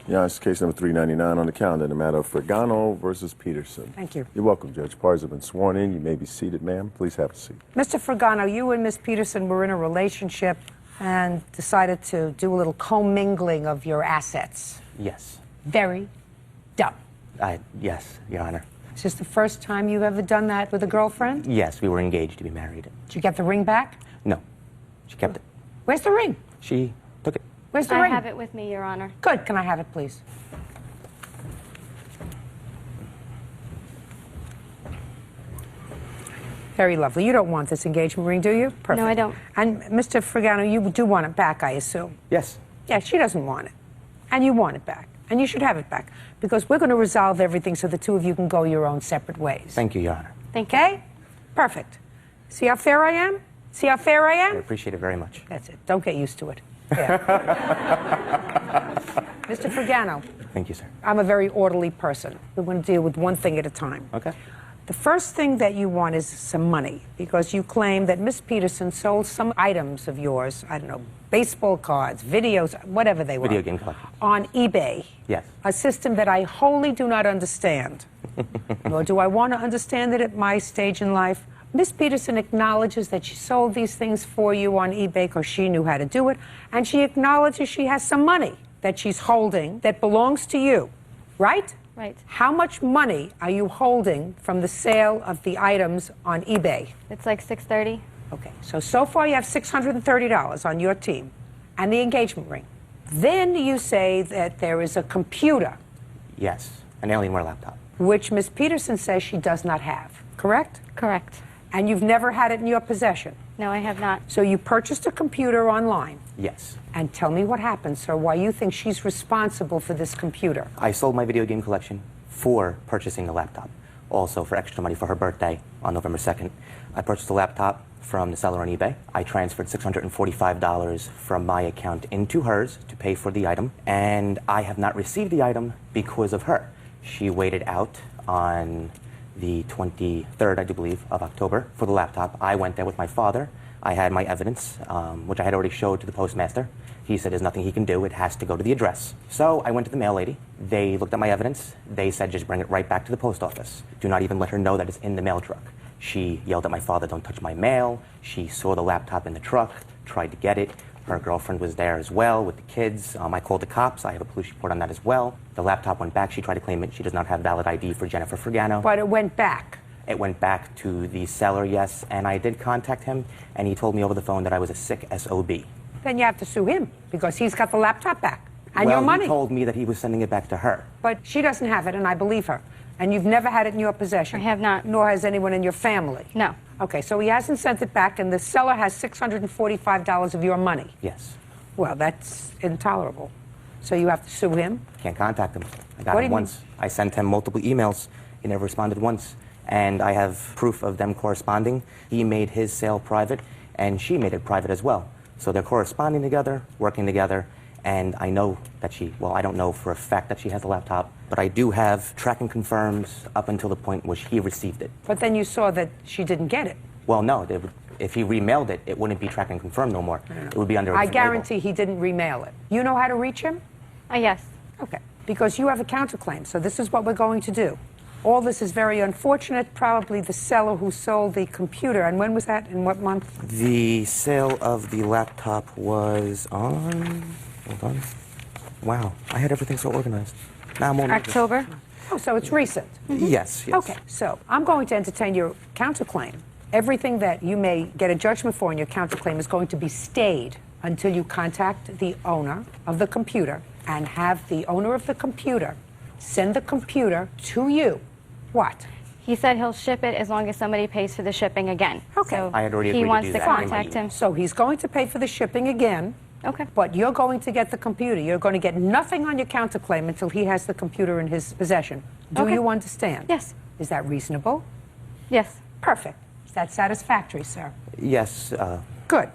Yeah, it's case number 399 on the calendar, the matter of Fragano versus Peterson. Thank you. You're welcome, Judge. Parties have been sworn in. You may be seated, ma'am. Please have a seat. Mr. Fragano, you and Miss Peterson were in a relationship and decided to do a little commingling of your assets. Yes. Very dumb. Yes, Your Honor. Is this the first time you've ever done that with a girlfriend? Yes, we were engaged to be married. Did you get the ring back? No, she kept it. Where's the ring? She took it. Where's the I ring? have it with me, Your Honor. Good. Can I have it, please? Very lovely. You don't want this engagement ring, do you? Perfect. No, I don't. And Mr. Fragano, you do want it back, I assume? Yes. Yeah, she doesn't want it. And you want it back. And you should have it back. Because we're going to resolve everything so the two of you can go your own separate ways. Thank you, Your Honor. Thank you. Okay? Perfect. See how fair I am? See how fair I I am? appreciate it very much. That's it. Don't get used to it. Yeah. Mr. Fragano, Thank you, sir. I'm a very orderly person. We're going to deal with one thing at a time. Okay. The first thing that you want is some money, because you claim that Miss Peterson sold some items of yours, I don't know, baseball cards, videos, whatever they were. Video game collection. On eBay. Yes. A system that I wholly do not understand. Nor do I want to understand it at my stage in life. Miss Peterson acknowledges that she sold these things for you on eBay because she knew how to do it, and she acknowledges she has some money that she's holding that belongs to you, right? Right. How much money are you holding from the sale of the items on eBay? It's like 6:30. Okay, so far you have $630 on your team and the engagement ring. Then you say that there is a computer, Yes. An Alienware laptop. which Miss Peterson says she does not have, correct? Correct. And you've never had it in your possession. No, I have not. So you purchased a computer online. Yes. And tell me what happened, sir, why you think she's responsible for this computer. I sold my video game collection for purchasing the laptop. Also for extra money for her birthday on November 2nd. I purchased the laptop from the seller on eBay. I transferred $645 from my account into hers to pay for the item. And I have not received the item because of her. She waited out on the 23rd, I do believe, of October for the laptop. I went there with my father. I had my evidence, which I had already showed to the postmaster. He said there's nothing he can do. It has to go to the address. So I went to the mail lady. They looked at my evidence. They said just bring it right back to the post office. Do not even let her know that it's in the mail truck. She yelled at my father, don't touch my mail. She saw the laptop in the truck, tried to get it. Her girlfriend was there as well with the kids. I called the cops. I have a police report on that as well. The laptop went back. She tried to claim it. She does not have valid ID for Jennifer Fragano. But it went back. It went back to the seller, yes, and I did contact him, and he told me over the phone that I was a sick SOB. Then you have to sue him, because he's got the laptop back. And well, your money. he told me that he was sending it back to her. But she doesn't have it, and I believe her. And you've never had it in your possession. I have not. Nor has anyone in your family. No. Okay, so he hasn't sent it back, and the seller has $645 of your money. Yes. Well, that's intolerable. So you have to sue him? Can't contact him. I got What do him you once. I sent him multiple emails. He never responded once. And I have proof of them corresponding. He made his sale private, and she made it private as well. So they're corresponding together, working together, and I know that I don't know for a fact that she has a laptop, but I do have tracking confirms up until the point where he received it. But then you saw that she didn't get it. Well, no, if he remailed it, it wouldn't be tracking confirmed no more. It would be under a I different label. guarantee he didn't remail it. You know how to reach him? Yes. Okay. Because you have a counterclaim, so this is what we're going to do. All this is very unfortunate. Probably the seller who sold the computer. And when was that? In what month? The sale of the laptop was on... Hold on. Wow, I had everything so organized. Now I'm on October. Oh, so it's recent. Yes, yes. Okay, so I'm going to entertain your counterclaim. Everything that you may get a judgment for in your counterclaim is going to be stayed until you contact the owner of the computer and have the owner of the computer send the computer to you. What? He said he'll ship it as long as somebody pays for the shipping again. Okay. So I had already agreed he to wants do to that. contact him. So he's going to pay for the shipping again. Okay. But you're going to get the computer. You're going to get nothing on your counterclaim until he has the computer in his possession. Do Okay. you understand? Yes. Is that reasonable? Yes. Perfect. Is that satisfactory, sir? Yes, Good.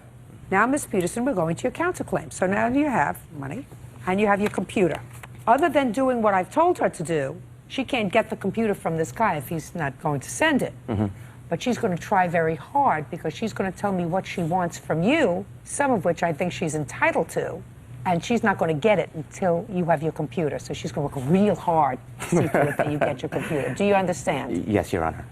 Now, Ms. Peterson, we're going to your counterclaim. So now you have money and you have your computer. Other than doing what I've told her to do, she can't get the computer from this guy if he's not going to send it. But she's going to try very hard because she's going to tell me what she wants from you, some of which I think she's entitled to, And she's not going to get it until you have your computer. So she's going to work real hard to see to it that you get your computer. Do you understand? Yes, Your Honor.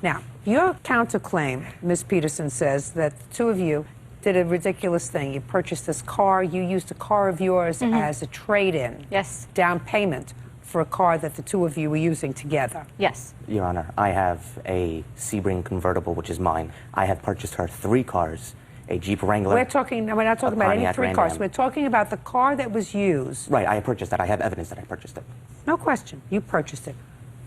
Now, your counterclaim, Ms. Peterson, says that the two of you did a ridiculous thing. You purchased this car. You used a car of yours as a trade-in. Yes. Down payment for a car that the two of you were using together. Yes. Your Honor, I have a Sebring convertible, which is mine. I have purchased her 3 cars, a Jeep Wrangler. We're not talking about any Pontiac 3 Grand cars. Am. We're talking about the car that was used. Right, I have purchased that. I have evidence that I purchased it. No question. You purchased it.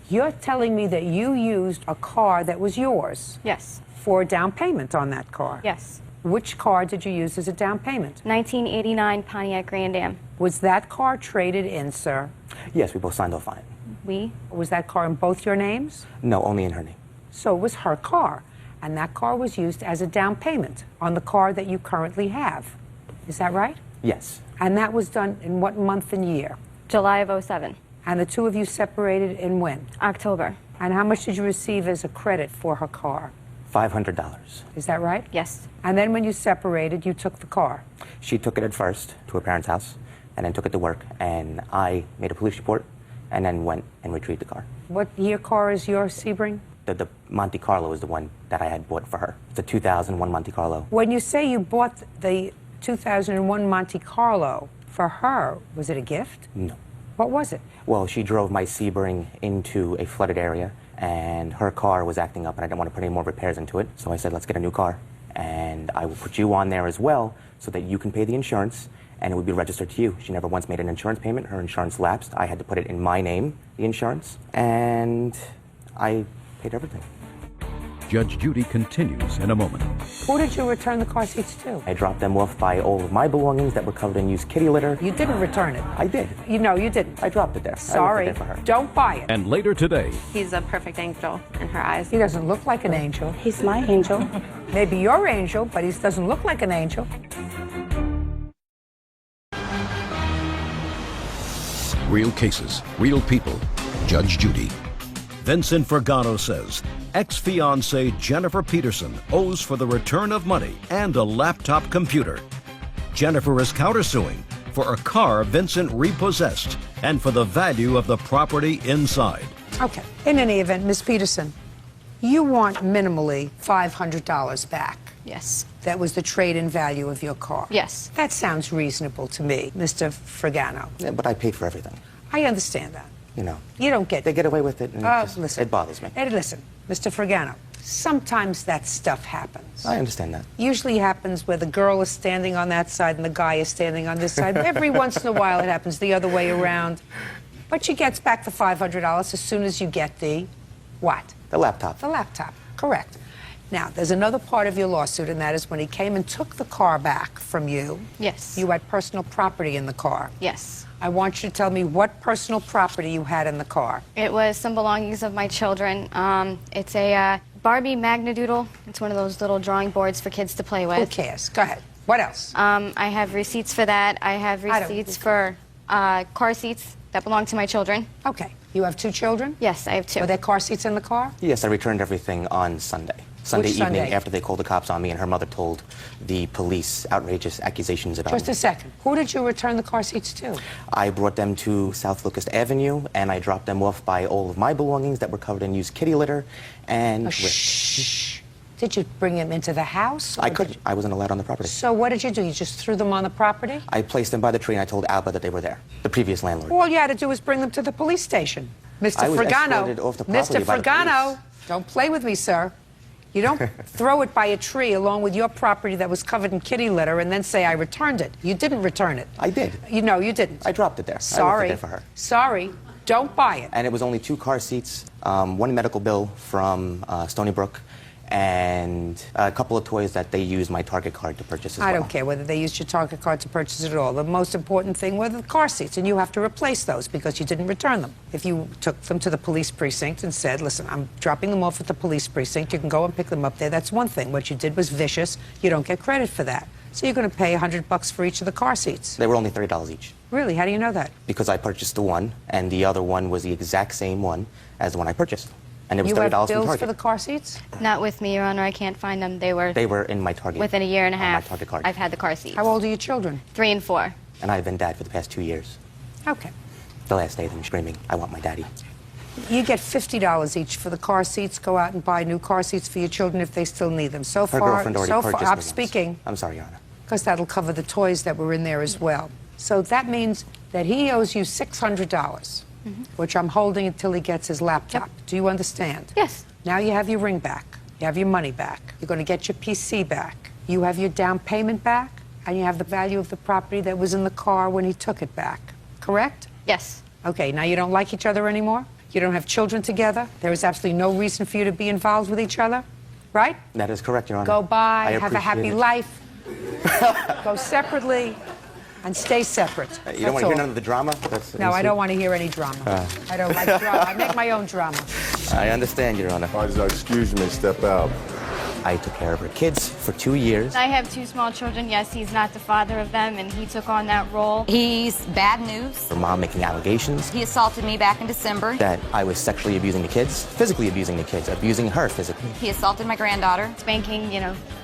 You're telling me that you used a car that was yours Yes. for a down payment on that car. Yes. Which car did you use as a down payment? 1989 Pontiac Grand Am. Was that car traded in, sir? Yes, we both signed off on it. We? Was that car in both your names? No, only in her name. So it was her car. And that car was used as a down payment on the car that you currently have. Is that right? Yes. And that was done in what month and year? July of '07. And the two of you separated in when? October. And how much did you receive as a credit for her car? $500. Is that right? Yes. And then when you separated, you took the car. She took it at first to her parents' house, and then took it to work, and I made a police report, and then went and retrieved the car. What year car is your Sebring? The Monte Carlo is the one that I had bought for her. It's a 2001 Monte Carlo. When you say you bought the 2001 Monte Carlo for her, was it a gift? No. What was it? Well, she drove my Sebring into a flooded area, and her car was acting up, and I didn't want to put any more repairs into it. So I said, let's get a new car, and I will put you on there as well so that you can pay the insurance, and it would be registered to you. She never once made an insurance payment. Her insurance lapsed. I had to put it in my name, the insurance, and I paid everything. Judge Judy continues in a moment. Who did you return the car seats to? I dropped them off by all of my belongings that were covered in used kitty litter. You didn't return it. I did. You know, you didn't. I dropped it there. Sorry. I left it there for her. Don't buy it. And later today, He's a perfect angel in her eyes. He doesn't look like an angel. He's my angel. Maybe your angel, but he doesn't look like an angel. real cases, real people. Judge Judy. Vincent Fergano says ex-fiancée Jennifer Peterson owes for the return of money and a laptop computer. Jennifer is countersuing for a car Vincent repossessed and for the value of the property inside. Okay. In any event, Ms. Peterson, you want minimally $500 back. Yes. That was the trade-in value of your car. Yes. That sounds reasonable to me, Mr. Fergano. Yeah, but I paid for everything. I understand that. You know. You don't get They get away with it, and listen. it bothers me. Hey, listen, Mr. Fergano, sometimes that stuff happens. I understand that. Usually happens where the girl is standing on that side and the guy is standing on this side. Every once in a while it happens the other way around. But she gets back the $500 as soon as you get the what? The laptop. The laptop, correct. Now, there's another part of your lawsuit, and that is when he came and took the car back from you. Yes. You had personal property in the car. Yes. I want you to tell me what personal property you had in the car. It was some belongings of my children. It's a Barbie Magnadoodle. It's one of those little drawing boards for kids to play with. Who cares? Go ahead. What else? I have receipts for that. I have receipts for car seats that belong to my children. Okay. You have 2 children? Yes, I have 2. Were there car seats in the car? Yes, I returned everything on Sunday. Sunday Which evening Sunday? after they called the cops on me and her mother told the police outrageous accusations about Just me. a second. Who did you return the car seats to? I brought them to South Locust Avenue and I dropped them off by all of my belongings that were covered in used kitty litter and... Shh. Did you bring them into the house? I or could. did you- I wasn't allowed on the property. So what did you do? You just threw them on the property? I placed them by the tree and I told Alba that they were there, the previous landlord. All you had to do was bring them to the police station. Mr. I was Fergano. escorted off the property Mr. by the Fergano, police. don't play with me, sir. You don't throw it by a tree along with your property that was covered in kitty litter and then say I returned it. You didn't return it. I did. You know, you didn't. I dropped it there. I Sorry. left it there for her. Sorry. Don't buy it. And it was only 2 car seats, 1 medical bill from Stony Brook, and a couple of toys that they used my Target card to purchase as well. I don't care whether they used your Target card to purchase it at all. The most important thing were the car seats, and you have to replace those because you didn't return them. If you took them to the police precinct and said, listen, I'm dropping them off at the police precinct, you can go and pick them up there, that's one thing. What you did was vicious. You don't get credit for that. So you're going to pay $100 for each of the car seats. They were only $30 each. Really? How do you know that? Because I purchased the one, and the other one was the exact same one as the one I purchased. And it was You $30 have from bills Target. for the car seats? Not with me, Your Honor. I can't find them. They were in my Target. within a year and a on my half. Target card. I've had the car seats. How old are your children? 3 and 4. And I've been dad for the past 2 years. Okay. The last day, them screaming, "I want my daddy." You get $50 each for the car seats. Go out and buy new car seats for your children if they still need them. So Her far, girlfriend already so purchased far, I'm me ones. speaking I'm sorry, Your Honor. because that'll cover the toys that were in there as well. So that means that he owes you $600, which I'm holding until he gets his laptop. Do you understand? Yes. Now you have your ring back. You have your money back. You're going to get your PC back. You have your down payment back, and you have the value of the property that was in the car when he took it back. Correct? Yes. Okay, now you don't like each other anymore? You don't have children together? There is absolutely no reason for you to be involved with each other? Right? That is correct, Your Honor. Go by, I have a happy appreciate it. life. Go separately and stay separate. You don't want to hear none of the drama? No, I don't want to hear any drama. I don't like drama. I make my own drama. I understand, Your Honor. Parties are excused, may step out. I took care of her kids for 2 years. I have 2 small children. Yes, he's not the father of them, and he took on that role. He's bad news. Her mom making allegations He assaulted me back in December. that I was sexually abusing the kids, physically abusing the kids, abusing her physically. He assaulted my granddaughter. Spanking,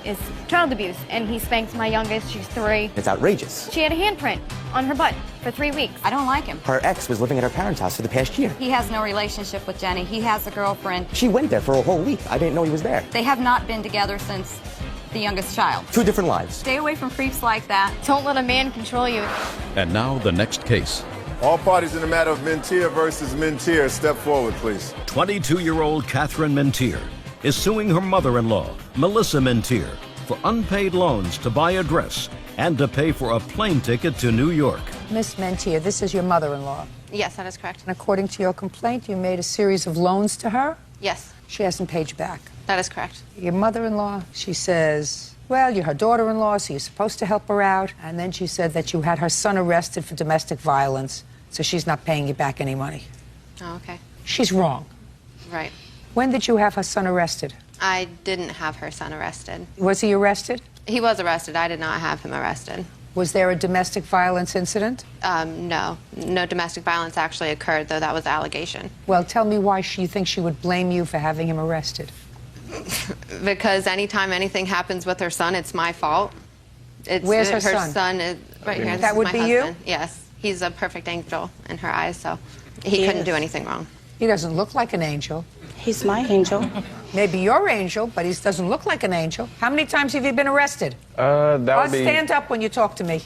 is child abuse, and he spanked my youngest. She's 3. It's outrageous. She had a handprint on her butt for 3 weeks. I don't like him. Her ex was living at her parents' house for the past year. He has no relationship with Jenny. He has a girlfriend. She went there for a whole week. I didn't know he was there. They have not been together since the youngest child. 2 different lives. Stay away from creeps like that. Don't let a man control you. And now the next case. All parties in the matter of Mentier versus Mentier, step forward, please. 22-year-old Catherine Mentier is suing her mother-in-law, Melissa Mentier, for unpaid loans to buy a dress and to pay for a plane ticket to New York. Miss Mentier, this is your mother-in-law. Yes, that is correct. And according to your complaint, you made a series of loans to her. Yes, She hasn't paid you back. that is correct. Your mother-in-law, she says, well, you're her daughter-in-law, so you're supposed to help her out. And then she said that you had her son arrested for domestic violence, so she's not paying you back any money. Oh, okay. She's wrong. Right. When did you have her son arrested? I didn't have her son arrested. Was he arrested? He was arrested. I did not have him arrested. Was there a domestic violence incident? No. No domestic violence actually occurred, though that was the allegation. Well, tell me why she thinks she would blame you for having him arrested. Because anytime anything happens with her son, it's my fault. Where's her Her son? son is right here. This That is would my be you? husband. Yes. He's a perfect angel in her eyes, so he couldn't do anything wrong. He doesn't look like an angel. He's my angel. Maybe your angel, but he doesn't look like an angel. How many times have you been arrested? That would be Stand up when you talk to me.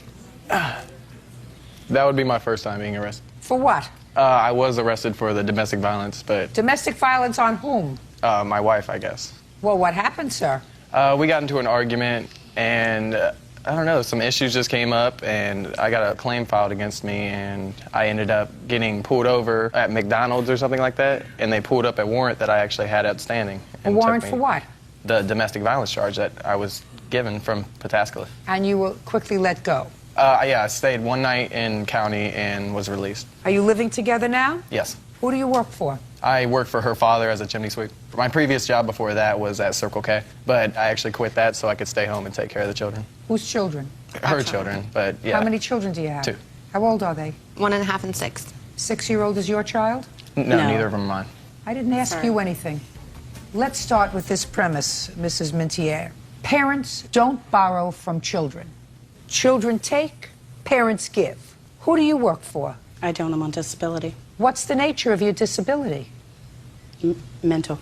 that would be my first time being arrested. For what? I was arrested for the domestic violence, but Domestic violence on whom? my wife, I guess. Well, what happened, sir? We got into an argument, and I don't know, some issues just came up, and I got a claim filed against me, and I ended up getting pulled over at McDonald's or something like that, and they pulled up a warrant that I actually had outstanding. A and warrant took for me- what? The domestic violence charge that I was given from Pataskala. And you were quickly let go. Yeah, I stayed one night in county and was released. Are you living together now? Yes. Who do you work for? I worked for her father as a chimney sweep. My previous job before that was at Circle K, but I actually quit that so I could stay home and take care of the children. Whose children? Her children, but yeah. How many children do you have? 2. How old are they? 1.5 and 6. 6-year-old is your child? No, No. neither of them are mine. I didn't ask Sorry. you anything. Let's start with this premise, Mrs. Mentier. Parents don't borrow from children. Children take, parents give. Who do you work for? I don't. I'm on disability. What's the nature of your disability? Mental.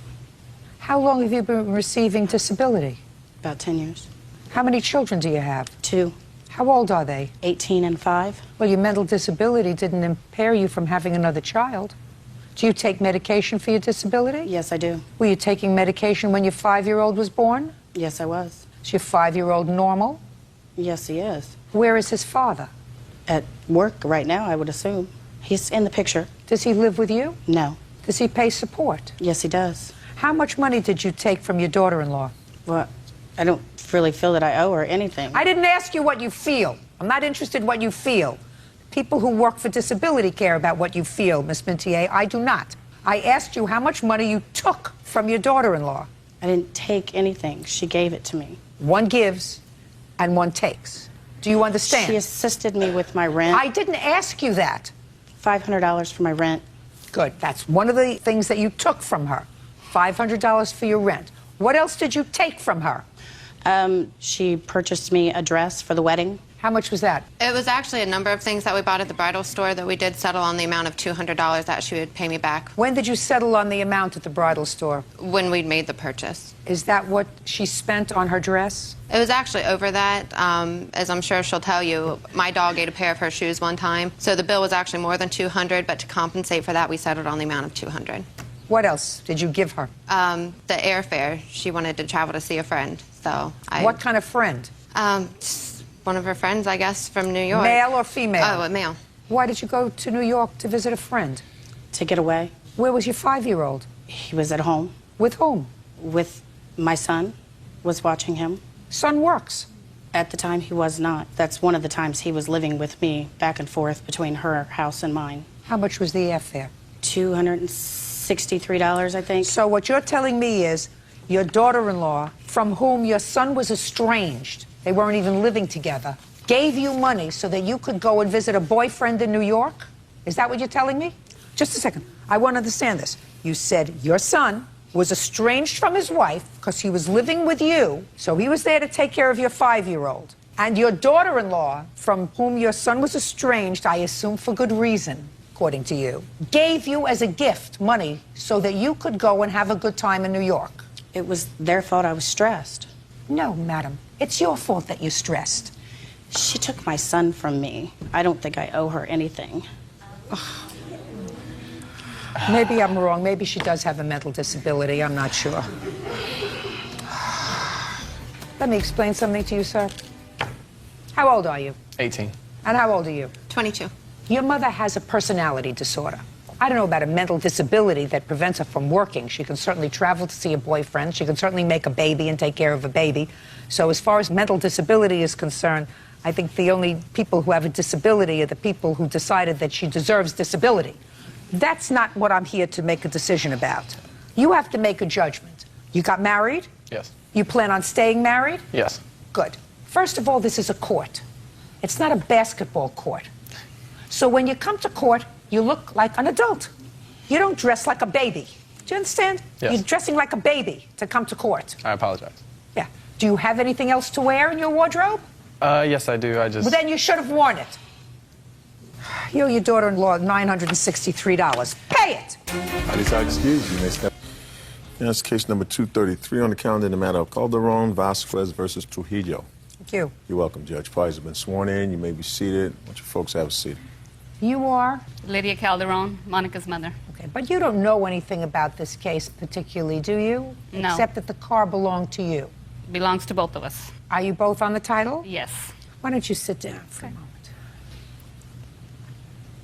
How long have you been receiving disability? About 10 years. How many children do you have? 2, How old are they? 18 and 5. Well, your mental disability didn't impair you from having another child. Do you take medication for your disability? Yes, I do. Were you taking medication when your 5-year-old was born? Yes, I was. Is your 5-year-old normal? Yes, he is. Where is his father? At work right now, I would assume. He's in the picture. Does he live with you? No. Does he pay support? Yes, he does. How much money did you take from your daughter-in-law? Well, I don't really feel that I owe her anything. I didn't ask you what you feel. I'm not interested in what you feel. People who work for disability care about what you feel, Miss Mentier. I do not. I asked you how much money you took from your daughter-in-law. I didn't take anything. She gave it to me. One gives and one takes. Do you understand? She assisted me with my rent. I didn't ask you that. $500 for my rent. Good. That's one of the things that you took from her. $500 for your rent. What else did you take from her? She purchased me a dress for the wedding. How much was that? It was actually a number of things that we bought at the bridal store that we did settle on the amount of $200 that she would pay me back. When did you settle on the amount at the bridal store? When we'd made the purchase. Is that what she spent on her dress? It was actually over that. As I'm sure she'll tell you, my dog ate a pair of her shoes one time. So the bill was actually more than $200, but to compensate for that, we settled on the amount of $200. What else did you give her? The airfare. She wanted to travel to see a friend. So What kind of friend? One of her friends, I guess, from New York. Male or female? Oh, male. Why did you go to New York to visit a friend? To get away. Where was your 5-year-old? He was at home. With whom? With my son. Was watching him. Son works. At the time, he was not. That's one of the times he was living with me, back and forth between her house and mine. How much was the airfare? $263, I think. So what you're telling me is your daughter-in-law, from whom your son was estranged, they weren't even living together, gave you money so that you could go and visit a boyfriend in New York? Is that what you're telling me? Just a second. I want to understand this. You said your son was estranged from his wife because he was living with you, so he was there to take care of your 5-year-old. And your daughter-in-law, from whom your son was estranged, I assume for good reason, according to you, gave you as a gift money so that you could go and have a good time in New York. It was their fault I was stressed. No, madam. It's your fault that you're stressed. She took my son from me. I don't think I owe her anything. Maybe I'm wrong. Maybe she does have a mental disability. I'm not sure. Let me explain something to you, sir. How old are you? 18. And how old are you? 22. Your mother has a personality disorder. I don't know about a mental disability that prevents her from working. She can certainly travel to see a boyfriend. She can certainly make a baby and take care of a baby. So as far as mental disability is concerned, I think the only people who have a disability are the people who decided that she deserves disability. That's not what I'm here to make a decision about. You have to make a judgment. You got married? Yes. You plan on staying married? Yes. Good. First of all, this is a court. It's not a basketball court. So when you come to court, you look like an adult. You don't dress like a baby. Do you understand? Yes. You're dressing like a baby to come to court. I apologize. Yeah. Do you have anything else to wear in your wardrobe? Yes, I do. Well, then you should have worn it. You owe your daughter-in-law $963. Pay it! Parties are excused. You may step. That's case number 233 on the calendar in the matter of Calderon Vasquez versus Trujillo. Thank you. You're welcome, Judge. Parties have been sworn in. You may be seated. Why don't you folks have a seat? You are? Lydia Calderon, Monica's mother. Okay, but you don't know anything about this case particularly, do you? No. Except that the car belonged to you. Belongs to both of us. Are you both on the title? Yes. Why don't you sit down for a moment?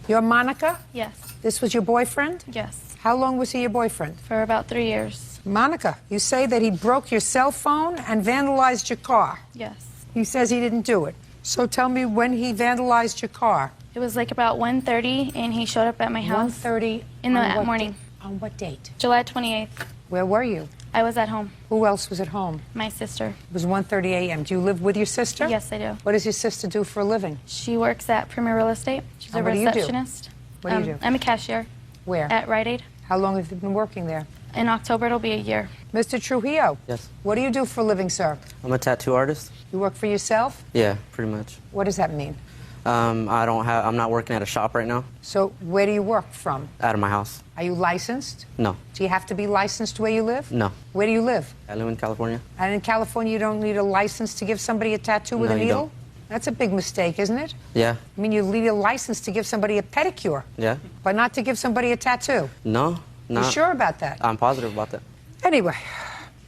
You're Monica? Yes. This was your boyfriend? Yes. How long was he your boyfriend? For about 3 years. Monica, you say that he broke your cell phone and vandalized your car. Yes. He says he didn't do it. So tell me when he vandalized your car. It was like about 1:30, and he showed up at my house. 1:30 in the morning. On what date? July 28th. Where were you? I was at home. Who else was at home? My sister. It was 1:30 a.m. Do you live with your sister? Yes, I do. What does your sister do for a living? She works at Premier Real Estate. She's a And what do you do? receptionist. What do you do? I'm a cashier. Where? At Rite Aid. How long have you been working there? In October, it'll be a year. Mr. Trujillo. Yes. What do you do for a living, sir? I'm a tattoo artist. You work for yourself? Yeah, pretty much. What does that mean? I'm not working at a shop right now. So where do you work from? Out of my house. Are you licensed? No. Do you have to be licensed where you live? No. Where do you live? I live in California. And in California, you don't need a license to give somebody a tattoo with No, a you needle? don't. That's a big mistake, isn't it? Yeah. I mean, you need a license to give somebody a pedicure, Yeah. but not to give somebody a tattoo. No. You sure about that? I'm positive about that. Anyway,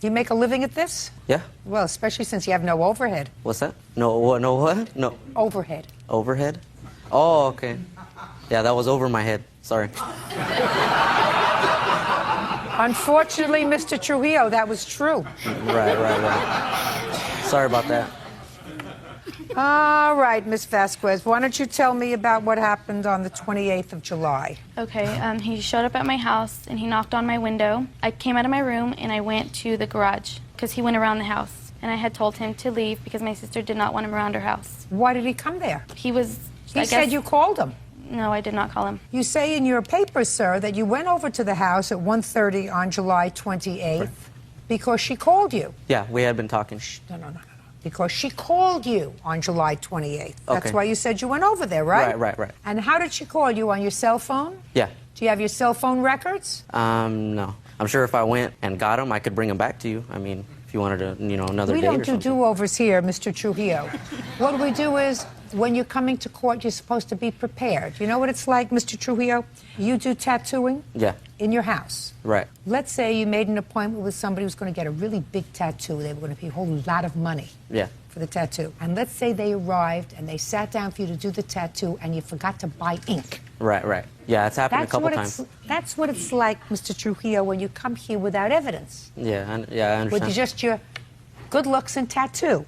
you make a living at this? Yeah. Well, especially since you have no overhead. What's that? No what? No what? No. Overhead. Overhead? Oh, okay. Yeah, that was over my head. Sorry. Unfortunately, Mr. Trujillo, that was true. Right. Sorry about that. All right, Miss Vasquez, why don't you tell me about what happened on the 28th of July? Okay, he showed up at my house, and he knocked on my window. I came out of my room, and I went to the garage, because he went around the house. And I had told him to leave because my sister did not want him around her house. Why did he come there? He was... He said you called him. No, I did not call him. You say in your paper, sir, that you went over to the house at 1:30 on July 28th because she called you. Yeah, we had been talking. No. Because she called you on July 28th. That's Okay. why you said you went over there, right? Right. And how did she call you? On your cell phone? Yeah. Do you have your cell phone records? No. I'm sure if I went and got them, I could bring them back to you. I mean, if you wanted to, another We date don't or do something. do-overs here, Mr. Trujillo. What we do is, when you're coming to court, you're supposed to be prepared. You know what it's like, Mr. Trujillo? You do tattooing Yeah. in your house. Right. Let's say you made an appointment with somebody who's going to get a really big tattoo. They were going to pay a whole lot of money Yeah. for the tattoo. And let's say they arrived and they sat down for you to do the tattoo and you forgot to buy ink. Right. Yeah, it's happened a couple times. That's what it's like, Mr. Trujillo, when you come here without evidence. Yeah, I understand. With just your good looks and tattoo.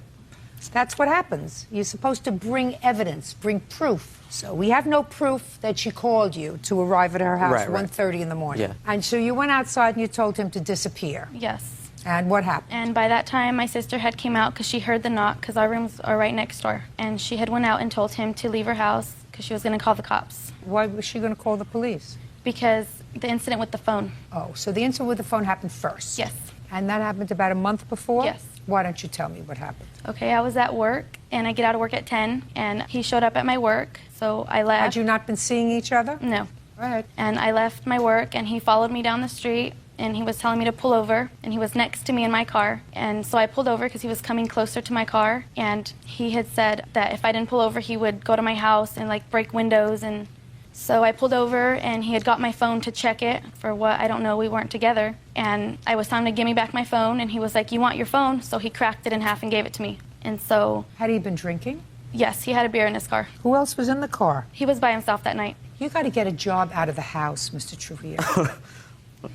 That's what happens. You're supposed to bring evidence, bring proof. So we have no proof that she called you to arrive at her house Right. 1:30 in the morning. Yeah. And so you went outside and you told him to disappear. Yes. And what happened? And by that time, my sister had came out because she heard the knock because our rooms are right next door. And she had went out and told him to leave her house because she was going to call the cops. Why was she going to call the police? Because the incident with the phone. Oh, so the incident with the phone happened first? Yes. And that happened about a month before? Yes. Why don't you tell me what happened? Okay, I was at work, and I get out of work at 10, and he showed up at my work, so I left. Had you not been seeing each other? No. Right. And I left my work, and he followed me down the street, and he was telling me to pull over, and he was next to me in my car. And so I pulled over because he was coming closer to my car, and he had said that if I didn't pull over, he would go to my house and, break windows. And so I pulled over, and he had got my phone to check it for what, I don't know, we weren't together. And I was telling him to give me back my phone, and he was like, "You want your phone?" So he cracked it in half and gave it to me. And so... Had he been drinking? Yes, he had a beer in his car. Who else was in the car? He was by himself that night. You got to get a job out of the house, Mr. Trujillo.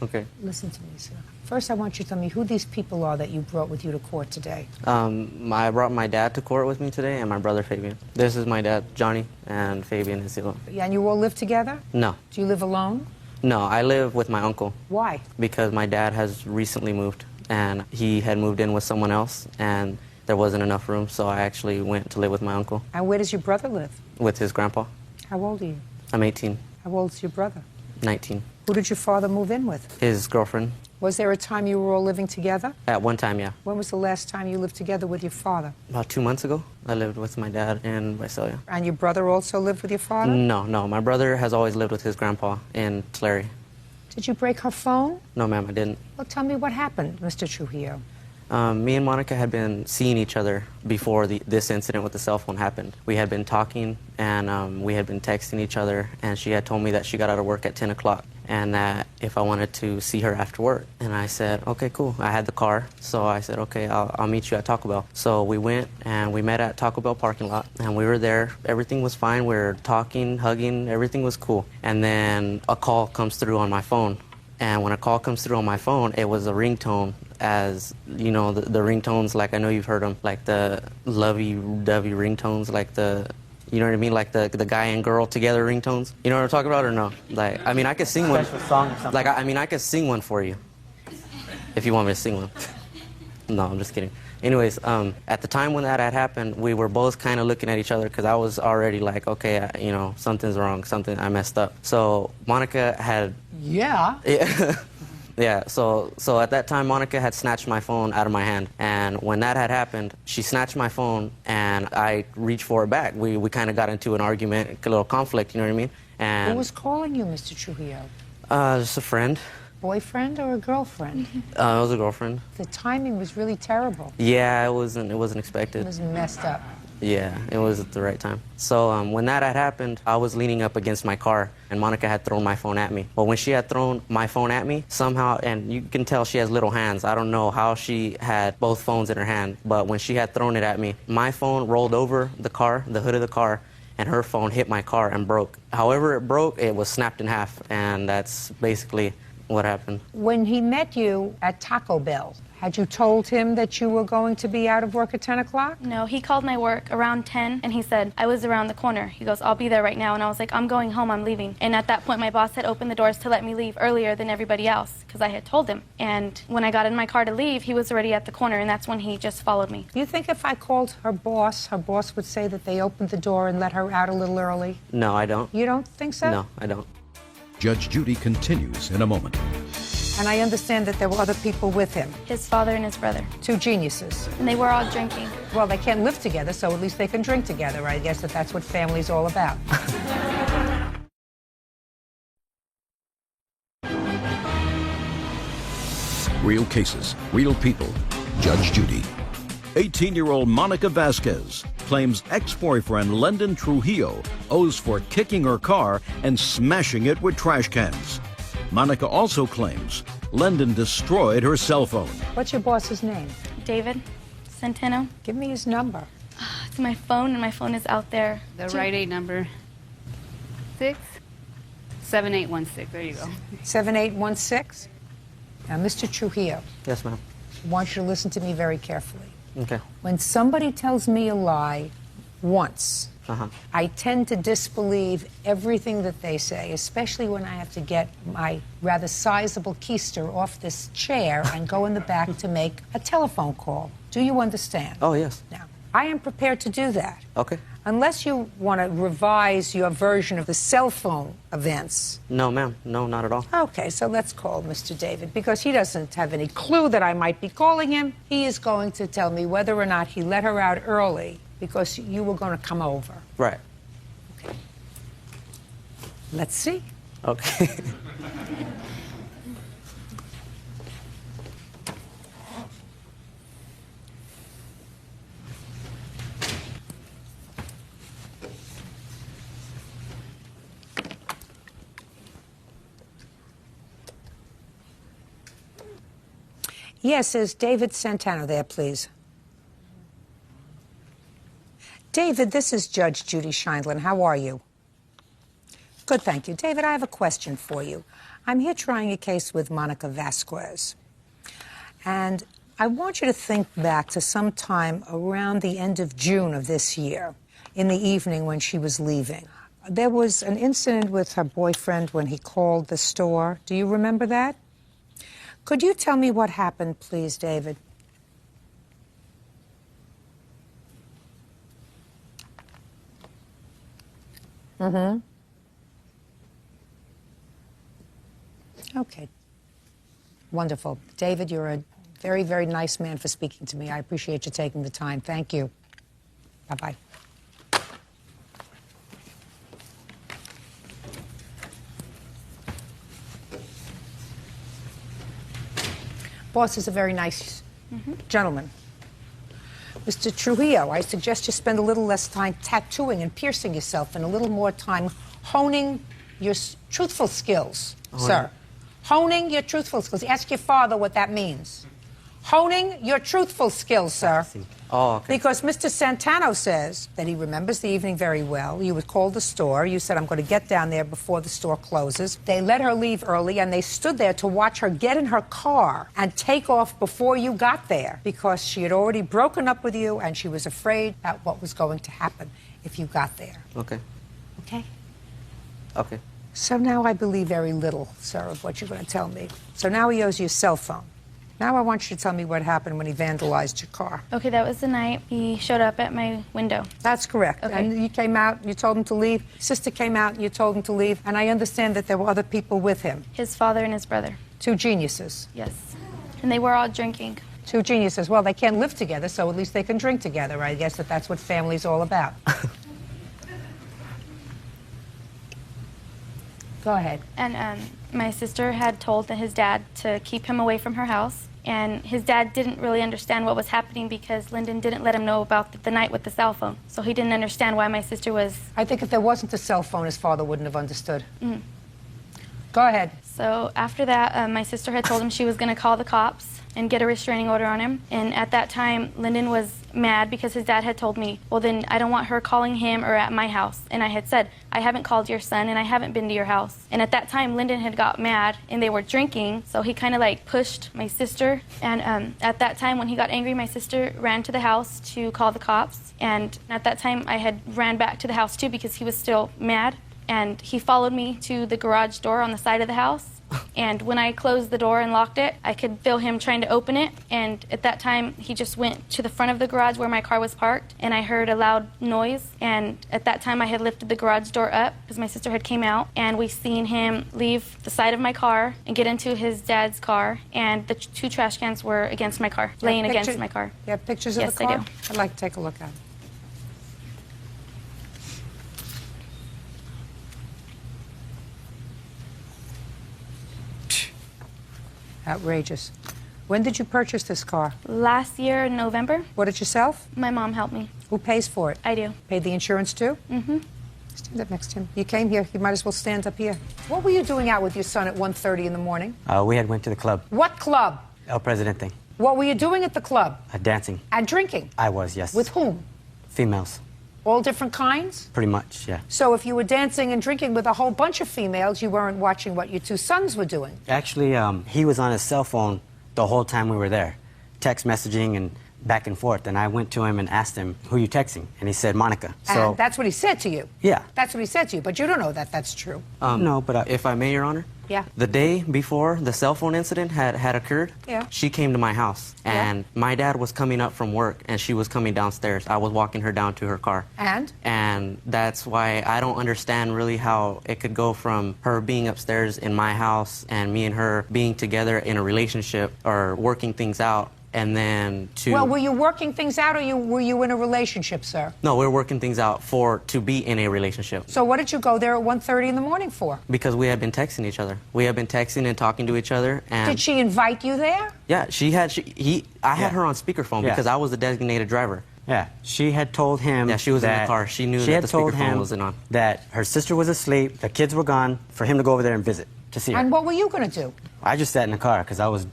Okay. Listen to me, sir. First, I want you to tell me who these people are that you brought with you to court today. I brought my dad to court with me today and my brother Fabian. This is my dad, Johnny, and Fabian is the other. Yeah, and you all live together? No. Do you live alone? No, I live with my uncle. Why? Because my dad has recently moved, and he had moved in with someone else, and there wasn't enough room, so I actually went to live with my uncle. And where does your brother live? With his grandpa. How old are you? I'm 18. How old is your brother? 19. Who did your father move in with? His girlfriend. Was there a time you were all living together? At one time, yeah. When was the last time you lived together with your father? About 2 months ago, I lived with my dad in Visalia. And your brother also lived with your father? No. My brother has always lived with his grandpa in Tulare. Did you break her phone? No, ma'am, I didn't. Well, tell me what happened, Mr. Trujillo. Me and Monica had been seeing each other before this incident with the cell phone happened. We had been talking, and we had been texting each other, and she had told me that she got out of work at 10 o'clock, and that if I wanted to see her after work. And I said, okay, cool. I had the car, so I said, okay, I'll meet you at Taco Bell. So we went, and we met at Taco Bell parking lot, and we were there. Everything was fine. We were talking, hugging. Everything was cool. And then a call comes through on my phone. And when a call comes through on my phone, it was a ringtone, as, the ringtones, like I know you've heard them, like the lovey-dovey ringtones, like the, you know what I mean, like the guy and girl together ringtones. You know what I'm talking about or no? Like, I mean, I could sing one. Special song or something. Like, I mean, I could sing one for you, if you want me to sing one. No, I'm just kidding. Anyways, at the time when that had happened, we were both kind of looking at each other because I was already like, okay, something's wrong, I messed up. So Monica had... Yeah. Yeah, so at that time, Monica had snatched my phone out of my hand. And when that had happened, she snatched my phone, and I reached for it back. We kind of got into an argument, a little conflict, you know what I mean? And Who was calling you, Mr. Trujillo? Just a friend. Boyfriend or a girlfriend? It was a girlfriend. The timing was really terrible. Yeah, it wasn't expected. It was messed up. Yeah, it was at the right time. So when that had happened, I was leaning up against my car, and Monica had thrown my phone at me. But when she had thrown my phone at me, somehow, and you can tell she has little hands. I don't know how she had both phones in her hand, but when she had thrown it at me, my phone rolled over the car, the hood of the car, and her phone hit my car and broke. However it broke, it was snapped in half, and that's basically what happened. When he met you at Taco Bell, Had you told him that you were going to be out of work at 10 o'clock? No, he called my work around 10 and he said, I was around the corner. He goes, I'll be there right now. And I was like, I'm going home, I'm leaving. And at that point, my boss had opened the doors to let me leave earlier than everybody else because I had told him. And when I got in my car to leave, he was already at the corner, and that's when he just followed me. You think if I called her boss would say that they opened the door and let her out a little early? No, I don't. You don't think so? No, I don't. Judge Judy continues in a moment. And I understand that there were other people with him. His father and his brother. Two geniuses. And they were all drinking. Well, they can't live together, so at least they can drink together. I guess that's what family's all about. Real cases, real people. Judge Judy. 18-year-old Monica Vasquez claims ex-boyfriend Lyndon Trujillo owes for kicking her car and smashing it with trash cans. Monica also claims Lyndon destroyed her cell phone. What's your boss's name? David Centeno. Give me his number. It's my phone, and my phone is out there. The Rite Aid number, 67816. There you go. 7816? Now, Mr. Trujillo. Yes, ma'am. I want you to listen to me very carefully. Okay. When somebody tells me a lie once, I tend to disbelieve everything that they say, especially when I have to get my rather sizable keister off this chair and go in the back to make a telephone call. Do you understand? Oh, yes. Now, I am prepared to do that. Okay. Unless you want to revise your version of the cell phone events. No, ma'am. No, not at all. Okay, so let's call Mr. David, because he doesn't have any clue that I might be calling him. He is going to tell me whether or not he let her out early because you were going to come over. Right. Okay. Let's see. Okay. Yes, is David Centeno there, please? David, this is Judge Judy Sheindlin. How are you? Good, thank you. David, I have a question for you. I'm here trying a case with Monica Vasquez. And I want you to think back to sometime around the end of June of this year, in the evening when she was leaving. There was an incident with her boyfriend when he called the store. Do you remember that? Could you tell me what happened, please, David? Okay. Wonderful. David, you're a very, very nice man for speaking to me. I appreciate you taking the time. Thank you. Bye-bye. Boss is a very nice gentleman. Mr. Trujillo, I suggest you spend a little less time tattooing and piercing yourself and a little more time honing your truthful skills, sir. Honing your truthful skills. Ask your father what that means. Honing your truthful skills, sir. Oh, okay. Because Mr. Centeno says that he remembers the evening very well. You would call the store. You said, I'm going to get down there before the store closes. They let her leave early, and they stood there to watch her get in her car and take off before you got there because she had already broken up with you, and she was afraid about what was going to happen if you got there. Okay. Okay? Okay. So now I believe very little, sir, of what you're going to tell me. So now he owes you a cell phone. Now I want you to tell me what happened when he vandalized your car. Okay, that was the night he showed up at my window. That's correct. Okay. And you came out, and you told him to leave. Sister came out, and you told him to leave. And I understand that there were other people with him. His father and his brother. Two geniuses. Yes. And they were all drinking. Two geniuses. Well, they can't live together, so at least they can drink together. I guess that's what family's all about. Go ahead. And my sister had told his dad to keep him away from her house. And his dad didn't really understand what was happening because Lyndon didn't let him know about the night with the cell phone. So he didn't understand why my sister was... I think if there wasn't a cell phone, his father wouldn't have understood. Go ahead. So after that, my sister had told him she was going to call the cops. and get a restraining order on him. And at that time, Lyndon was mad because his dad had told me, well, then I don't want her calling him or at my house. And I had said, I haven't called your son and I haven't been to your house. And at that time, Lyndon had got mad and they were drinking, so he kind of like pushed my sister. And at that time, when he got angry, my sister ran to the house to call the cops. And at that time, I had ran back to the house too because he was still mad. And he followed me to the garage door on the side of the house. And when I closed the door and locked it, I could feel him trying to open it. And at that time, he just went to the front of the garage where my car was parked. And I heard a loud noise. And at that time, I had lifted the garage door up because my sister had came out. And we seen him leave the side of my car and get into his dad's car. And the two trash cans were against my car, laying against my car. You have pictures of the car? Yes, I do. I'd like to take a look at it. Outrageous. When did you purchase this car? Last year in November. Bought it yourself? My mom helped me. Who pays for it? I do. Paid the insurance too? Mm-hmm. Stand up next to him. You came here, you might as well stand up here. What were you doing out with your son at 1:30 in the morning? We had went to the club. What club? El Presidente. What were you doing at the club? Dancing. And drinking? I was, yes. With whom? Females. All different kinds? Pretty much, yeah. So if you were dancing and drinking with a whole bunch of females, you weren't watching what your two sons were doing? Actually, he was on his cell phone the whole time we were there, text messaging and back and forth. And I went to him and asked him, who are you texting? And he said, Monica. So And that's what he said to you? Yeah. That's what he said to you, but you don't know that that's true. No, but If I may, Your Honor? Yeah. The day before the cell phone incident had occurred, Yeah. she came to my house, and my dad was coming up from work, and she was coming downstairs. I was walking her down to her car. And? And that's why I don't understand really how it could go from her being upstairs in my house and me and her being together in a relationship or working things out, and then to... Well, were you working things out or were you in a relationship, sir? No, we're working things out to be in a relationship. So what did you go there at 1:30 in the morning for? Because we had been texting each other. We had been texting and talking to each other, and... Did she invite you there? Yeah, I had her on speakerphone because I was the designated driver. Yeah, she had told him. Yeah, she was in the car. She knew that the speakerphone wasn't on. That her sister was asleep, the kids were gone, for him to go over there and visit to see her. And what were you going to do? I just sat in the car because I was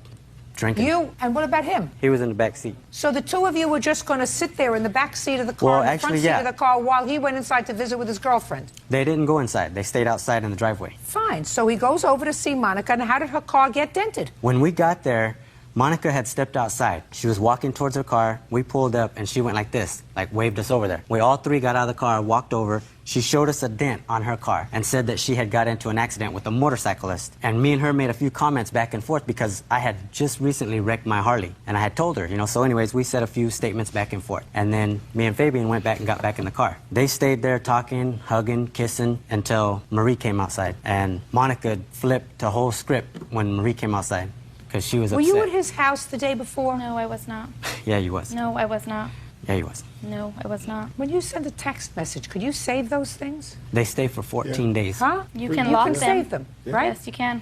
drinking. You, and what about him? He was in the back seat. So the two of you were just going to sit there in the back seat of the car, Well, in the actually, front seat yeah. of the car, while he went inside to visit with his girlfriend? They didn't go inside. They stayed outside in the driveway. Fine. So he goes over to see Monica, and how did her car get dented? When we got there, Monica had stepped outside. She was walking towards her car. We pulled up, and she went like this, like waved us over there. We all three got out of the car, walked over. She showed us a dent on her car and said that she had got into an accident with a motorcyclist. And me and her made a few comments back and forth because I had just recently wrecked my Harley. And I had told her, so anyways, we said a few statements back and forth. And then me and Fabian went back and got back in the car. They stayed there talking, hugging, kissing until Marie came outside. And Monica flipped the whole script when Marie came outside because she was upset. Were you at his house the day before? No, I was not. Yeah, you was. No, I was not. Yeah, you was. No, I was not. When you send a text message, could you save those things? They stay for 14 days. Huh? You can lock them. Save them, right? Yes, you can.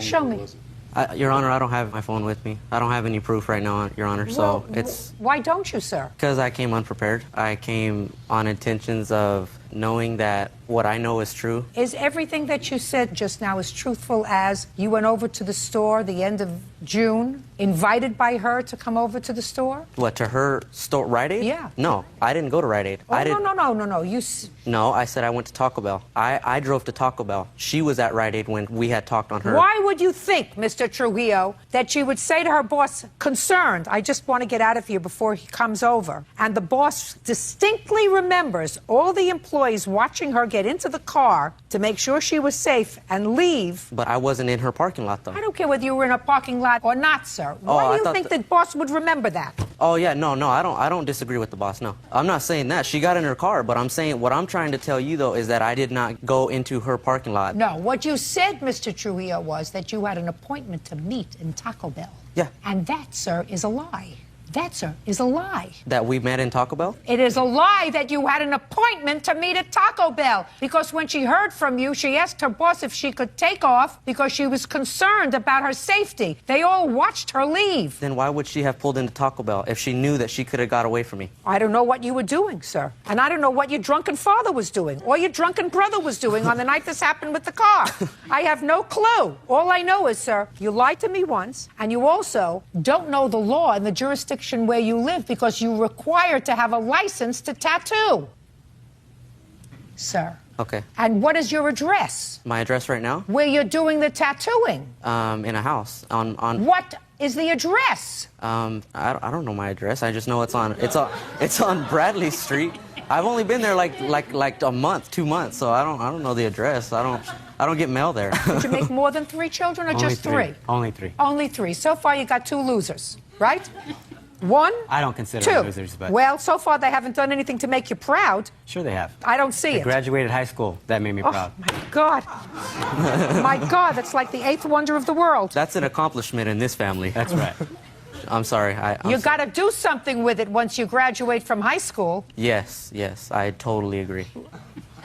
Show me. Your Honor, I don't have my phone with me. I don't have any proof right now, Your Honor, so it's... Why don't you, sir? Because I came unprepared. I came on intentions of knowing that what I know is true. Is everything that you said just now as truthful as you went over to the store the end of June, invited by her to come over to the store? What, to her store, Rite Aid? Yeah. No, I didn't go to Rite Aid. Oh, no. No, I said I went to Taco Bell. I drove to Taco Bell. She was at Rite Aid when we had talked on her. Why would you think, Mr. Trujillo, that she would say to her boss, concerned, I just want to get out of here before he comes over, and the boss distinctly remembers all the employees watching her get into the car to make sure she was safe and leave? But I wasn't in her parking lot, though. I don't care whether you were in a parking lot or not, sir. Why do you think the boss would remember that? Oh, yeah, no, I don't disagree with the boss, no. I'm not saying that. She got in her car, but I'm saying what I'm trying to tell you, though, is that I did not go into her parking lot. No, what you said, Mr. Trujillo, was that you had an appointment to meet in Taco Bell. Yeah. And that, sir, is a lie. That, sir, is a lie. That we met in Taco Bell? It is a lie that you had an appointment to meet at Taco Bell, because when she heard from you, she asked her boss if she could take off because she was concerned about her safety. They all watched her leave. Then why would she have pulled into Taco Bell if she knew that she could have got away from me? I don't know what you were doing, sir. And I don't know what your drunken father was doing or your drunken brother was doing on the night this happened with the car. I have no clue. All I know is, sir, you lied to me once, and you also don't know the law in the jurisdiction where you live because you're required to have a license to tattoo. Sir. Okay. And what is your address? My address right now? Where you're doing the tattooing? In a house. On What is the address? I don't know my address. I just know it's on Bradley Street. I've only been there like a month, 2 months, so I don't know the address. I don't get mail there. Did you make more than 3 children or Only just 3? Only 3. Only 3. So far you got 2 losers, right? 1, I don't consider 2. them losers, but... Well, so far they haven't done anything to make you proud. Sure they have. I don't see I it. graduated high school. That made me proud. Oh, my God. My God, that's like the 8th wonder of the world. That's an accomplishment in this family. That's right. I'm sorry. You got to do something with it once you graduate from high school. Yes, I totally agree.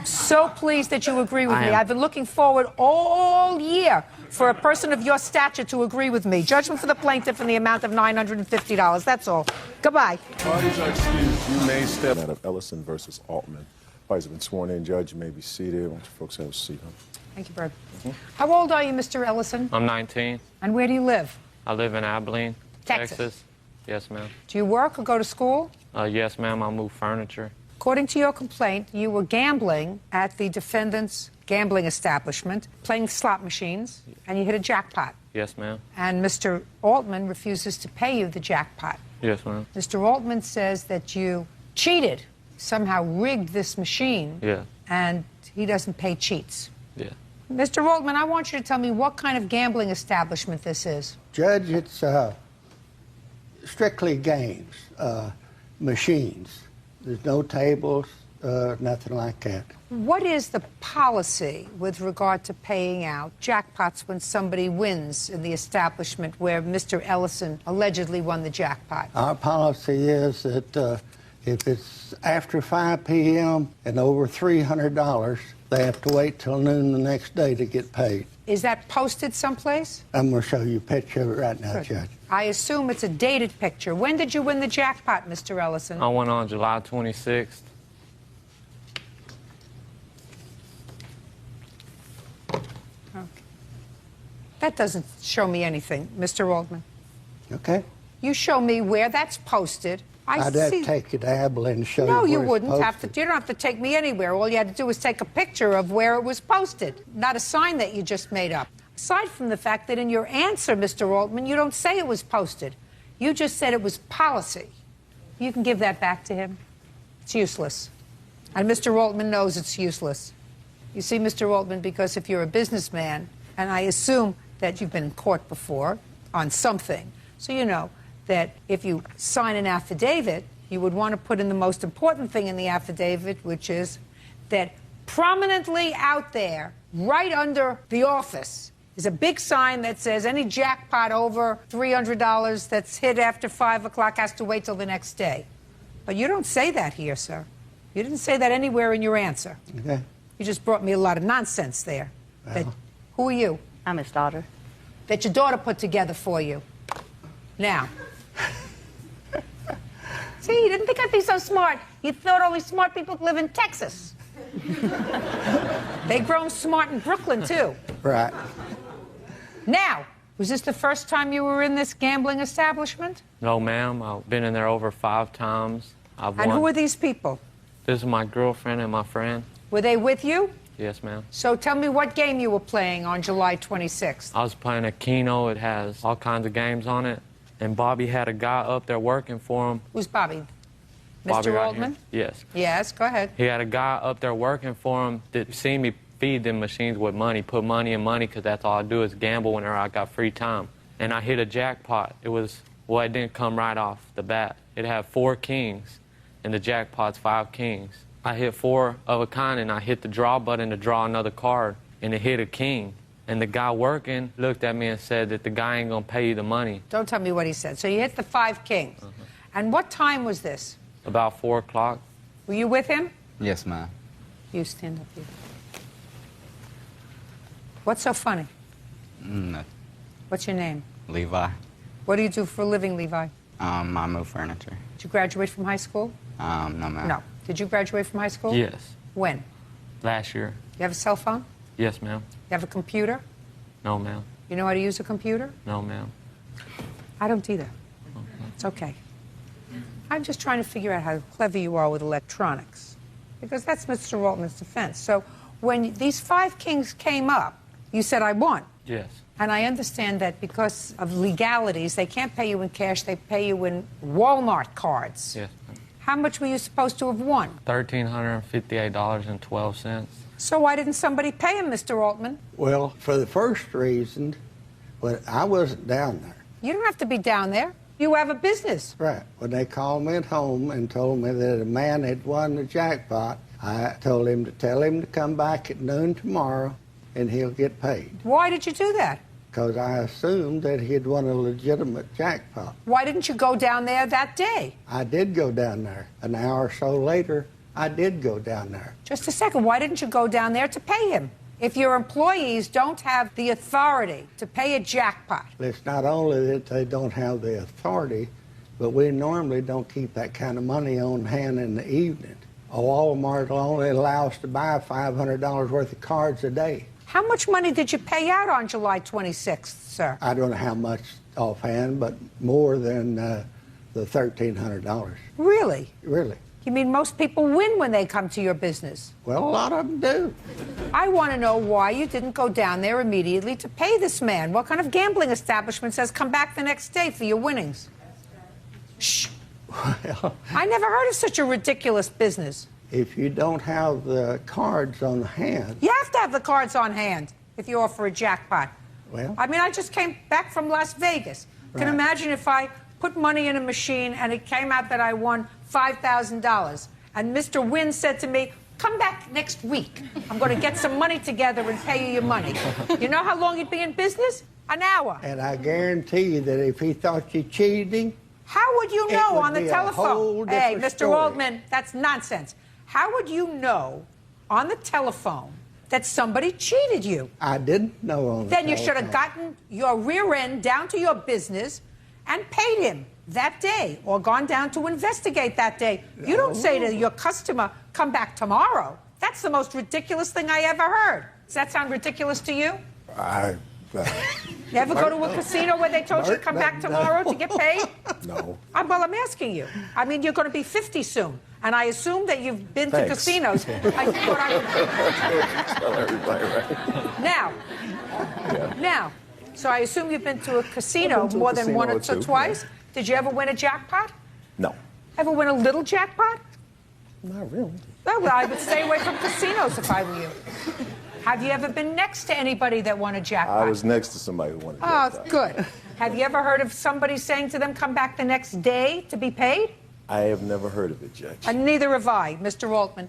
So pleased that you agree with I me. am. I've been looking forward all year for a person of your stature to agree with me. Judgment for the plaintiff in the amount of $950. That's all. Goodbye. Parties are excused. You may step out of Ellison versus Altman. Parties have been sworn in. Judge, you may be seated. Why don't you folks have a seat? Huh? Thank you, Bird. How old are you, Mr. Ellison? I'm 19. And where do you live? I live in Abilene, Texas. Yes, ma'am. Do you work or go to school? Yes, ma'am. I move furniture. According to your complaint, you were gambling at the defendant's gambling establishment, playing slot machines, and you hit a jackpot. Yes, ma'am. And Mr. Altman refuses to pay you the jackpot. Yes, ma'am. Mr. Altman says that you cheated, somehow rigged this machine, Yeah. and he doesn't pay cheats. Yeah. Mr. Altman, I want you to tell me what kind of gambling establishment this is. Judge, it's strictly games, machines. There's no tables, nothing like that. What is the policy with regard to paying out jackpots when somebody wins in the establishment where Mr. Ellison allegedly won the jackpot? Our policy is that if it's after 5 p.m. and over $300, they have to wait till noon the next day to get paid. Is that posted someplace? I'm going to show you a picture of it right now, Good. Judge. I assume it's a dated picture. When did you win the jackpot, Mr. Ellison? I went on July 26th. Okay. That doesn't show me anything, Mr. Altman. Okay. You show me where that's posted. I'd have to take you to Abilene and show No, you you where wouldn't it's have to. posted. You don't have to take me anywhere. All you had to do was take a picture of where it was posted, not a sign that you just made up. Aside from the fact that in your answer, Mr. Altman, you don't say it was posted. You just said it was policy. You can give that back to him. It's useless. And Mr. Altman knows it's useless. You see, Mr. Altman, because if you're a businessman, and I assume that you've been in court before on something, so you know that if you sign an affidavit, you would want to put in the most important thing in the affidavit, which is that prominently out there, right under the office, is a big sign that says any jackpot over $300 that's hit after 5 o'clock has to wait till the next day. But you don't say that here, sir. You didn't say that anywhere in your answer. Okay. You just brought me a lot of nonsense there. That, who are you? I'm his daughter. That your daughter put together for you. Now. See, you didn't think I'd be so smart. You thought only smart people live in Texas. They grown smart in Brooklyn, too. Right. Now, was this the first time you were in this gambling establishment? No, ma'am. I've been in there over 5 times. And who are these people? This is my girlfriend and my friend. Were they with you? Yes, ma'am. So tell me what game you were playing on July 26th. I was playing a Keno. It has all kinds of games on it. And Bobby had a guy up there working for him. Who's Bobby? Bobby Mr. right Altman? here. Yes. Yes, go ahead. He had a guy up there working for him that seen me feed them machines with money, put money in money, because that's all I do is gamble whenever I got free time. And I hit a jackpot. It didn't come right off the bat. It had 4 kings, and the jackpot's 5 kings. I hit 4 of a kind, and I hit the draw button to draw another card, and it hit a king. And the guy working looked at me and said that the guy ain't gonna pay you the money. Don't tell me what he said. So you hit the 5 kings. And what time was this? About 4 o'clock. Were you with him? Yes, ma'am. You stand up here. What's so funny? Nothing. What's your name? Levi. What do you do for a living, Levi? I move furniture. Did you graduate from high school? No, ma'am. No. Did you graduate from high school? Yes. When? Last year. You have a cell phone? Yes, ma'am. You have a computer? No, ma'am. You know how to use a computer? No, ma'am. I don't either. It's okay. I'm just trying to figure out how clever you are with electronics, because that's Mr. Altman's defense. So when these 5 kings came up, you said, I won. Yes. And I understand that because of legalities, they can't pay you in cash, they pay you in Walmart cards. Yes. How much were you supposed to have won? $1,358.12. So why didn't somebody pay him, Mr. Altman? Well, for the first reason, well, I wasn't down there. You don't have to be down there. You have a business. Right. When they called me at home and told me that a man had won the jackpot, I told him to tell him to come back at noon tomorrow and he'll get paid. Why did you do that? Because I assumed that he had won a legitimate jackpot. Why didn't you go down there that day? I did go down there. An hour or so later, I did go down there. Just a second. Why didn't you go down there to pay him? If your employees don't have the authority to pay a jackpot. It's not only that they don't have the authority, but we normally don't keep that kind of money on hand in the evening. A Walmart will only allow us to buy $500 worth of cards a day. How much money did you pay out on July 26th, sir? I don't know how much offhand, but more than the $1,300. Really? Really. You mean most people win when they come to your business? Well, a lot of them do. I want to know why you didn't go down there immediately to pay this man. What kind of gambling establishment says come back the next day for your winnings? Shh. Well, I never heard of such a ridiculous business. if you don't have the cards on hand, You have to have the cards on hand if you offer a jackpot. well, I mean, I just came back from Las Vegas. Can Right. imagine if I put money in a machine and it came out that I won $5,000. And Mr. Wynn said to me, come back next week. I'm going to get some money together and pay you your money. You know how long you'd be in business? An hour. and I guarantee you that if he thought you cheated him, How would you It know would on the be a whole telephone? Hey, different Mr. story. Altman, that's nonsense. How would you know on the telephone that somebody cheated you? I didn't know on the Then you should have telephone. gotten your rear end down to your business and paid him that day or gone down to investigate that day. You don't say to your customer, come back tomorrow. That's the most ridiculous thing I ever heard. Does that sound ridiculous to you? You ever go to a casino where they told you to come back tomorrow to get paid? No. Well, I'm asking you. I mean, you're going to be 50 soon, and I assume that you've been to Thanks. casinos. I thought I would... Tell everybody, right? Now, so I assume you've been to a casino I've been to a more than casino one or or two, twice. Did you ever win a jackpot? No. Ever win a little jackpot? Not really. No, well, I would stay away from casinos if I were you. Have you ever been next to anybody that won a jackpot? I was next to somebody who wanted to Oh, jackpot. good. Have you ever heard of somebody saying to them, come back the next day to be paid? I have never heard of it, Judge. And neither have I, Mr. Altman.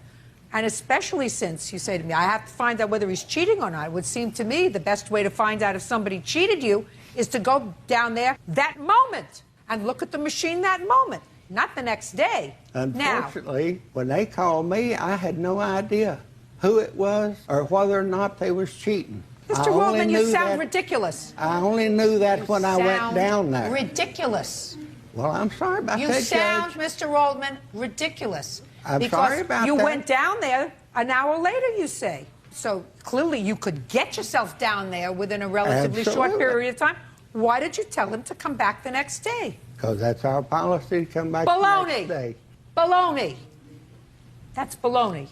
And especially since you say to me, I have to find out whether he's cheating or not. It would seem to me the best way to find out if somebody cheated you is to go down there that moment and look at the machine that moment, not the next day. Now, Unfortunately, when they called me, I had no idea who it was or whether or not they was cheating. I Mr. only Altman, you knew sound that- ridiculous. I only knew that when I went Sound down there. Ridiculous. Well, I'm sorry about You that, sound, Judge. Mr. Altman, ridiculous. I'm because sorry about you that. went down there an hour later, you say. So clearly you could get yourself down there within a relatively short Absolutely. period of time. Why did you tell him to come back the next day? Because that's our policy to come back Baloney. the next day. Baloney. That's baloney.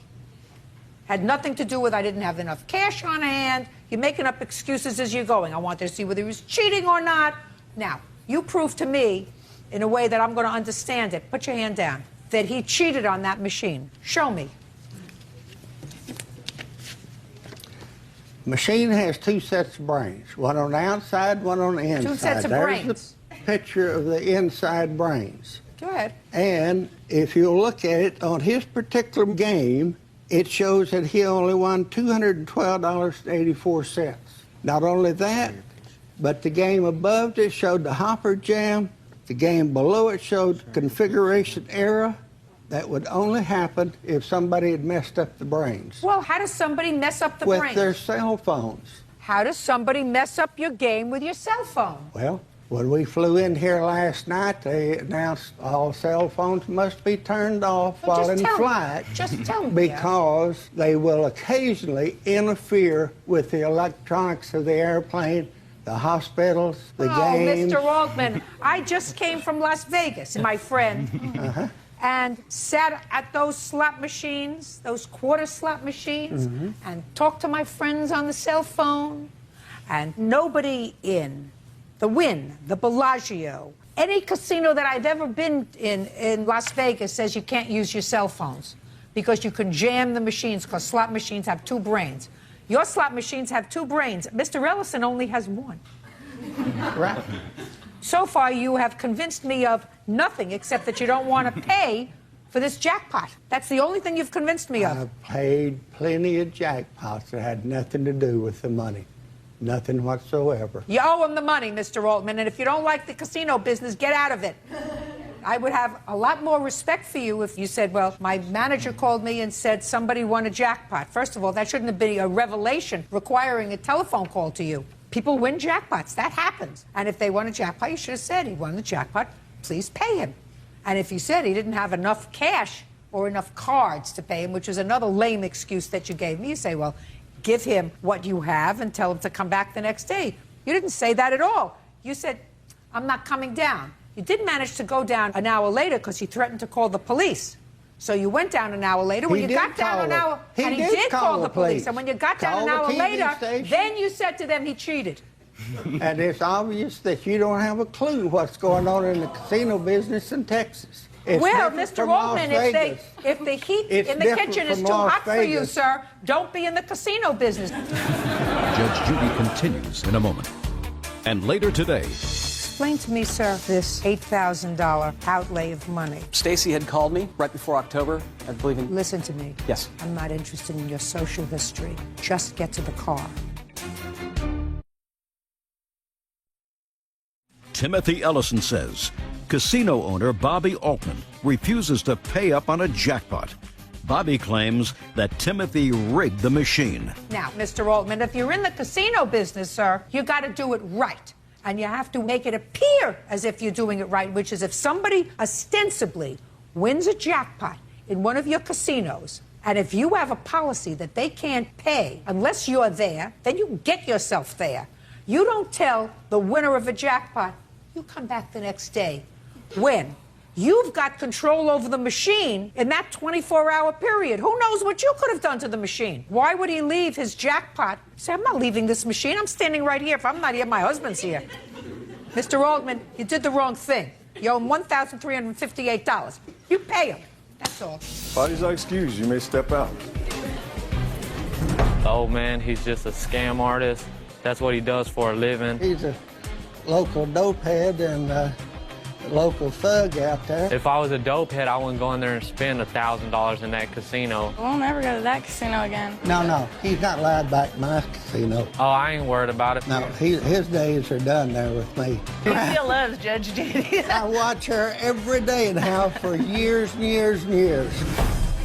Had nothing to do with I didn't have enough cash on hand. You're making up excuses as you're going. I wanted to see whether he was cheating or not. Now, you prove to me, in a way that I'm going to understand it, put your hand down, that he cheated on that machine. Show me. Machine has two sets of brains, one on the outside, one on the inside. Two sets of There's brains. the picture of the inside brains. Go ahead. And if you look at it on his particular game, it shows that he only won $212.84. Not only that, but the game above it showed the hopper jam, The game below it showed configuration error. That would only happen if somebody had messed up the brains. Well, how does somebody mess up the With brain? their cell phones. How does somebody mess up your game with your cell phone? Well, when we flew in here last night, they announced all cell phones must be turned off Well, while in just tell flight. me. Just tell me. Because they will occasionally interfere with the electronics of the airplane, the hospitals, the games. Mr. Altman, I just came from Las Vegas, my friend, and sat at those slot machines, those quarter slot machines, and talked to my friends on the cell phone, and nobody in the Wynn, the Bellagio, any casino that I've ever been in Las Vegas says you can't use your cell phones because you can jam the machines because slot machines have two brains. Your slot machines have two brains. Mr. Ellison only has one. Right. So far, you have convinced me of nothing except that you don't want to pay for this jackpot. That's the only thing you've convinced me of. I've paid plenty of jackpots that had nothing to do with the money. Nothing whatsoever. You owe him the money, Mr. Altman, and if you don't like the casino business, get out of it. I would have a lot more respect for you if you said, well, my manager called me and said somebody won a jackpot. First of all, that shouldn't have been a revelation requiring a telephone call to you. People win jackpots. That happens. And if they won a jackpot, you should have said he won the jackpot. Please pay him. And if you said he didn't have enough cash or enough cards to pay him, which is another lame excuse that you gave me, you say, well, give him what you have and tell him to come back the next day. You didn't say that at all. You said, I'm not coming down. You did manage to go down an hour later because he threatened to call the police. So you went down an hour later. When you got down an hour, and he did call the police. And when you got down an hour later, then you said to them he cheated. And it's obvious that you don't have a clue what's going on in the casino business in Texas. It's well, different Mr. from Altman, Las if the heat It's in the different kitchen is from too Las hot for you, Vegas. sir, don't be in the casino business. Judge Judy continues in a moment. And later today, Explain to me, sir, this $8,000 outlay of money. Stacy had called me right before October, I believe in... Listen to me. Yes. I'm not interested in your social history. Just get to the car. Timothy Ellison says casino owner Bobby Altman refuses to pay up on a jackpot. Bobby claims that Timothy rigged the machine. Now, Mr. Altman, if you're in the casino business, sir, you got to do it right. And you have to make it appear as if you're doing it right, which is if somebody ostensibly wins a jackpot in one of your casinos, and if you have a policy that they can't pay unless you're there, then you get yourself there. You don't tell the winner of a jackpot, you come back the next day. When? You've got control over the machine in that 24-hour period. Who knows what you could have done to the machine? Why would he leave his jackpot? Say, I'm not leaving this machine. I'm standing right here. If I'm not here, my husband's here. Mr. Altman, you did the wrong thing. You owe him $1,358. You pay him. That's all. Parties are excused. You may step out. The old man, he's just a scam artist. That's what he does for a living. He's a local dopehead and a local thug out there. If I was a dope head, I wouldn't go in there and spend $1,000 in that casino. We'll never go to that casino again. No, he's not allowed back in my casino. Oh, I ain't worried about it. No, his days are done there with me. He still loves Judge Judy. I watch her every day now for years and years and years.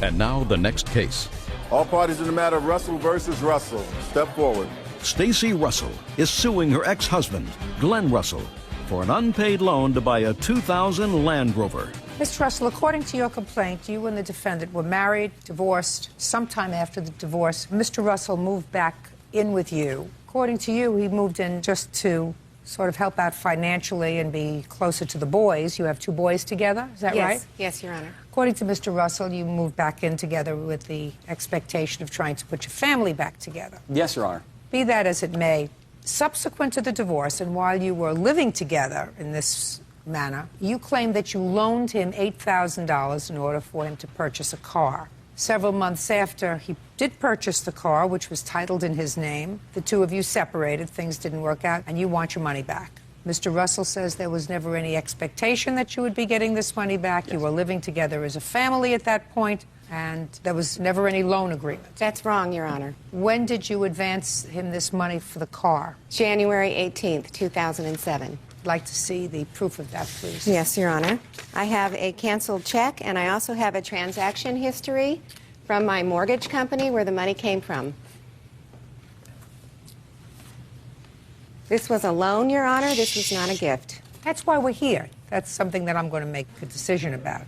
And now the next case. All parties in the matter of Russell versus Russell. Step forward. Stacy Russell is suing her ex-husband, Glenn Russell, for an unpaid loan to buy a 2000 Land Rover. Mr. Russell, according to your complaint, you and the defendant were married, divorced. Sometime after the divorce, Mr. Russell moved back in with you. According to you, he moved in just to sort of help out financially and be closer to the boys. You have two boys together, is that right? Yes, Your Honor. According to Mr. Russell, you moved back in together with the expectation of trying to put your family back together. Yes, Your Honor. Be that as it may, subsequent to the divorce and while you were living together in this manner, you claimed that you loaned him $8,000 in order for him to purchase a car. Several months after he did purchase the car, which was titled in his name, the two of you separated, things didn't work out, and you want your money back. Mr. Russell says there was never any expectation that you would be getting this money back. Yes. You were living together as a family at that point, and there was never any loan agreement. That's wrong, Your Honor. When did you advance him this money for the car? January 18th, 2007. like to see the proof of that, please. Yes, Your Honor. I have a canceled check, and I also have a transaction history from my mortgage company where the money came from. This was a loan, Your Honor. This was not a gift. That's why we're here. That's something that I'm going to make a decision about.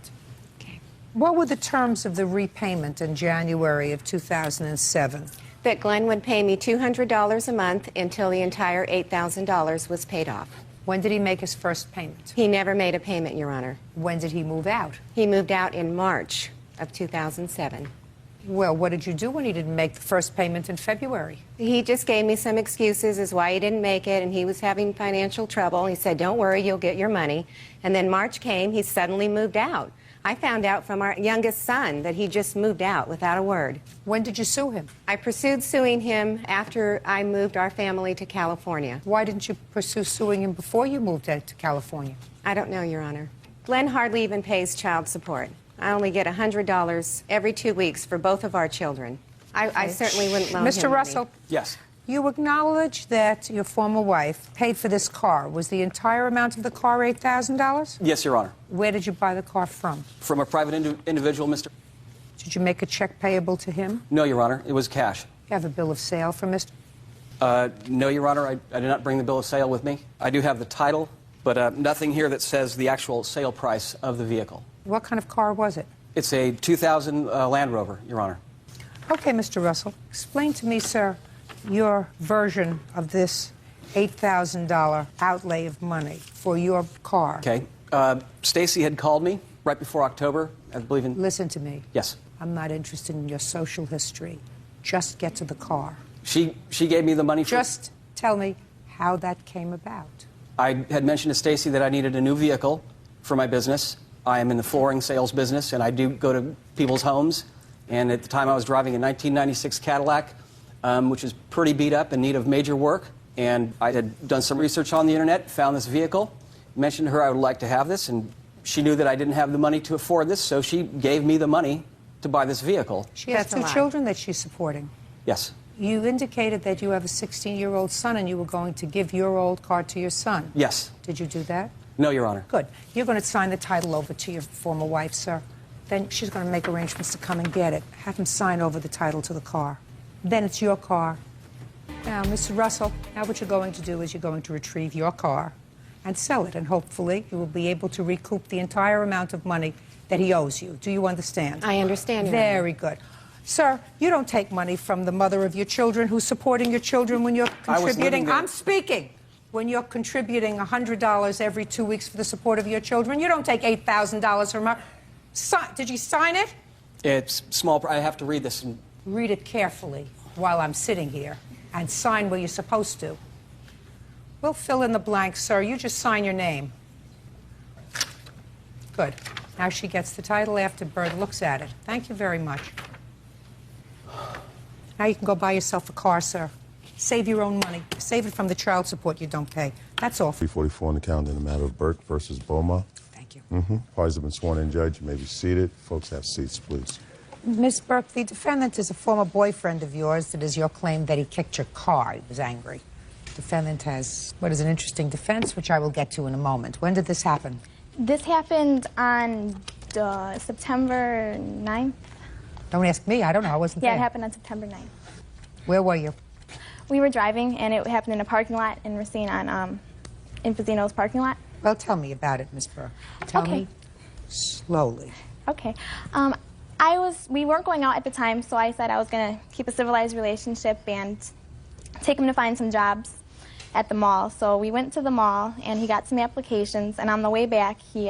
Okay. What were the terms of the repayment in January of 2007? That Glenn would pay me $200 a month until the entire $8,000 was paid off. When did he make his first payment? He never made a payment, Your Honor. When did he move out? He moved out in March of 2007. Well, what did you do when he didn't make the first payment in February? He just gave me some excuses as why he didn't make it, and he was having financial trouble. He said, don't worry, you'll get your money. And then March came, he suddenly moved out. I found out from our youngest son that he just moved out without a word. When did you sue him? I pursued suing him after I moved our family to California. Why didn't you pursue suing him before you moved out to California? I don't know, Your Honor. Glenn hardly even pays child support. I only get $100 every 2 weeks for both of our children. I certainly wouldn't loan him Mr. Russell? money. Yes. You acknowledge that your former wife paid for this car. Was the entire amount of the car $8,000? Yes, Your Honor. Where did you buy the car from? From a private individual, Mr. Did you make a check payable to him? No, Your Honor. It was cash. You have a bill of sale for Mr. No, Your Honor. I did not bring the bill of sale with me. I do have the title, but nothing here that says the actual sale price of the vehicle. What kind of car was it? It's a 2000 Land Rover, Your Honor. Okay, Mr. Russell. Explain to me, sir, your version of this $8,000 outlay of money for your car. Okay. Stacy had called me right before October, I believe in... Listen to me. Yes. I'm not interested in your social history. Just get to the car. She gave me the money for... Just tell me how that came about. I had mentioned to Stacy that I needed a new vehicle for my business. I am in the flooring sales business, and I do go to people's homes. And at the time, I was driving a 1996 Cadillac, which is pretty beat up, in need of major work. And I had done some research on the internet, found this vehicle, mentioned to her I would like to have this, and she knew that I didn't have the money to afford this, so she gave me the money to buy this vehicle. She has two children that she's supporting. Yes. You indicated that you have a 16-year-old son and you were going to give your old car to your son. Yes. Did you do that? No, Your Honor. Good. You're going to sign the title over to your former wife, sir. Then she's going to make arrangements to come and get it. Have him sign over the title to the car. Then it's your car. Now, Mr. Russell, now what you're going to do is you're going to retrieve your car and sell it, and hopefully you will be able to recoup the entire amount of money that he owes you. Do you understand? I understand, Your Honor. Very good. Sir, you don't take money from the mother of your children who's supporting your children when you're contributing. I'm speaking. When you're contributing $100 every 2 weeks for the support of your children, you don't take $8,000 from her. Did you sign it? It's small. I have to read this. Read it carefully while I'm sitting here and sign where you're supposed to. We'll fill in the blanks, sir. You just sign your name. Good. Now she gets the title after Bird looks at it. Thank you very much. Now you can go buy yourself a car, sir. Save your own money. Save it from the child support you don't pay. That's all. 344 on the calendar in the matter of Burke versus Boma. Thank you. Parties have been sworn in, Judge. You may be seated. Folks, have seats, please. Ms. Burke, the defendant is a former boyfriend of yours. It is your claim that he kicked your car. He was angry. The defendant has what is an interesting defense, which I will get to in a moment. When did this happen? This happened on September 9th. Don't ask me. I don't know. I wasn't there. Yeah, it happened on September 9th. Where were you? We were driving, and it happened in a parking lot in Racine on in Fazino's parking lot. Well, tell me about it, Ms. Burke. Tell me slowly. Okay. We weren't going out at the time, so I said I was going to keep a civilized relationship and take him to find some jobs at the mall. So we went to the mall, and he got some applications, and on the way back, he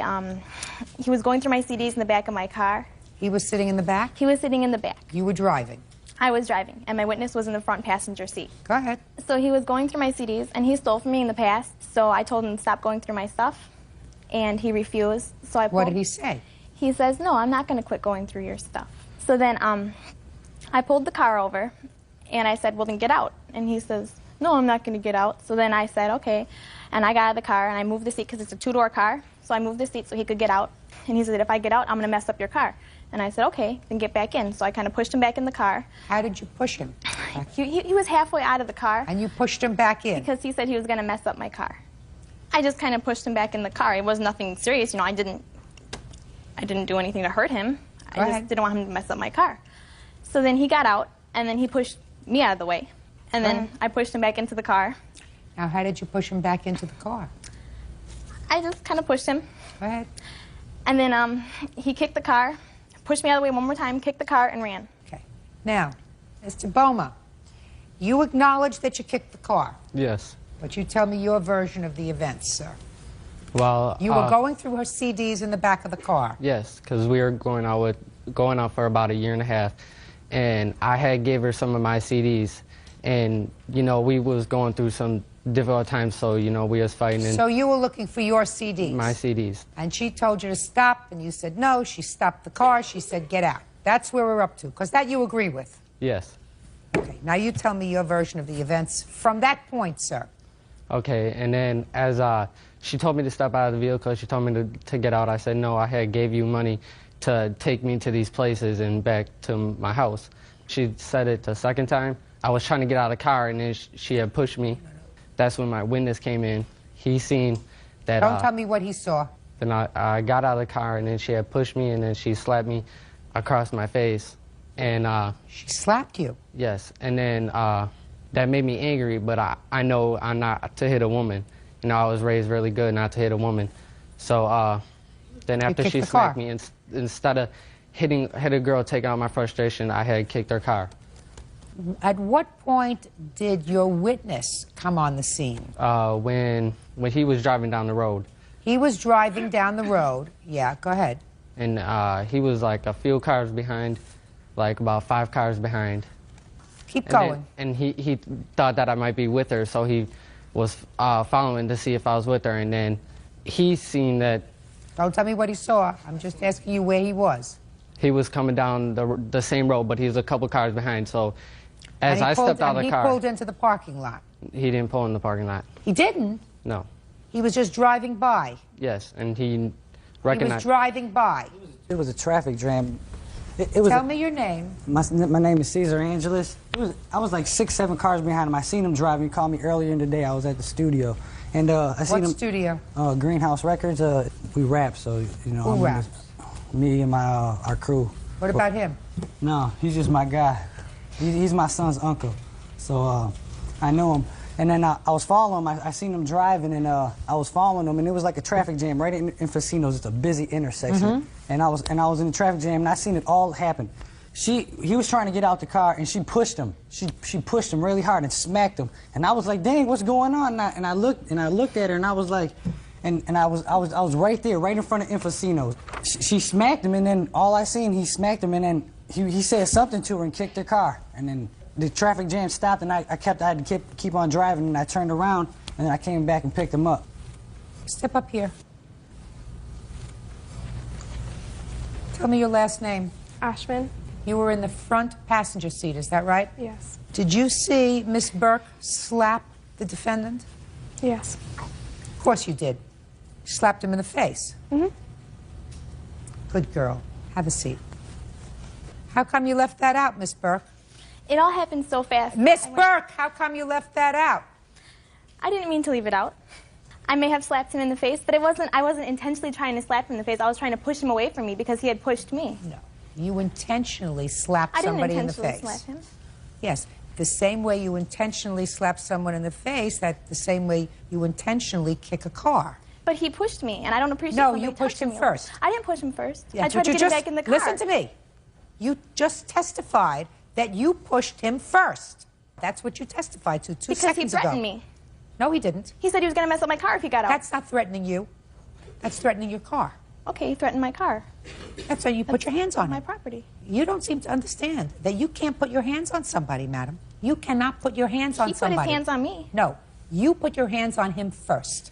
was going through my CDs in the back of my car. He was sitting in the back? He was sitting in the back. You were driving? I was driving, and my witness was in the front passenger seat. Go ahead. So he was going through my CDs, and he stole from me in the past, so I told him to stop going through my stuff, and he refused. So What did he say? He says, no, I'm not going to quit going through your stuff. So then I pulled the car over, and I said, well, then get out. And he says, no, I'm not going to get out. So then I said, okay, and I got out of the car, and I moved the seat because it's a two-door car, so I moved the seat so he could get out. And he said, if I get out, I'm going to mess up your car. And I said, okay, then get back in. So I kind of pushed him back in the car. How did you push him? He was halfway out of the car. And you pushed him back in? Because he said he was going to mess up my car. I just kind of pushed him back in the car. It was nothing serious, you know. I didn't do anything to hurt him. I just didn't want him to mess up my car. So then he got out, and then he pushed me out of the way. And then I pushed him back into the car. Now, how did you push him back into the car? I just kind of pushed him. Go ahead. And then he kicked the car, pushed me out of the way one more time, kicked the car, and ran. Okay. Now, Mr. Boma, you acknowledge that you kicked the car, Yes. but you tell me your version of the events, sir. Well, You were going through her CDs in the back of the car. Yes, because we were going out for about a year and a half, and I had gave her some of my CDs, and you know we was going through some difficult times, so you know we was fighting. And So you were looking for your CDs. my CDs. And she told you to stop, and you said no. She stopped the car. She said, get out. That's where we're up to, because that you agree with. Yes. Okay, now you tell me your version of the events from that point, sir. Okay, and then as she told me to step out of the vehicle, she told me to get out. I said no. I had gave you money to take me to these places and back to my house. She said it the second time. I was trying to get out of the car, and then she had pushed me. That's when my witness came in. He seen that. Don't tell me what he saw. Then I got out of the car, and then she had pushed me, and then she slapped me across my face. And she slapped you? Yes, and then that made me angry, but I know I'm not to hit a woman. You know, I was raised really good not to hit a woman. So then after she smacked me, instead of hit a girl, take out my frustration, I had kicked her car. At what point did your witness come on the scene? When he was driving down the road. He was driving down the road. Yeah, go ahead. And he was like a few cars behind, like about 5 cars behind. Keep going. And he thought that I might be with her, so he was following to see if I was with her, and then he seen that. Don't tell me what he saw. I'm just asking you where he was. He was coming down the same road, but he was a couple cars behind, so as I stepped out of the car. He pulled into the parking lot. He didn't pull in the parking lot. He didn't? No. He was just driving by. Yes, and he recognized. He was driving by. It was a traffic jam. Tell me your name. My name is Caesar Angeles. I was like 6, 7 cars behind him. I seen him driving. He called me earlier in the day. I was at the studio. And I seen him. What studio? Greenhouse Records. We rap, so, you know. Who raps? Me and our crew. What about him? No, he's just my guy. He's my son's uncle. So I know him. And then I was following him. I seen him driving, and I was following him, and it was like a traffic jam right in Fasinos. It's a busy intersection. And I was in the traffic jam, and I seen it all happen. He was trying to get out the car, and she pushed him. She pushed him really hard and smacked him. And I was like, dang, what's going on? And I looked at her, and I was like, and I was right there, right in front of Infocino's. She smacked him, and then all I seen, he smacked him, and then he said something to her and kicked her car. And then the traffic jam stopped, and I had to keep on driving, and I turned around, and then I came back and picked him up. Step up here. Tell me your last name. Ashman. You were in the front passenger seat, is that right? Yes. Did you see Miss Burke slap the defendant? Yes. Of course you did. You slapped him in the face. Good girl. Have a seat. How come you left that out, Miss Burke? It all happened so fast. Miss Burke, how come you left that out? I didn't mean to leave it out. I may have slapped him in the face, but I wasn't intentionally trying to slap him in the face. I was trying to push him away from me because he had pushed me. No. You intentionally slapped somebody in the face. I didn't intentionally slap him. Yes. The same way you intentionally slap someone in the face, that's the same way you intentionally kick a car. But he pushed me, and I don't appreciate No, you pushed him first. I didn't push him first. Yeah, I tried to get him back in the car. Listen to me. You just testified that you pushed him first. That's what you testified to 2 seconds ago. Because he threatened me. No, he didn't. He said he was going to mess up my car if he got out. That's not threatening you. That's threatening your car. Okay, he threatened my car. That's why you put your hands on my him. property. You don't seem to understand that you can't put your hands on somebody, madam. You cannot put your hands on somebody. He put his hands on me. No, you put your hands on him first.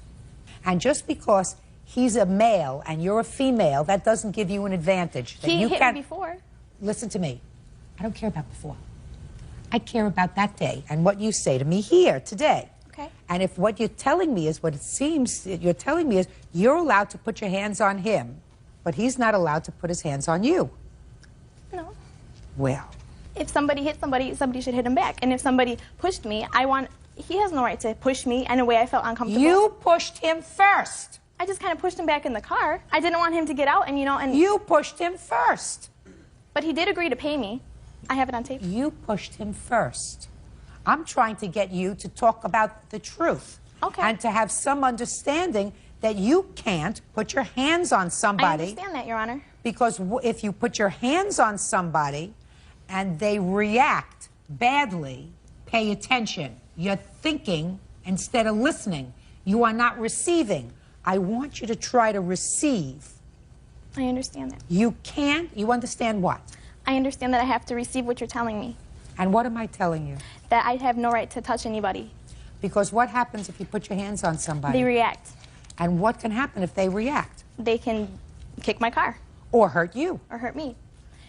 And just because he's a male and you're a female, that doesn't give you an advantage. He hit me before. Listen to me. I don't care about before. I care about that day and what you say to me here today. Okay. And if what you're telling me is what it seems you're telling me is you're allowed to put your hands on him, but he's not allowed to put his hands on you. No. Well. If somebody hit somebody, somebody should hit him back. And if somebody pushed me, He has no right to push me in a way I felt uncomfortable. You pushed him first. I just kind of pushed him back in the car. I didn't want him to get out, and and you pushed him first. But he did agree to pay me. I have it on tape. You pushed him first. I'm trying to get you to talk about the truth. Okay. And to have some understanding that you can't put your hands on somebody. I understand that, Your Honor. Because if you put your hands on somebody and they react badly, pay attention. You're thinking instead of listening. You are not receiving. I want you to try to receive. I understand that. You can't. You understand what? I understand that I have to receive what you're telling me. And what am I telling you? That I have no right to touch anybody. Because what happens if you put your hands on somebody? They react. And what can happen if they react? They can kick my car. Or hurt you. Or hurt me.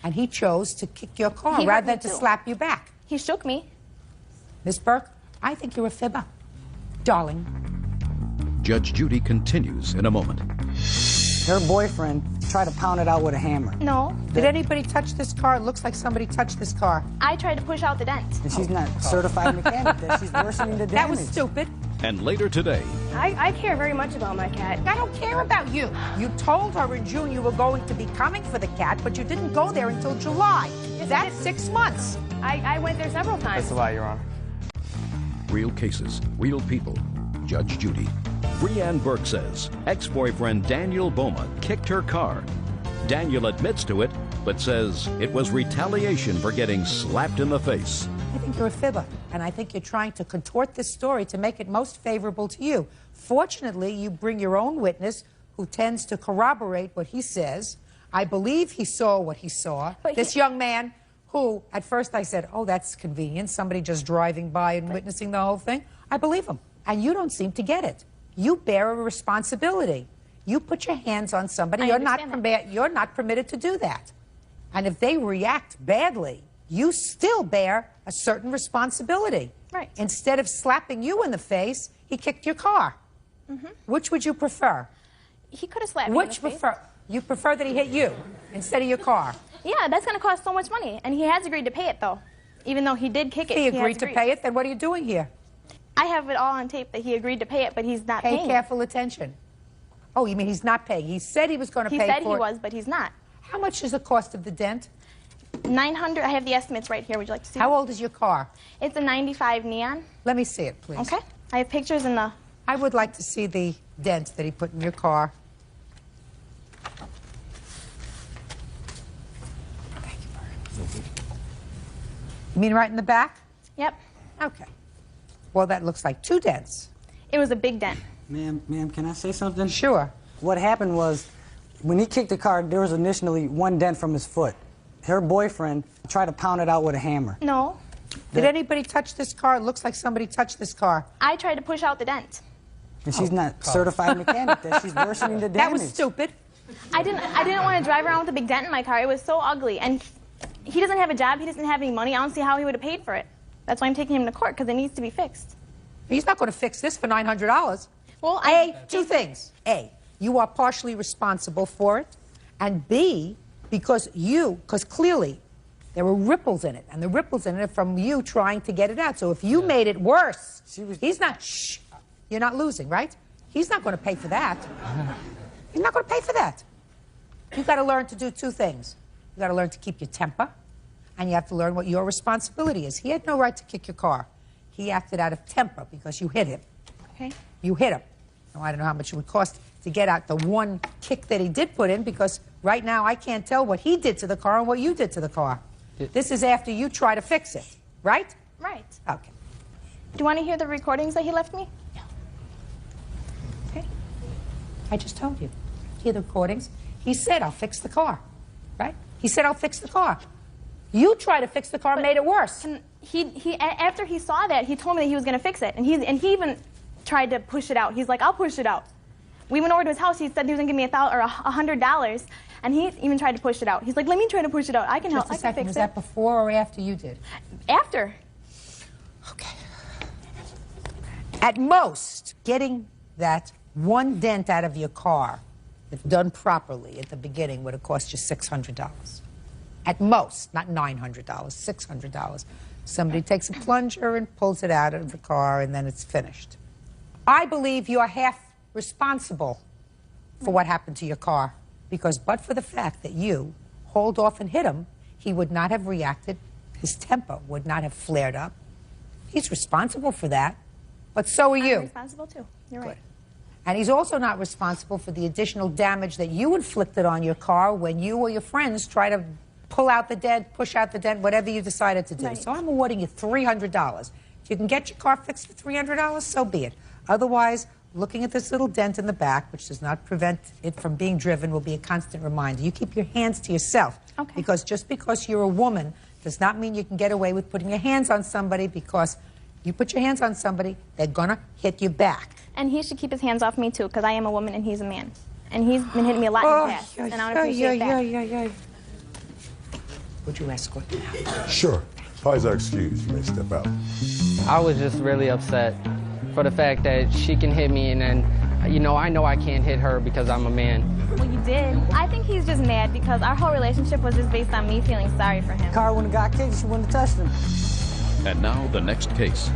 And he chose to kick your car He rather hurt me than to too. slap you back. He shook me. Miss Burke, I think you're a fibber. Darling. Judge Judy continues in a moment. Her boyfriend tried to pound it out with a hammer. No. Did anybody touch this car? It looks like somebody touched this car. I tried to push out the dent. And she's not certified mechanic. That she's worsening the damage. That was stupid. And later today, I care very much about my cat. I don't care about you. You told her in June you were going to be coming for the cat, but you didn't go there until July. That's 6 months. I went there several times. That's a lie, Your Honor. real cases, real people. Judge Judy. Breanne Burke says ex-boyfriend Daniel Boma kicked her car. Daniel admits to it, but says it was retaliation for getting slapped in the face. I think you're a fibber, and I think you're trying to contort this story to make it most favorable to you. Fortunately, you bring your own witness who tends to corroborate what he says. I believe he saw what he saw. This young man who, at first I said, oh, that's convenient, somebody just driving by and witnessing the whole thing. I believe him. And you don't seem to get it. You bear a responsibility. You put your hands on somebody, you're not permitted to do that. And if they react badly, you still bear a certain responsibility. Right. Instead of slapping you in the face, he kicked your car. Mm-hmm. Which would you prefer? He could have slapped me in the face. You prefer that he hit you instead of your car? Yeah, that's going to cost so much money. And he has agreed to pay it, though. Even though he did kick it, He agreed to pay it, then what are you doing here? I have it all on tape that he agreed to pay it, but he's not paying. Pay careful attention. Oh, you mean he's not paying? He said he was going to pay for it. He said he was, but he's not. How much is the cost of the dent? $900. I have the estimates right here. Would you like to see? How old is your car? It's a 95 Neon. Let me see it, please. Okay. I have pictures in the... I would like to see the dent that he put in your car. Thank you, Bert. You mean right in the back? Yep. Okay. Well, that looks like 2 dents. It was a big dent. Ma'am, can I say something? Sure. What happened was, when he kicked the car, there was initially 1 dent from his foot. Her boyfriend tried to pound it out with a hammer. No. Did anybody touch this car? It looks like somebody touched this car. I tried to push out the dent. And she's not certified mechanic. That she's worsening the damage. That was stupid. I didn't want to drive around with a big dent in my car. It was so ugly. And he doesn't have a job. He doesn't have any money. I don't see how he would have paid for it. That's why I'm taking him to court, because it needs to be fixed. He's not going to fix this for $900. Well, two things. A, you are partially responsible for it. And B, because clearly there were ripples in it. And the ripples in it are from you trying to get it out. So if you made it worse, he's not, you're not losing, right? He's not going to pay for that. He's not going to pay for that. You've got to learn to do 2 things. You've got to learn to keep your temper, and you have to learn what your responsibility is. He had no right to kick your car. He acted out of temper because you hit him. Okay. You hit him. Now, I don't know how much it would cost to get out the 1 kick that he did put in, because right now I can't tell what he did to the car and what you did to the car. This is after you try to fix it, right? Right. Okay. Do you want to hear the recordings that he left me? No. Okay. I just told you. Hear the recordings. He said, I'll fix the car, right? He said, I'll fix the car. You tried to fix the car and made it worse. After he saw that, he told me that he was going to fix it. And he even tried to push it out. He's like, I'll push it out. We went over to his house. He said he was going to give me $100. And he even tried to push it out. He's like, let me try to push it out. I can help. Just a I can second. fix Was it. that before or after you did? After. Okay. At most, getting that 1 dent out of your car, if done properly at the beginning, would have cost you $600. At most, not $900, $600. Somebody takes a plunger and pulls it out of the car, and then it's finished. I believe you're half responsible for what happened to your car, because but for the fact that you hauled off and hit him, he would not have reacted. His temper would not have flared up. He's responsible for that, but so are you. I'm responsible too. You're right. And he's also not responsible for the additional damage that you inflicted on your car when you or your friends try to pull out the dent, push out the dent, whatever you decided to do. Right. So I'm awarding you $300. If you can get your car fixed for $300, so be it. Otherwise, looking at this little dent in the back, which does not prevent it from being driven, will be a constant reminder. You keep your hands to yourself. Okay. Because just because you're a woman does not mean you can get away with putting your hands on somebody, because you put your hands on somebody, they're gonna hit you back. And he should keep his hands off me too, because I am a woman and he's a man. And he's been hitting me a lot in the past, and I would appreciate that. Would you escort me out? Sure. Parties are excused. You may step out. I was just really upset for the fact that she can hit me, and then, I know I can't hit her because I'm a man. Well, you did. I think he's just mad because our whole relationship was just based on me feeling sorry for him. Car wouldn't have got kicked, she wouldn't have touched him. And now the next case.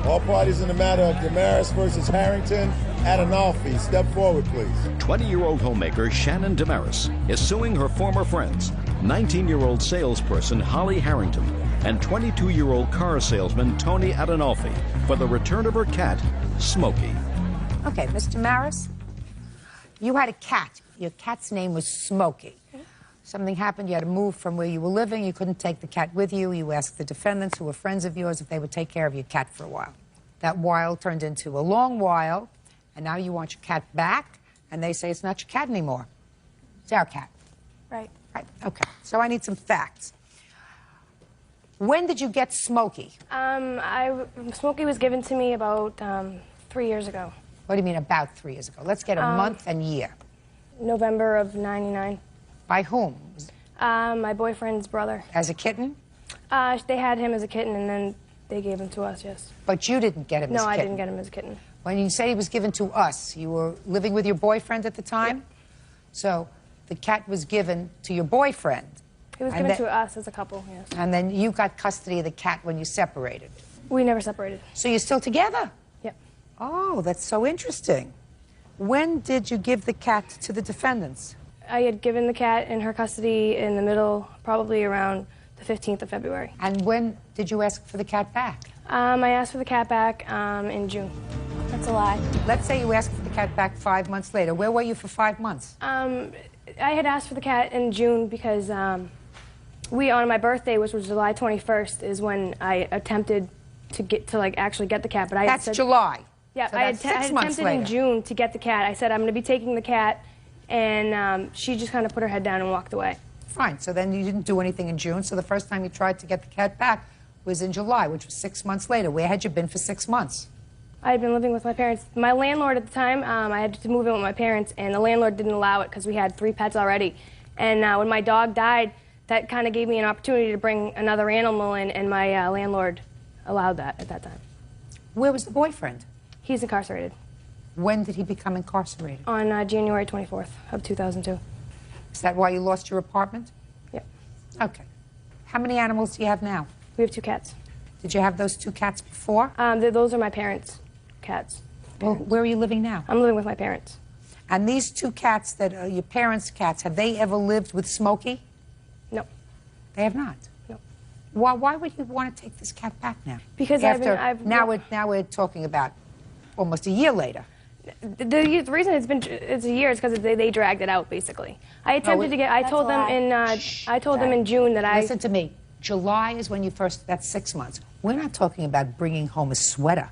All parties in the matter of Damaris versus Harrington, Adinolfi. Step forward, please. 20-year-old homemaker Shannon Damaris is suing her former friends, 19-year-old salesperson Holly Harrington and 22-year-old car salesman Tony Adinolfi for the return of her cat, Smokey. Okay, Mr. Maris, you had a cat. Your cat's name was Smokey. Something happened, you had to move from where you were living, you couldn't take the cat with you. You asked the defendants, who were friends of yours, if they would take care of your cat for a while. That while turned into a long while, and now you want your cat back, and they say it's not your cat anymore. It's our cat. Right. Right, okay. So I need some facts. When did you get Smokey? Smokey was given to me about 3 years ago. What do you mean about 3 years ago? Let's get a month and year. November of '99. By whom? My boyfriend's brother. As a kitten? They had him as a kitten, and then they gave him to us, yes. But you didn't get him as a No, kitten? I didn't get him as a kitten. When you say he was given to us, you were living with your boyfriend at the time? Yep. So the cat was given to your boyfriend? He was given to us as a couple, yes. And then you got custody of the cat when you separated? We never separated. So you're still together? Yep. Oh, that's so interesting. When did you give the cat to the defendants? I had given the cat in her custody in the middle, probably around the 15th of February. And when did you ask for the cat back? I asked for the cat back in June. That's a lie. Let's say you asked for the cat back 5 months later. Where were you for 5 months? I had asked for the cat in June because on my birthday, which was July 21st, is when I attempted to actually get the cat. But That's July. Yeah, So I that's had 6 months attempted in later. June to get the cat. I said, I'm going to be taking the cat, and she just kind of put her head down and walked away. Fine, so then you didn't do anything in June, so the first time you tried to get the cat back was in July, which was 6 months later. Where had you been for 6 months? I had been living with my parents. My landlord at the time, I had to move in with my parents, and the landlord didn't allow it because we had 3 pets already. And when my dog died, that kind of gave me an opportunity to bring another animal in, and my landlord allowed that at that time. Where was the boyfriend? He's incarcerated. When did he become incarcerated? On January 24th of 2002. Is that why you lost your apartment? Yep. Okay. How many animals do you have now? We have 2 cats. Did you have those 2 cats before? Those are my parents' cats. Well, where are you living now? I'm living with my parents. And these 2 cats that are your parents' cats, have they ever lived with Smokey? No. They have not? No. Why would you want to take this cat back now? Because now we're talking about almost a year later. The reason it's a year is because they dragged it out, basically. I attempted to get. I told them in June that Listen to me. July is when you first. That's 6 months. We're not talking about bringing home a sweater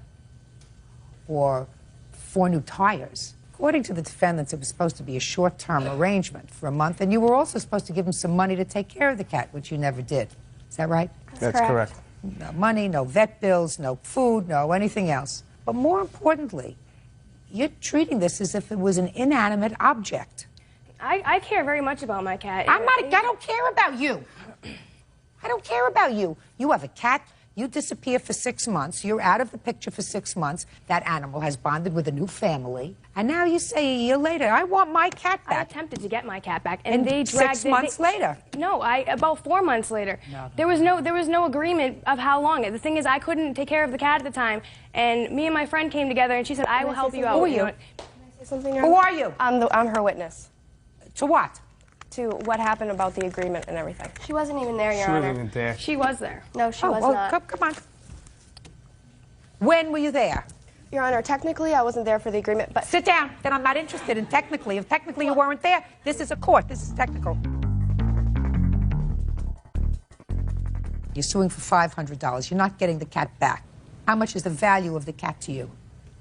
or 4 new tires. According to the defendants, it was supposed to be a short-term arrangement for a month, and you were also supposed to give them some money to take care of the cat, which you never did. Is that right? That's correct. No money, no vet bills, no food, no anything else. But more importantly, you're treating this as if it was an inanimate object. I care very much about my cat. I don't care about you. I don't care about you. You have a cat. You disappear for 6 months. You're out of the picture for 6 months. That animal has bonded with a new family. And now you say a year later, I want my cat back. I attempted to get my cat back, and they dragged 6 months later. No, about 4 months later. No. There was no agreement of how long. The thing is, I couldn't take care of the cat at the time, and me and my friend came together, and she said, I will help you out. Who are you? Can I say something? Who are you? I'm her witness. To what? To what happened about the agreement and everything. She wasn't even there, Your She Honor. wasn't even there. She was there. No, she was well, not. Come on. When were you there? Your Honor, technically I wasn't there for the agreement, but... Sit down. Then I'm not interested in technically. If technically you weren't there, this is a court. This is technical. You're suing for $500. You're not getting the cat back. How much is the value of the cat to you?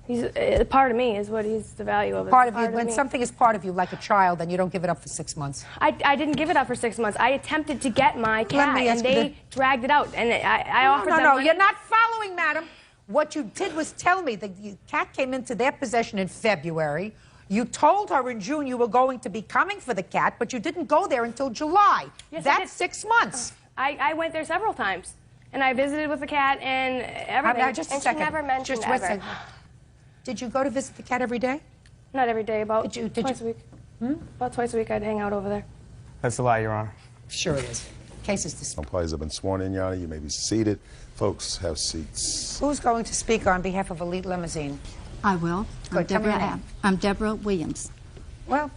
He's part of me is what he's the value of it. Part of you. When something is part of you, like a child, then you don't give it up for 6 months. I didn't give it up for 6 months. I attempted to get my cat, and they dragged it out. And I offered them money. You're not following, madam. What you did was tell me the cat came into their possession in February. You told her in June you were going to be coming for the cat, but you didn't go there until July. Yes, That's 6 months. I went there several times, and I visited with the cat and everything. Just a and second. she never mentioned Just wait a ever. second. Did you go to visit the cat every day? Not every day, about twice a week. About twice a week I'd hang out over there. That's a lie, Your Honor. Sure it is. Case is dismissed. Some parties have been sworn in, Your Honor. You may be seated. Folks, have seats. Who's going to speak on behalf of Elite Limousine? I will. Good. Tell me your name. I'm Deborah Williams. Well,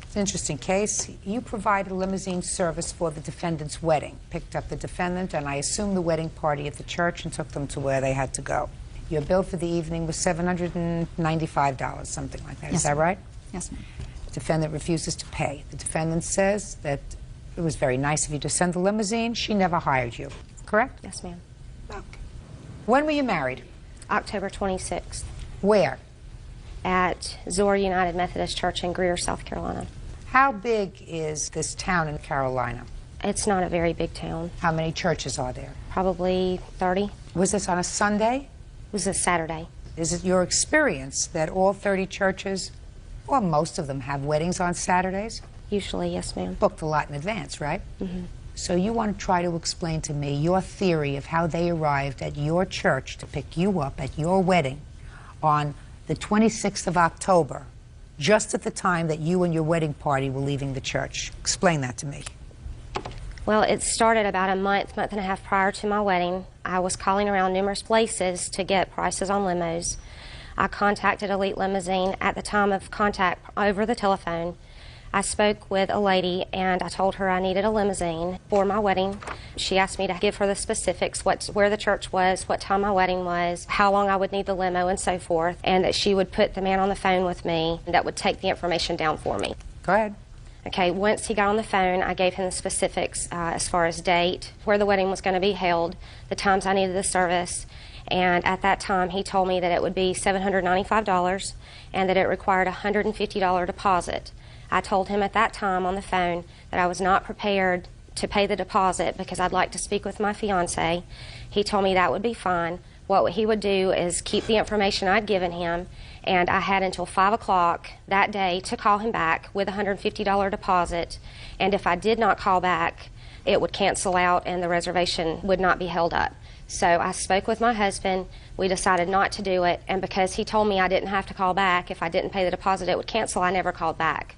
it's an interesting case. You provided limousine service for the defendant's wedding, picked up the defendant, and I assume the wedding party at the church and took them to where they had to go. Your bill for the evening was $795, something like that. Yes, Is that right? Yes, ma'am. The defendant refuses to pay. The defendant says that it was very nice of you to send the limousine. She never hired you. Correct? Yes, ma'am. Okay. When were you married? October 26th. Where? At Zora United Methodist Church in Greer, South Carolina. How big is this town in Carolina? It's not a very big town. How many churches are there? Probably 30. Was this on a Sunday? It was a Saturday. Is it your experience that all 30 churches, or most of them, have weddings on Saturdays? Usually, yes, ma'am. Booked a lot in advance, right? Mm-hmm. So you want to try to explain to me your theory of how they arrived at your church to pick you up at your wedding on the 26th of October, just at the time that you and your wedding party were leaving the church. Explain that to me. Well, it started about a month and a half prior to my wedding. I was calling around numerous places to get prices on limos. I contacted Elite Limousine at the time of contact over the telephone. I spoke with a lady and I told her I needed a limousine for my wedding. She asked me to give her the specifics, where the church was, what time my wedding was, how long I would need the limo and so forth, and that she would put the man on the phone with me that would take the information down for me. Go ahead. Okay, once he got on the phone, I gave him the specifics as far as date, where the wedding was going to be held, the times I needed the service, and at that time he told me that it would be $795 and that it required a $150 deposit. I told him at that time on the phone that I was not prepared to pay the deposit because I'd like to speak with my fiance. He told me that would be fine. What he would do is keep the information I'd given him, and I had until 5 o'clock that day to call him back with a $150 deposit, and if I did not call back, it would cancel out and the reservation would not be held up. So I spoke with my husband. We decided not to do it, and because he told me I didn't have to call back, if I didn't pay the deposit it would cancel, I never called back.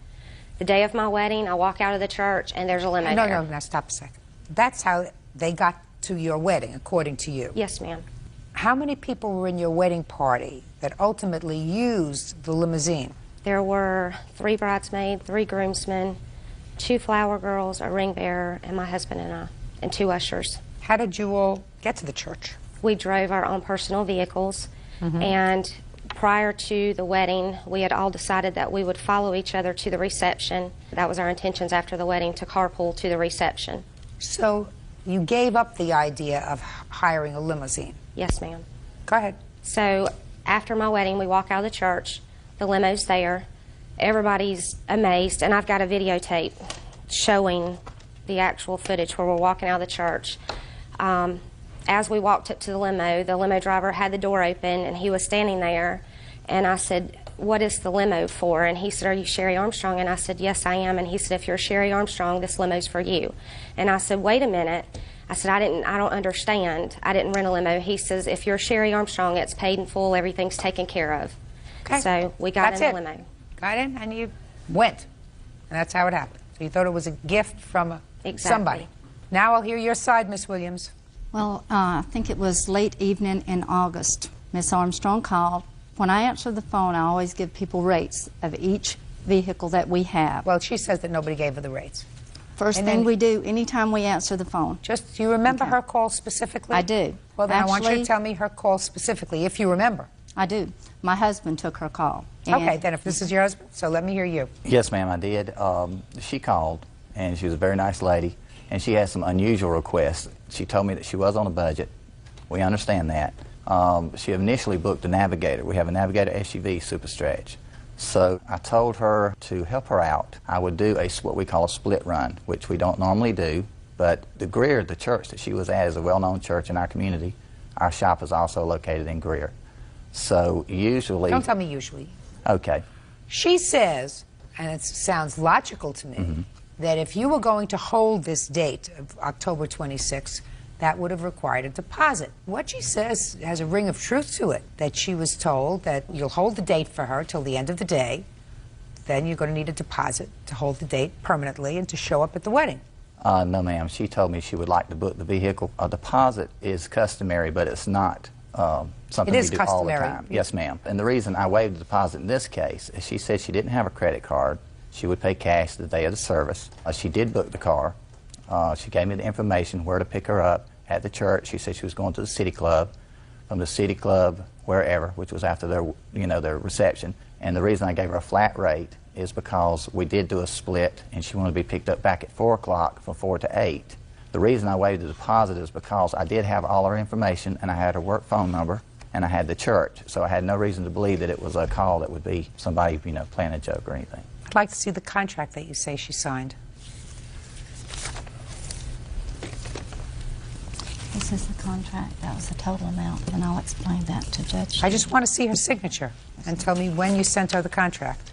The day of my wedding, I walk out of the church and there's a limo there. No, stop a second. That's how they got to your wedding, according to you. Yes, ma'am. How many people were in your wedding party that ultimately used the limousine? There were 3 bridesmaids, 3 groomsmen, 2 flower girls, a ring bearer, and my husband and I, and 2 ushers. How did you all get to the church? We drove our own personal vehicles, and prior to the wedding, we had all decided that we would follow each other to the reception. That was our intentions after the wedding, to carpool to the reception. So you gave up the idea of hiring a limousine? Yes, ma'am. Go ahead. So after my wedding, we walk out of the church. The limo's there. Everybody's amazed, and I've got a videotape showing the actual footage where we're walking out of the church. As we walked up to the limo driver had the door open, and he was standing there, and I said, "What is the limo for?" And he said, "Are you Sherry Armstrong?" And I said, "Yes, I am." And he said, "If you're Sherry Armstrong, this limo's for you." And I said, "Wait a minute." I said, I don't understand. I didn't rent a limo. He says, if you're Sherry Armstrong, it's paid in full, everything's taken care of. Okay. So we got in a limo. Got in and you went. And that's how it happened. So you thought it was a gift from somebody. Now I'll hear your side, Miss Williams. Well, I think it was late evening in August. Miss Armstrong called. When I answer the phone, I always give people rates of each vehicle that we have. Well, she says that nobody gave her the rates. First thing we do anytime we answer the phone. Do you remember her call specifically? I do. Well, then I want you to tell me her call specifically, if you remember. I do. My husband took her call. Okay, then if this is your husband, so let me hear you. Yes, ma'am, I did. She called, and she was a very nice lady, and she had some unusual requests. She told me that she was on a budget. We understand that. She initially booked a Navigator. We have a Navigator SUV Super Stretch. So I told her to help her out. I would do what we call a split run, which we don't normally do, but the church that she was at, is a well-known church in our community. Our shop is also located in Greer. So usually... Don't tell me usually. Okay. She says, and it sounds logical to me, that if you were going to hold this date of October 26th, that would have required a deposit. What she says has a ring of truth to it, that she was told that you'll hold the date for her till the end of the day, then you're going to need a deposit to hold the date permanently and to show up at the wedding. No, ma'am. She told me she would like to book the vehicle. A deposit is customary, but it's not something we do all the time. Yes, ma'am. And the reason I waived the deposit in this case is she said she didn't have a credit card. She would pay cash the day of the service. She did book the car. She gave me the information where to pick her up at the church. She said she was going to the City Club, from the City Club wherever, which was after their reception. And the reason I gave her a flat rate is because we did do a split, and she wanted to be picked up back at 4 o'clock from 4 to 8. The reason I waived the deposit is because I did have all her information, and I had her work phone number, and I had the church. So I had no reason to believe that it was a call that would be somebody, playing a joke or anything. I'd like to see the contract that you say she signed. This is the contract. That was the total amount, and I'll explain that to Judge. I just want to see her signature and tell me when you sent her the contract.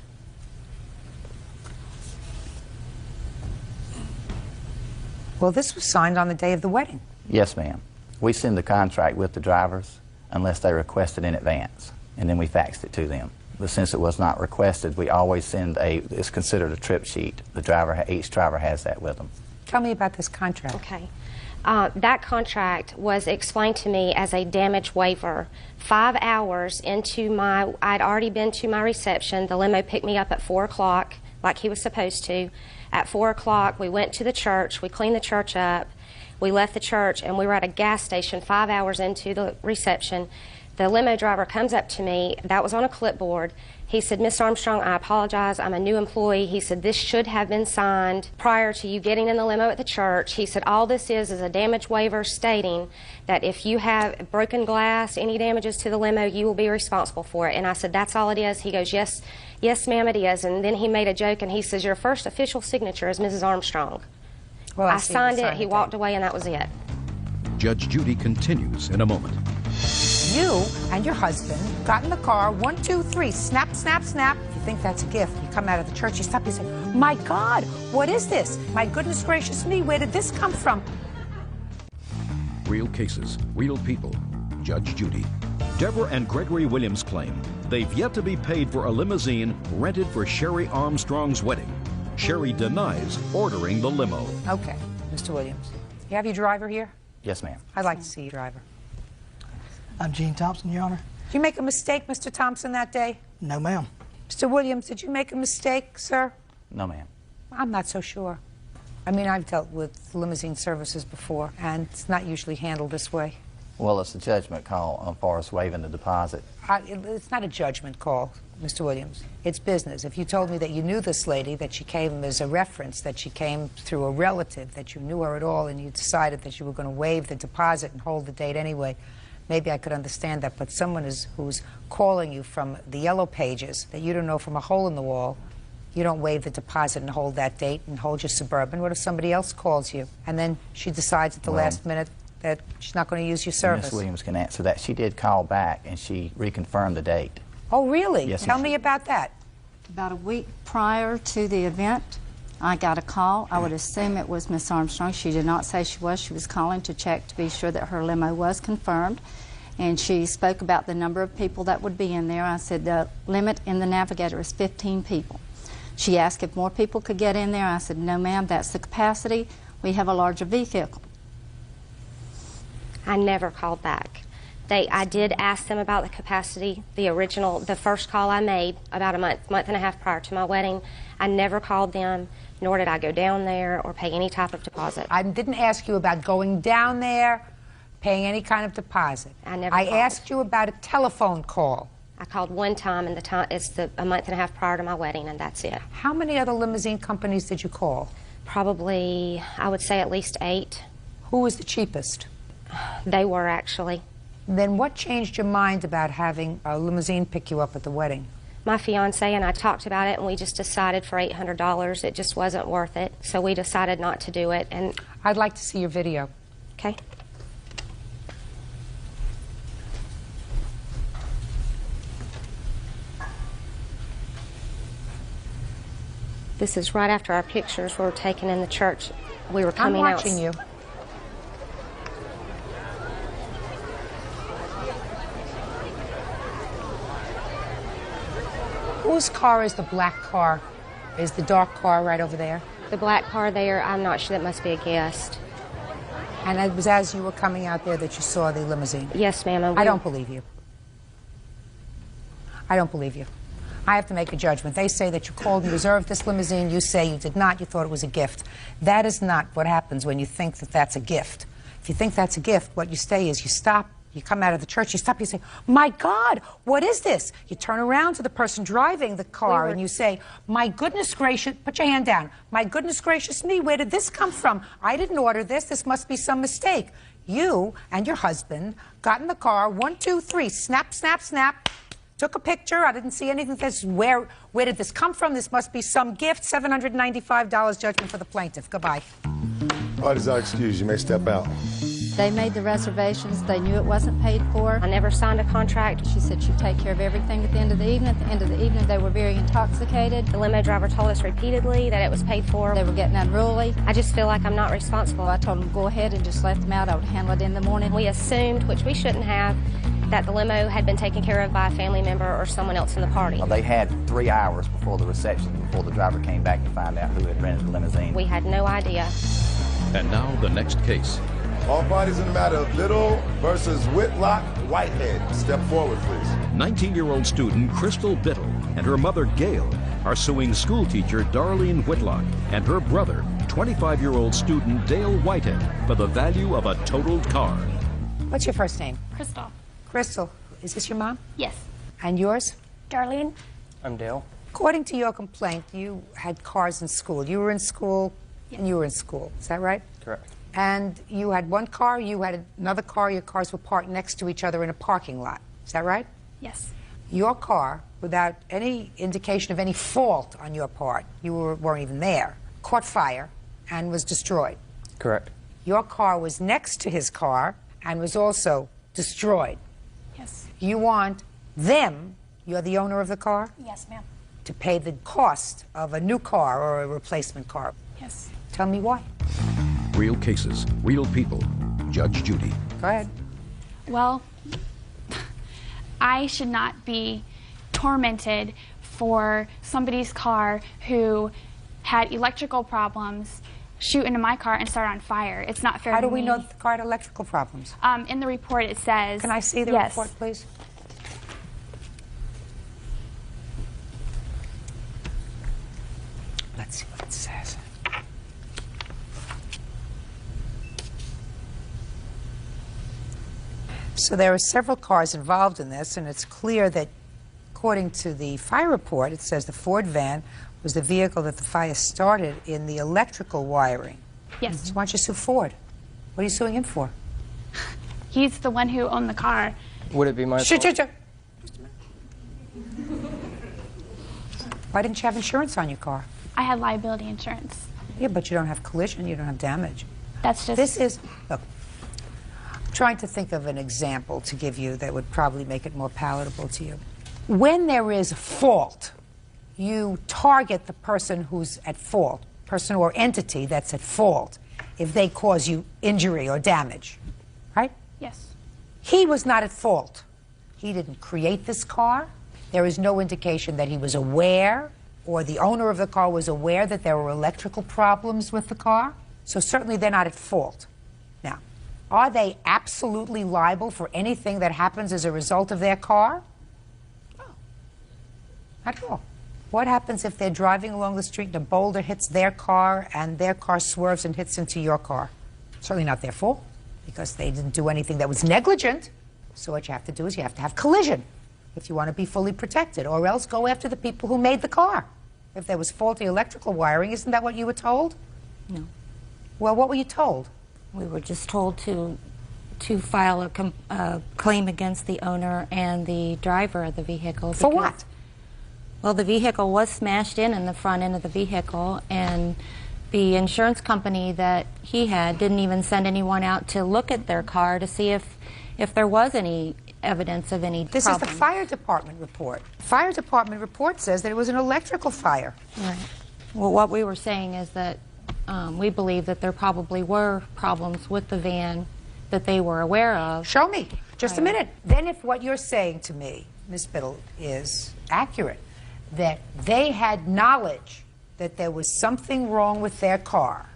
Well, this was signed on the day of the wedding. Yes, ma'am. We send the contract with the drivers unless they request it in advance, and then we faxed it to them. But since it was not requested, we always send it's considered a trip sheet. Each driver has that with them. Tell me about this contract. Okay. That contract was explained to me as a damage waiver. 5 hours into I'd already been to my reception. The limo picked me up at 4 o'clock, like he was supposed to. At 4 o'clock, we went to the church. We cleaned the church up. We left the church, and we were at a gas station 5 hours into the reception. The limo driver comes up to me. That was on a clipboard. He said, Miss Armstrong, I apologize. I'm a new employee. He said, this should have been signed prior to you getting in the limo at the church. He said, all this is a damage waiver stating that if you have broken glass, any damages to the limo, you will be responsible for it. And I said, that's all it is? He goes, yes, ma'am, it is. And then he made a joke, and he says, your first official signature is Mrs. Armstrong. Well, I signed it. He walked away, and that was it. Judge Judy continues in a moment. You and your husband got in the car, 1, 2, 3, snap, snap, snap. If you think that's a gift, you come out of the church, you stop, you say, my God, what is this? My goodness gracious me, where did this come from? Real cases, real people. Judge Judy. Deborah and Gregory Williams claim they've yet to be paid for a limousine rented for Sherry Armstrong's wedding. Sherry denies ordering the limo. Okay, Mr. Williams. You have your driver here? Yes, ma'am. I'd like to see your driver. I'm Gene Thompson, Your Honor. Did you make a mistake, Mr. Thompson, that day? No, ma'am. Mr. Williams, did you make a mistake, sir? No, ma'am. I'm not so sure. I mean, I've dealt with limousine services before, and it's not usually handled this way. Well, it's a judgment call for us waiving the deposit. It's not a judgment call, Mr. Williams. It's business. If you told me that you knew this lady, that she came as a reference, that she came through a relative, that you knew her at all, and you decided that you were going to waive the deposit and hold the date anyway, maybe I could understand that. But someone who's calling you from the yellow pages that you don't know from a hole in the wall, you don't waive the deposit and hold that date and hold your Suburban. What if somebody else calls you and then she decides at the last minute that she's not going to use your service? Ms. Williams can answer that. She did call back and she reconfirmed the date. Oh, really? Yes, Tell me about that. About a week prior to the event, I got a call. I would assume it was Miss Armstrong. She did not say she was. She was calling to check to be sure that her limo was confirmed. And she spoke about the number of people that would be in there. I said the limit in the Navigator is 15 people. She asked if more people could get in there. I said, no, ma'am, that's the capacity. We have a larger vehicle. I never called back. I did ask them about the capacity, the first call I made about a month and a half prior to my wedding. I never called them, nor did I go down there or pay any type of deposit. I didn't ask you about going down there, paying any kind of deposit. I asked you about a telephone call. I called one time, and it's a month and a half prior to my wedding, and that's it. How many other limousine companies did you call? Probably, I would say at least 8. Who was the cheapest? They were, actually. Then what changed your mind about having a limousine pick you up at the wedding? My fiance and I talked about it, and we just decided for $800 it just wasn't worth it, so we decided not to do it. And I'd like to see your video. Okay. This is right after our pictures were taken in the church. We were coming out. I'm watching you. Whose car is the black car? Is the dark car right over there? The black car there, I'm not sure. That must be a guest. And it was as you were coming out there that you saw the limousine? Yes, ma'am. I don't believe you. I don't believe you. I have to make a judgment. They say that you called and reserved this limousine. You say you did not. You thought it was a gift. That is not what happens when you think that that's a gift. If you think that's a gift, what you say is you stop. You come out of the church, you stop, you say, my God, what is this? You turn around to the person driving the car and you say, my goodness gracious, put your hand down. My goodness gracious me, where did this come from? I didn't order this. This must be some mistake. You and your husband got in the car, 1, 2, 3, snap, snap, snap. Took a picture. I didn't see anything that says, where did this come from? This must be some gift. $795 judgment for the plaintiff. Goodbye. Parties are excused. You may step out. They made the reservations. They knew it wasn't paid for. I never signed a contract. She said she'd take care of everything at the end of the evening. At the end of the evening, they were very intoxicated. The limo driver told us repeatedly that it was paid for. They were getting unruly. I just feel like I'm not responsible. I told them, go ahead and just let them out. I would handle it in the morning. We assumed, which we shouldn't have, that the limo had been taken care of by a family member or someone else in the party. Well, they had 3 hours before the reception, before the driver came back to find out who had rented the limousine. We had no idea. And now the next case. All parties in the matter of Little versus Whitlock Whitehead. Step forward, please. 19-year-old student Crystal Biddle and her mother Gail are suing schoolteacher Darlene Whitlock and her brother, 25-year-old student Dale Whitehead, for the value of a totaled car. What's your first name? Crystal. Crystal. Is this your mom? Yes. And yours? Darlene. I'm Dale. According to your complaint, you had cars in school. You were in school and you were in school. Is that right? Correct. And you had one car, you had another car, your cars were parked next to each other in a parking lot. Is that right? Yes. Your car, without any indication of any fault on your part, you weren't even there, caught fire and was destroyed. Correct. Your car was next to his car and was also destroyed. Yes. You want them, you're the owner of the car, Yes, ma'am. to pay the cost of a new car or a replacement car. Yes. Tell me why. Real cases, real people. Judge Judy. Go ahead. Well, I should not be tormented for somebody's car who had electrical problems shoot into my car and start on fire. It's not fair to me. How do we know that the car had electrical problems? In the report it says... Can I see the yes. report, please? Let's see what it says. So there are several cars involved in this, and it's clear that, according to the fire report, it says the Ford van was the vehicle that the fire started in the electrical wiring. Yes. So why don't you sue Ford? What are you suing him for? He's the one who owned the car. Would it be my fault? Why didn't you have insurance on your car? I had liability insurance. Yeah, but you don't have collision, you don't have damage. That's just... This is, look, I'm trying to think of an example to give you that would probably make it more palatable to you. When there is a fault, you target the person who's at fault. person or entity that's at fault if they cause you injury or damage, right? Yes. He was not at fault. He didn't create this car. There is no indication that he was aware or the owner of the car was aware that there were electrical problems with the car. So certainly they're not at fault. Now, are they absolutely liable for anything that happens as a result of their car? No. Not at all. What happens if they're driving along the street and a boulder hits their car and their car swerves and hits into your car? Certainly not their fault, because they didn't do anything that was negligent. So what you have to do is you have to have collision if you want to be fully protected, or else go after the people who made the car. If there was faulty electrical wiring, isn't that what you were told? No. Well, what were you told? We were just told to file a claim against the owner and the driver of the vehicle. For what? Well, the vehicle was smashed in the front end of the vehicle, and the insurance company that he had didn't even send anyone out to look at their car to see if there was any evidence of any This problem. is the fire department report. The fire department report says that it was an electrical fire. Right. Well, what we were saying is that we believe that there probably were problems with the van that they were aware of. Show me. Just a minute. Then if what you're saying to me, Ms. Biddle, is accurate, that they had knowledge that there was something wrong with their car,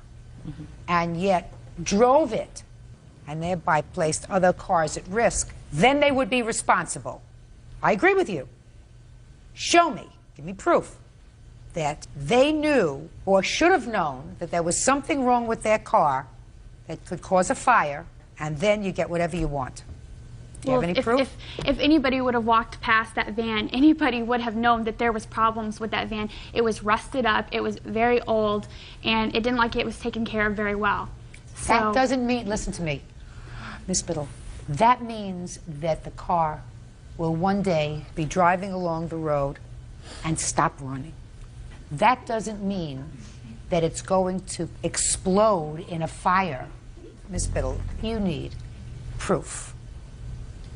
and yet drove it, and thereby placed other cars at risk, then they would be responsible. I agree with you. Show me, give me proof, that they knew or should have known that there was something wrong with their car that could cause a fire, and then you get whatever you want. Do you have any proof? If anybody would have walked past that van, anybody would have known that there was problems with that van. It was rusted up, it was very old, and it didn't like it was taken care of very well. So, that doesn't mean, listen to me, Miss Biddle, that means that the car will one day be driving along the road and stop running. That doesn't mean that it's going to explode in a fire. Miss Biddle, you need proof.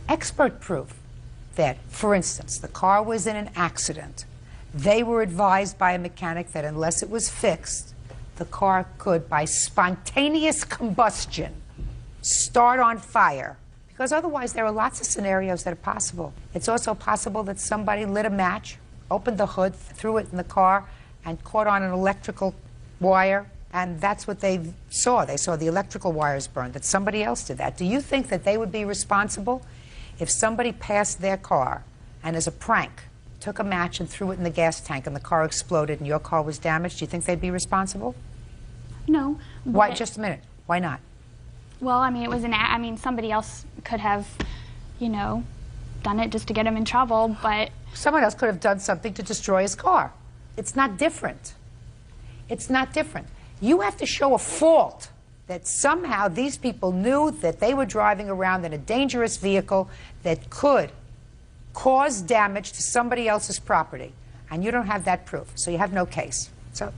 Expert proof that, for instance, the car was in an accident. They were advised by a mechanic that unless it was fixed, the car could, by spontaneous combustion, start on fire. Because otherwise, there are lots of scenarios that are possible. It's also possible that somebody lit a match, opened the hood, threw it in the car, and caught on an electrical wire, and that's what they saw. They saw the electrical wires burned, that somebody else did that. Do you think that they would be responsible if somebody passed their car and, as a prank, took a match and threw it in the gas tank and the car exploded and your car was damaged? Do you think they'd be responsible? No. Why? Just a minute. Why not? Well, I mean, it was somebody else could have, you know, done it just to get him in trouble, but... Someone else could have done something to destroy his car. It's not different. It's not different. You have to show a fault, that somehow these people knew that they were driving around in a dangerous vehicle that could cause damage to somebody else's property. And you don't have that proof, so you have no case. So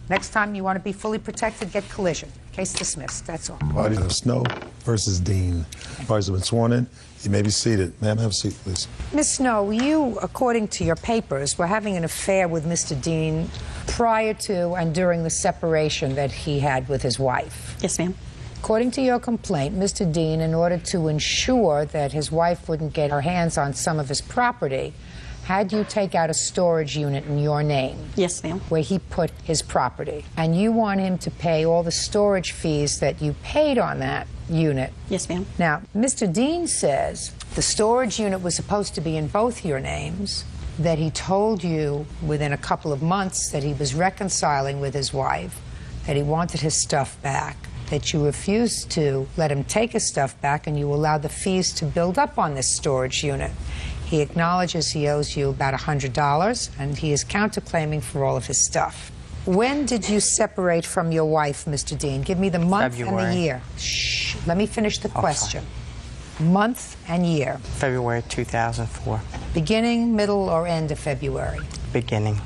next time you want to be fully protected, get collision. Case dismissed. That's all. Parties of Snow versus Dean. Parties have been sworn in. You may be seated. Ma'am, have a seat, please. Miss Snow, you, according to your papers, were having an affair with Mr. Dean prior to and during the separation that he had with his wife. Yes, ma'am. According to your complaint, Mr. Dean, in order to ensure that his wife wouldn't get her hands on some of his property, had you take out a storage unit in your name. Yes, ma'am. Where he put his property. And you want him to pay all the storage fees that you paid on that unit. Yes, ma'am. Now, Mr. Dean says the storage unit was supposed to be in both your names, that he told you within a couple of months that he was reconciling with his wife, that he wanted his stuff back, that you refused to let him take his stuff back, and you allowed the fees to build up on this storage unit. He acknowledges he owes you about $100, and he is counterclaiming for all of his stuff. When did you separate from your wife, Mr. Dean? Give me the month and the year. Shh. Let me finish the question. Month and year. February 2004. Beginning, middle, or end of February? Beginning.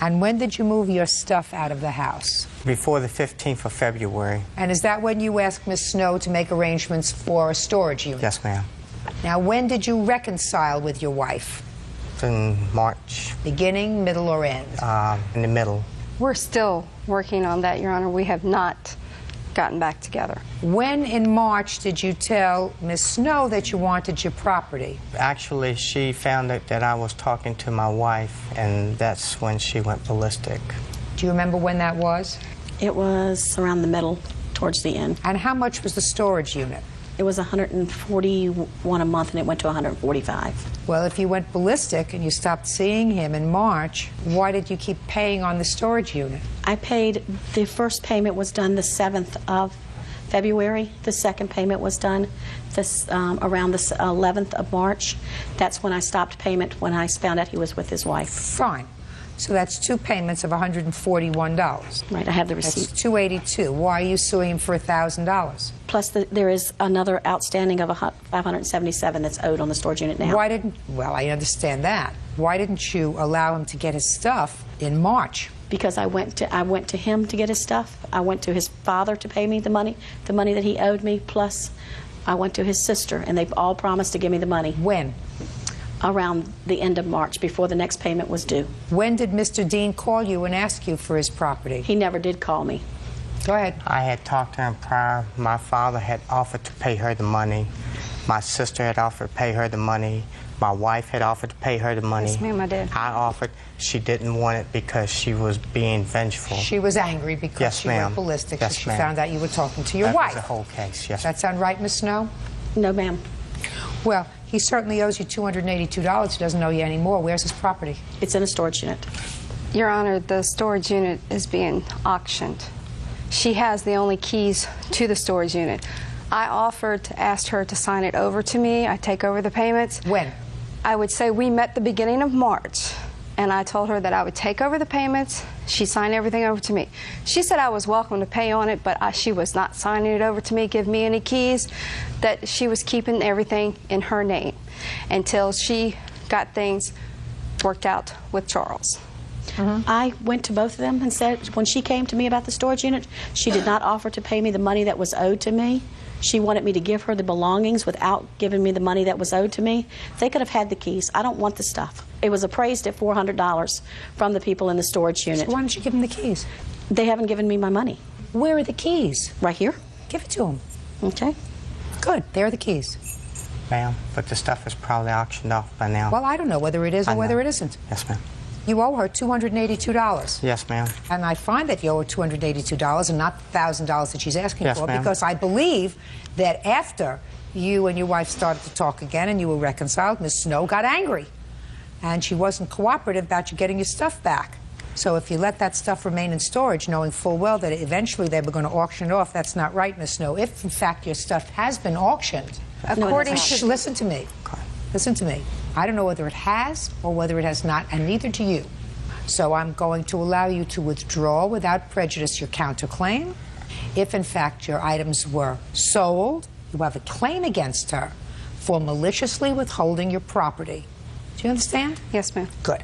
And when did you move your stuff out of the house? Before the 15th of February. And is that when you asked Miss Snow to make arrangements for a storage unit? Yes, ma'am. Now, when did you reconcile with your wife? In March. Beginning, middle, or end? In the middle. We're still working on that, Your Honor. We have not gotten back together. When in March did you tell Miss Snow that you wanted your property? Actually, she found out that I was talking to my wife, and that's when she went ballistic. Do you remember when that was? It was around the middle, towards the end. And how much was the storage unit? It was $141 a month, and it went to $145. Well, if you went ballistic and you stopped seeing him in March, why did you keep paying on the storage unit? I paid, the first payment was done the 7th of February. The second payment was done around the 11th of March. That's when I stopped payment, when I found out he was with his wife. Fine. So that's 2 payments of $141. Right, I have the receipt. That's $282. Why are you suing him for $1,000? Plus, there is another outstanding of $577 that's owed on the storage unit now. Why didn't, well, I understand that. Why didn't you allow him to get his stuff in March? Because I went to him to get his stuff. I went to his father to pay me the money that he owed me, plus I went to his sister, and they've all promised to give me the money. When? Around the end of March, before the next payment was due. When did Mr. Dean call you and ask you for his property? He never did call me. Go ahead. I had talked to him prior. My father had offered to pay her the money. My sister had offered to pay her the money. My wife had offered to pay her the money. Yes, ma'am, I did. I offered. She didn't want it because she was being vengeful. She was angry because she went ballistic. Yes, she found out you were talking to your wife. That was the whole case, yes. That sound right, Miss Snow? No, ma'am. Well, he certainly owes you $282. He doesn't owe you any more. Where's his property? It's in a storage unit. Your Honor, the storage unit is being auctioned. She has the only keys to the storage unit. I offered to ask her to sign it over to me. I take over the payments. When? I would say we met the beginning of March, and I told her that I would take over the payments. She signed everything over to me. She said I was welcome to pay on it, but she was not signing it over to me, give me any keys, that she was keeping everything in her name until she got things worked out with Charles. I went to both of them and said, when she came to me about the storage unit, she did not offer to pay me the money that was owed to me. She wanted me to give her the belongings without giving me the money that was owed to me. They could have had the keys. I don't want the stuff. It was appraised at $400 from the people in the storage unit. So why don't you give them the keys? They haven't given me my money. Where are the keys? Right here. Give it to them. Okay. Good. There are the keys. Ma'am, but the stuff is probably auctioned off by now. Well, I don't know whether it is or whether it isn't. Yes, ma'am. You owe her $282. Yes, ma'am. And I find that you owe her $282 and not the $1,000 that she's asking Yes, for, ma'am. because I believe that after you and your wife started to talk again and you were reconciled, Miss Snow got angry. And she wasn't cooperative about you getting your stuff back. So if you let that stuff remain in storage, knowing full well that eventually they were going to auction it off, that's not right, Miss Snow. If, in fact, your stuff has been auctioned, according to... Listen to me. Listen to me. I don't know whether it has or whether it has not, and neither do you. So I'm going to allow you to withdraw without prejudice your counterclaim. If, in fact, your items were sold, you have a claim against her for maliciously withholding your property. Do you understand? Yes, ma'am. Good.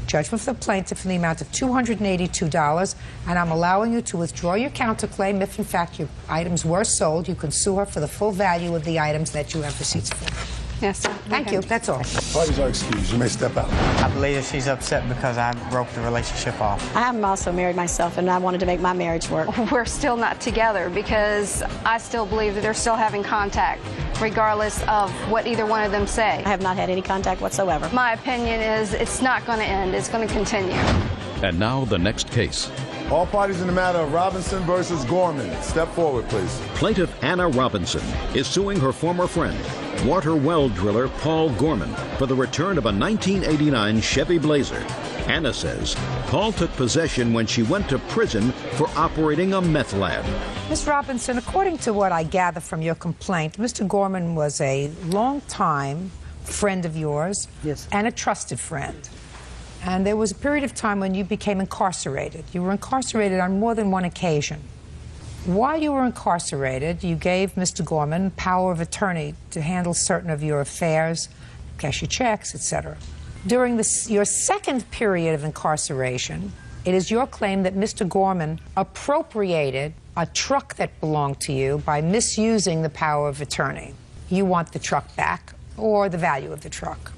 Judgment for the plaintiff in the amount of $282, and I'm allowing you to withdraw your counterclaim. If, in fact, your items were sold, you can sue her for the full value of the items that you have receipts for. Yes, sir. Thank you. That's all. Parties are excused. You may step out. I believe that she's upset because I broke the relationship off. I am also married myself, and I wanted to make my marriage work. We're still not together because I still believe that they're still having contact, regardless of what either one of them say. I have not had any contact whatsoever. My opinion is it's not going to end. It's going to continue. And now the next case. All parties in the matter of Robinson versus Gorman. Step forward, please. Plaintiff Anna Robinson is suing her former friend, water well driller Paul Gorman, for the return of a 1989 Chevy Blazer. Anna says Paul took possession when she went to prison for operating a meth lab. Ms. Robinson, according to what I gather from your complaint, Mr. Gorman was a long-time friend of yours. Yes. And a trusted friend. And there was a period of time when you became incarcerated. You were incarcerated on more than one occasion. While you were incarcerated, you gave Mr. Gorman power of attorney to handle certain of your affairs, cash your checks, etc. During your second period of incarceration, it is your claim that Mr. Gorman appropriated a truck that belonged to you by misusing the power of attorney. You want the truck back, or the value of the truck.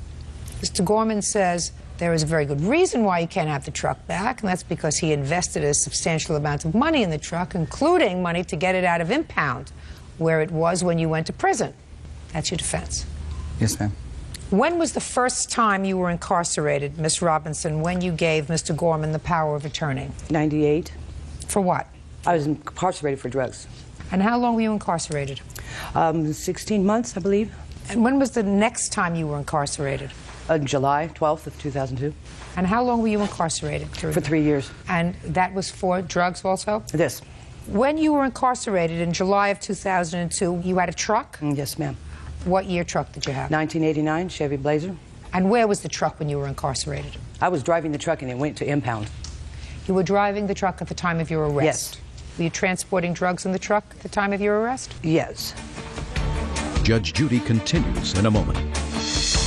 Mr. Gorman says There is a very good reason why you can't have the truck back, and that's because he invested a substantial amount of money in the truck, including money to get it out of impound, where it was when you went to prison. That's your defense. Yes, ma'am. When was the first time you were incarcerated, Miss Robinson, when you gave Mr. Gorman the power of attorney? 98. For what? I was incarcerated for drugs. And how long were you incarcerated? 16 months, I believe. And when was the next time you were incarcerated? July 12th of 2002. And how long were you incarcerated? For 3 years. And that was for drugs also? Yes. When you were incarcerated in July of 2002, you had a truck? Yes, ma'am. What year truck did you have? 1989 Chevy Blazer. And where was the truck when you were incarcerated? I was driving the truck and it went to impound. You were driving the truck at the time of your arrest? Yes. Were you transporting drugs in the truck at the time of your arrest? Yes. Judge Judy continues in a moment.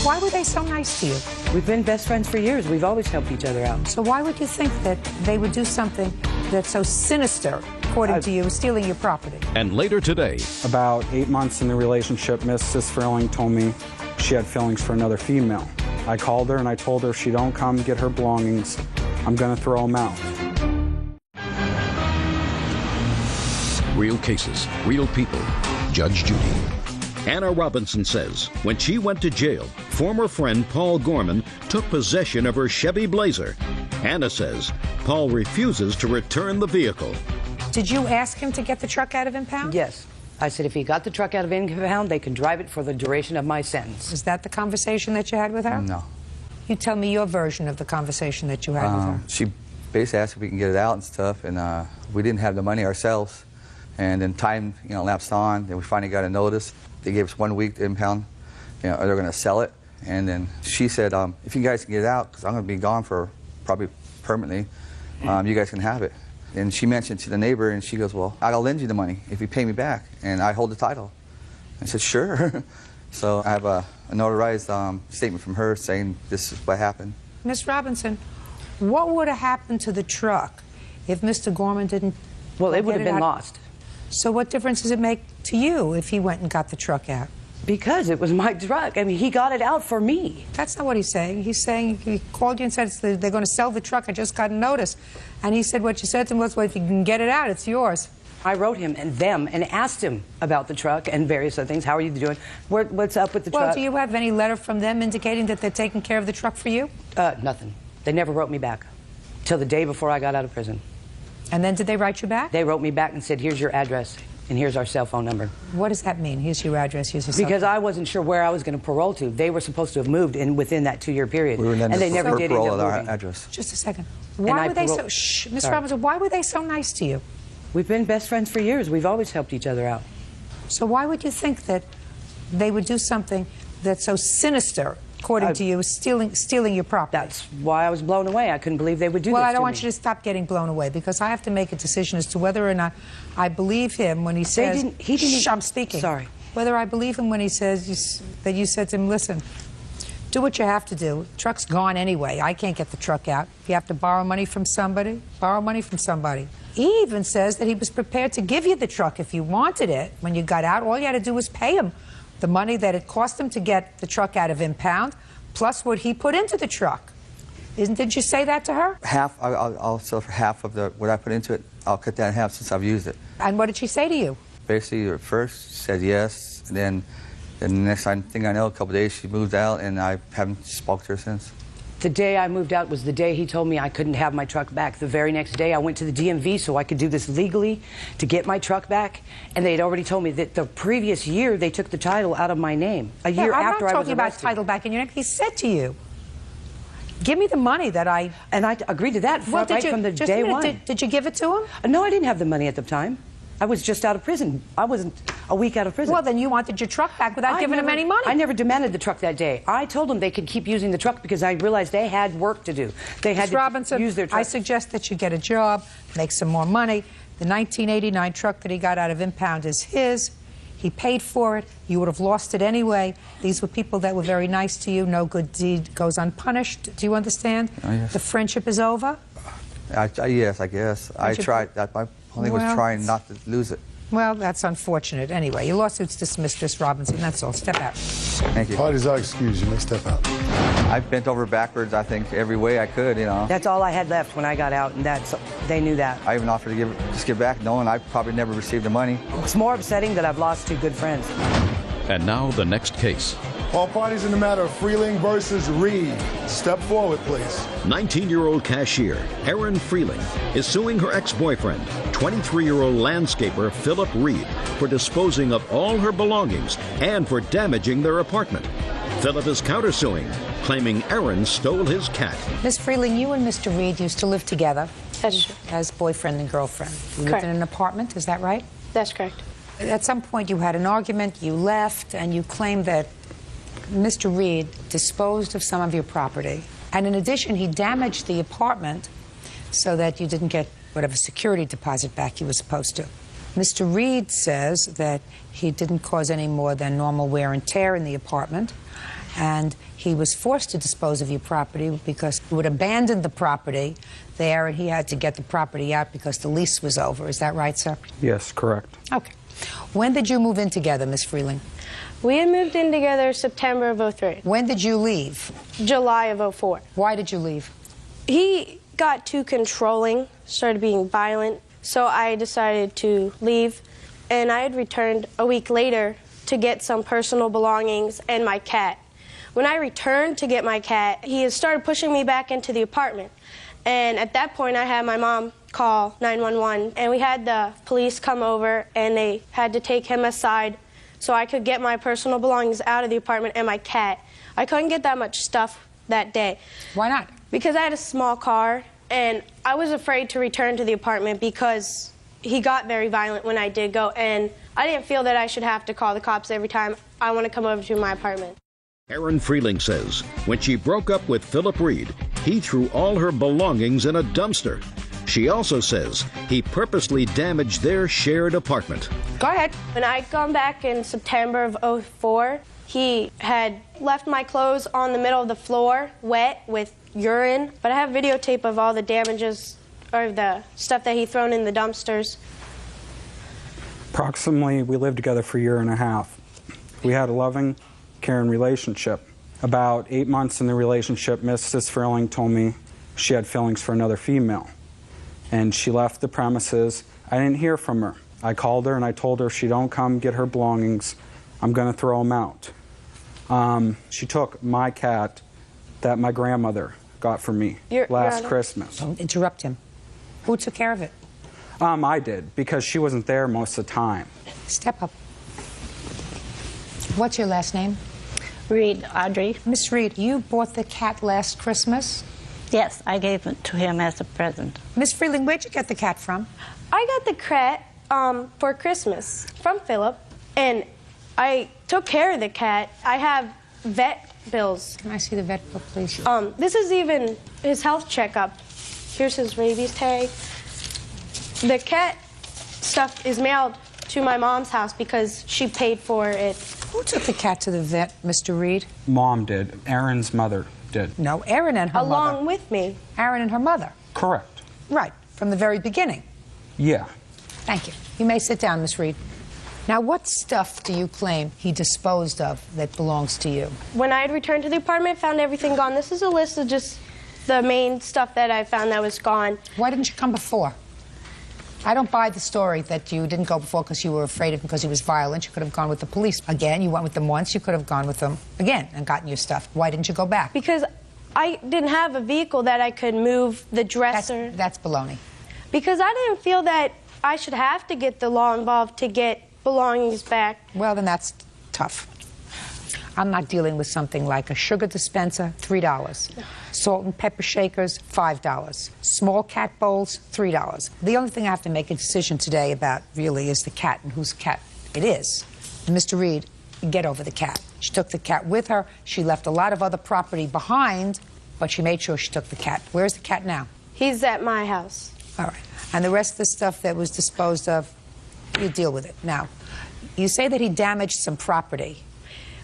Why were they so nice to you? We've been best friends for years. We've always helped each other out. So why would you think that they would do something that's so sinister, according to you, stealing your property? And later today. About 8 months in the relationship, Mrs. Frilling told me she had feelings for another female. I called her and I told her if she don't come get her belongings, I'm gonna throw them out. Real cases, real people. Judge Judy. Anna Robinson says when she went to jail, former friend Paul Gorman took possession of her Chevy Blazer. Anna says Paul refuses to return the vehicle. Did you ask him to get the truck out of impound? Yes. I said if he got the truck out of impound, they can drive it for the duration of my sentence. Is that the conversation that you had with her? No. You tell me your version of the conversation that you had with her. She basically asked if we can get it out and stuff, and we didn't have the money ourselves. And then time, lapsed on, and we finally got a notice. They gave us 1 week to impound, or they're going to sell it. And then she said, if you guys can get it out, because I'm going to be gone for probably permanently, you guys can have it. And she mentioned to the neighbor, and she goes, well, I'll lend you the money if you pay me back, and I hold the title. I said, sure. So I have a notarized statement from her saying this is what happened. Miss Robinson, what would have happened to the truck if Mr. Gorman didn't? Well, it would have been lost. So what difference does it make to you if he went and got the truck out? Because it was my truck. I mean, he got it out for me. That's not what he's saying. He's saying he called you and said they're going to sell the truck. I just got a notice. And he said what you said to him was, well, if you can get it out, it's yours. I wrote him and them and asked him about the truck and various other things. How are you doing? What's up with the truck? Well, do you have any letter from them indicating that they're taking care of the truck for you? Nothing. They never wrote me back till the day before I got out of prison. And then did they write you back? They wrote me back and said, here's your address and here's our cell phone number. What does that mean? Here's your address, here's your cell phone. Because I wasn't sure where I was going to parole to. They were supposed to have moved within that 2-year period. We were and they never did parole at our address. Just a second. Why were they so... Shh, Miss Robinson, why were they so nice to you? We've been best friends for years. We've always helped each other out. So why would you think that they would do something that's so sinister, according to you, stealing your property? That's why I was blown away. I couldn't believe they would do this to me. Well, I don't want you to stop getting blown away, because I have to make a decision as to whether or not I believe him when he says... He didn't... Shh, I'm speaking. Sorry. Whether I believe him when he says that you said to him, listen, do what you have to do. The truck's gone anyway. I can't get the truck out. If you have to borrow money from somebody, borrow money from somebody. He even says that he was prepared to give you the truck if you wanted it. When you got out, all you had to do was pay him the money that it cost him to get the truck out of impound, plus what he put into the truck. Didn't you say that to her? Half, I'll sell for half of what I put into it. I'll cut that in half since I've used it. And what did she say to you? Basically, at first, said yes. And then the next thing I know, a couple of days, she moved out, and I haven't spoke to her since. The day I moved out was the day he told me I couldn't have my truck back. The very next day, I went to the DMV so I could do this legally to get my truck back. And they'd already told me that the previous year, they took the title out of my name. A year after I was arrested. I'm not talking about title back in your name. He said to you, give me the money that I... And I agreed to that right from the day one. Did you give it to him? No, I didn't have the money at the time. I was just out of prison. I wasn't a week out of prison. Well, then you wanted your truck back without giving him any money. I never demanded the truck that day. I told them they could keep using the truck because I realized they had work to do. They had to use their truck. I suggest that you get a job, make some more money. The 1989 truck that he got out of impound is his. He paid for it. You would have lost it anyway. These were people that were very nice to you. No good deed goes unpunished. Do you understand? Oh, yes. The friendship is over? Yes, I guess. I tried. My only was trying not to lose it. Well, that's unfortunate. Anyway, your lawsuit's dismissed, Miss Robinson. That's all. Step out. Thank you. Parties are excused. You may step out. I bent over backwards, I think, every way I could, you know. That's all I had left when I got out, and they knew that. I even offered to just give back, knowing I probably never received the money. It's more upsetting that I've lost two good friends. And now the next case. All parties in the matter of Freeling versus Reed. Step forward, please. 19-year-old cashier Erin Freeling is suing her ex-boyfriend, 23-year-old landscaper Philip Reed, for disposing of all her belongings and for damaging their apartment. Philip is countersuing, claiming Erin stole his cat. Miss Freeling, you and Mr. Reed used to live together as boyfriend and girlfriend. You lived in an apartment, is that right? That's correct. At some point you had an argument, you left, and you claimed that Mr. Reed disposed of some of your property. And in addition, he damaged the apartment so that you didn't get whatever security deposit back you were supposed to. Mr. Reed says that he didn't cause any more than normal wear and tear in the apartment, and he was forced to dispose of your property because you would abandon the property there, and he had to get the property out because the lease was over. Is that right, sir? Yes, correct. Okay. When did you move in together, Miss Freeling? We had moved in together September of 03. When did you leave? July of 04. Why did you leave? He got too controlling, started being violent, so I decided to leave. And I had returned a week later to get some personal belongings and my cat. When I returned to get my cat, he had started pushing me back into the apartment. And at that point, I had my mom call 911, and we had the police come over, and they had to take him aside so I could get my personal belongings out of the apartment and my cat. I couldn't get that much stuff that day. Why not? Because I had a small car, and I was afraid to return to the apartment because he got very violent when I did go, and I didn't feel that I should have to call the cops every time I want to come over to my apartment. Erin Freeling says when she broke up with Philip Reed, he threw all her belongings in a dumpster. She also says he purposely damaged their shared apartment. Go ahead. When I come back in September of 04, he had left my clothes on the middle of the floor, wet with urine. But I have videotape of all the damages or the stuff that he thrown in the dumpsters. Approximately, we lived together for a year and a half. We had a loving, caring relationship. About 8 months in the relationship, Mrs. Freeling told me she had feelings for another female. And she left the premises. I didn't hear from her. I called her and I told her if she don't come get her belongings, I'm going to throw them out. She took my cat that my grandmother got for me last Christmas. Don't interrupt him. Who took care of it? I did, because she wasn't there most of the time. Step up. What's your last name? Reed, Audrey. Miss Reed, you bought the cat last Christmas? Yes, I gave it to him as a present. Miss Freeling, where'd you get the cat from? I got the cat for Christmas from Philip, and I took care of the cat. I have vet bills. Can I see the vet bill, please? This is even his health checkup. Here's his rabies tag. The cat stuff is mailed to my mom's house because she paid for it. Who took the cat to the vet, Mr. Reed? Mom did. Erin's mother did. No, Erin and her mother. Along with me. Erin and her mother. Correct. Right, from the very beginning. Yeah. Thank you. You may sit down, Miss Reed. Now, what stuff do you claim he disposed of that belongs to you? When I had returned to the apartment, found everything gone. This is a list of just the main stuff that I found that was gone. Why didn't you come before? I don't buy the story that you didn't go before because you were afraid of him because he was violent. You could have gone with the police again. You went with them once. You could have gone with them again and gotten your stuff. Why didn't you go back? Because I didn't have a vehicle that I could move the dresser. That's baloney. Because I didn't feel that I should have to get the law involved to get belongings back. Well, then that's tough. I'm not dealing with something like a sugar dispenser, $3. Salt and pepper shakers, $5. Small cat bowls, $3. The only thing I have to make a decision today about really is the cat and whose cat it is. Mr. Reed, get over the cat. She took the cat with her. She left a lot of other property behind, but she made sure she took the cat. Where's the cat now? He's at my house. All right. And the rest of the stuff that was disposed of, you deal with it. Now, you say that he damaged some property.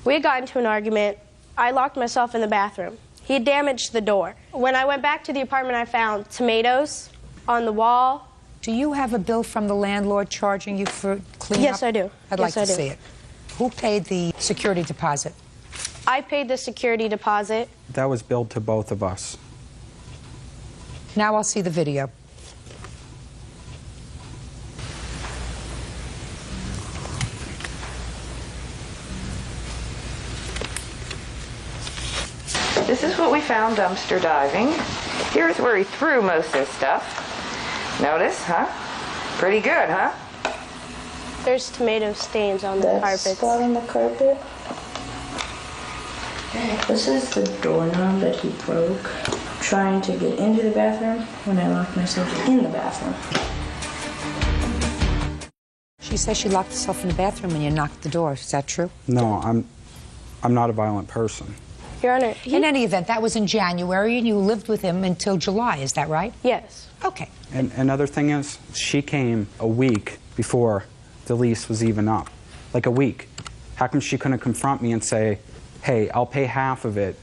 We had gotten into an argument. I locked myself in the bathroom. He had damaged the door. When I went back to the apartment, I found tomatoes on the wall. Do you have a bill from the landlord charging you for cleaning Yes, up? I do. I'd like to see it. Who paid the security deposit? I paid the security deposit. That was billed to both of us. Now I'll see the video. This is what we found dumpster diving. Here's where he threw most of his stuff. Notice, huh? Pretty good, huh? There's tomato stains on the carpet. Spot on the carpet. This is the doorknob that he broke trying to get into the bathroom when I locked myself in the bathroom. She says she locked herself in the bathroom when you knocked the door. Is that true? No, I'm not a violent person. Your Honor, in any event, that was in January, and you lived with him until July. Is that right? Yes. Okay. And another thing is, she came a week before the lease was even up. Like a week. How come she couldn't confront me and say, hey, I'll pay half of it?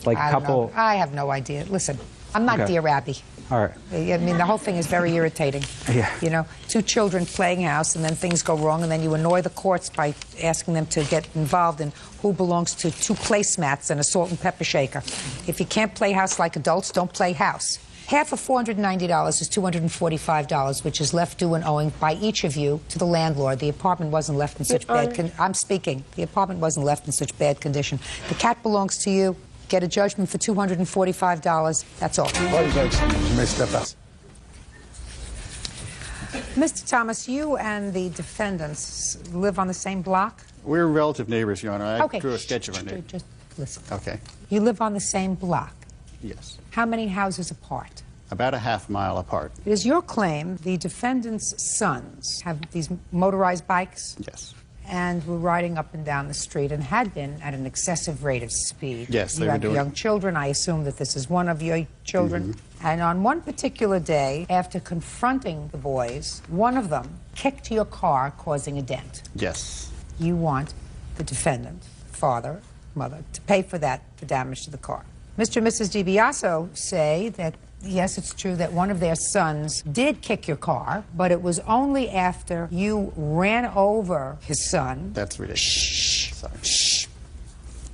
Like I don't know. I have no idea. Listen, I'm not Okay. Dear Abby. All right. I mean, the whole thing is very irritating. Yeah. You know, two children playing house, and then things go wrong, and then you annoy the courts by asking them to get involved in who belongs to 2 placemats and a salt and pepper shaker. If you can't play house like adults, don't play house. Half of $490 is $245, which is left due and owing by each of you to the landlord. The apartment wasn't left in such bad condition. I'm speaking. The apartment wasn't left in such bad condition. The cat belongs to you. Get a judgment for $245. That's all. You may step out. Mr. Thomas, you and the defendants live on the same block? We're relative neighbors, Your Honor. I Okay. drew a sketch of our neighbor. Just listen. Okay. You live on the same block. Yes. How many houses apart? About a half mile apart. It is your claim the defendant's sons have these motorized bikes? Yes. And were riding up and down the street and had been at an excessive rate of speed. Yes, they you were have doing young children. I assume that this is one of your children. Mm-hmm. And on one particular day, after confronting the boys, one of them kicked your car, causing a dent. Yes. You want the defendant, father, mother, to pay for that, for damage to the car. Mr. and Mrs. DiBiaso say that, yes, it's true that one of their sons did kick your car, but it was only after you ran over his son. That's ridiculous. Shh. Sorry. Shh.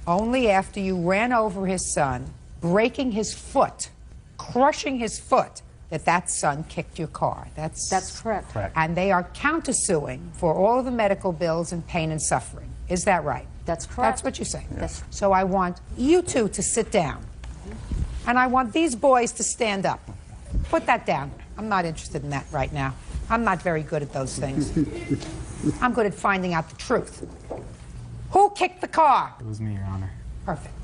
Only after you ran over his son, breaking his foot, crushing his foot, that son kicked your car. That's correct. And they are countersuing for all of the medical bills and pain and suffering. Is that right? That's correct. That's what you say. Yes. So I want you two to sit down. And I want these boys to stand up. Put that down. I'm not interested in that right now. I'm not very good at those things. I'm good at finding out the truth. Who kicked the car? It was me, Your Honor. Perfect.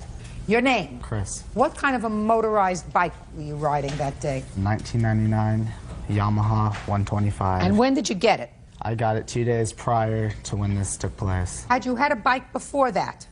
Your name? Chris. What kind of a motorized bike were you riding that day? 1999 Yamaha 125. And when did you get it? I got it 2 days prior to when this took place. Had you had a bike before that?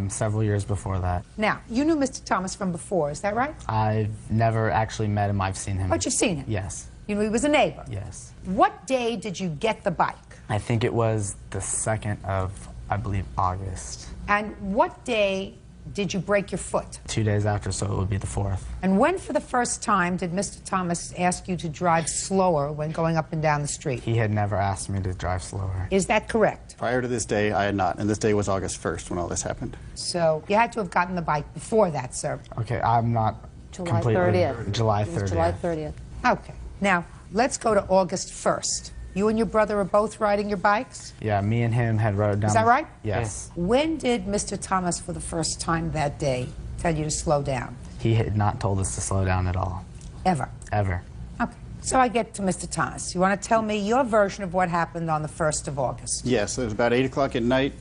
Several years before that. Now, you knew Mr. Thomas from before, is that right? I've never actually met him. I've seen him. But you've seen him? Yes. You knew he was a neighbor? Yes. What day did you get the bike? I think it was the 2nd of, I believe, August. And what day did you break your foot? 2 days after, so it would be the 4th. And when for the first time did Mr. Thomas ask you to drive slower when going up and down the street? He had never asked me to drive slower. Is that correct? Prior to this day, I had not, and this day was August 1st when all this happened. So you had to have gotten the bike before that, sir. Okay, I'm not completely... 30th. July 30th. It was July 30th. Okay. Now, let's go to August 1st. You and your brother are both riding your bikes? Yeah, me and him had rode down... Is that right? Yes. When did Mr. Thomas, for the first time that day, tell you to slow down? He had not told us to slow down at all. Ever? Ever. Okay. So I get to Mr. Thomas. You want to tell me your version of what happened on the 1st of August? Yes, it was about 8 o'clock at night.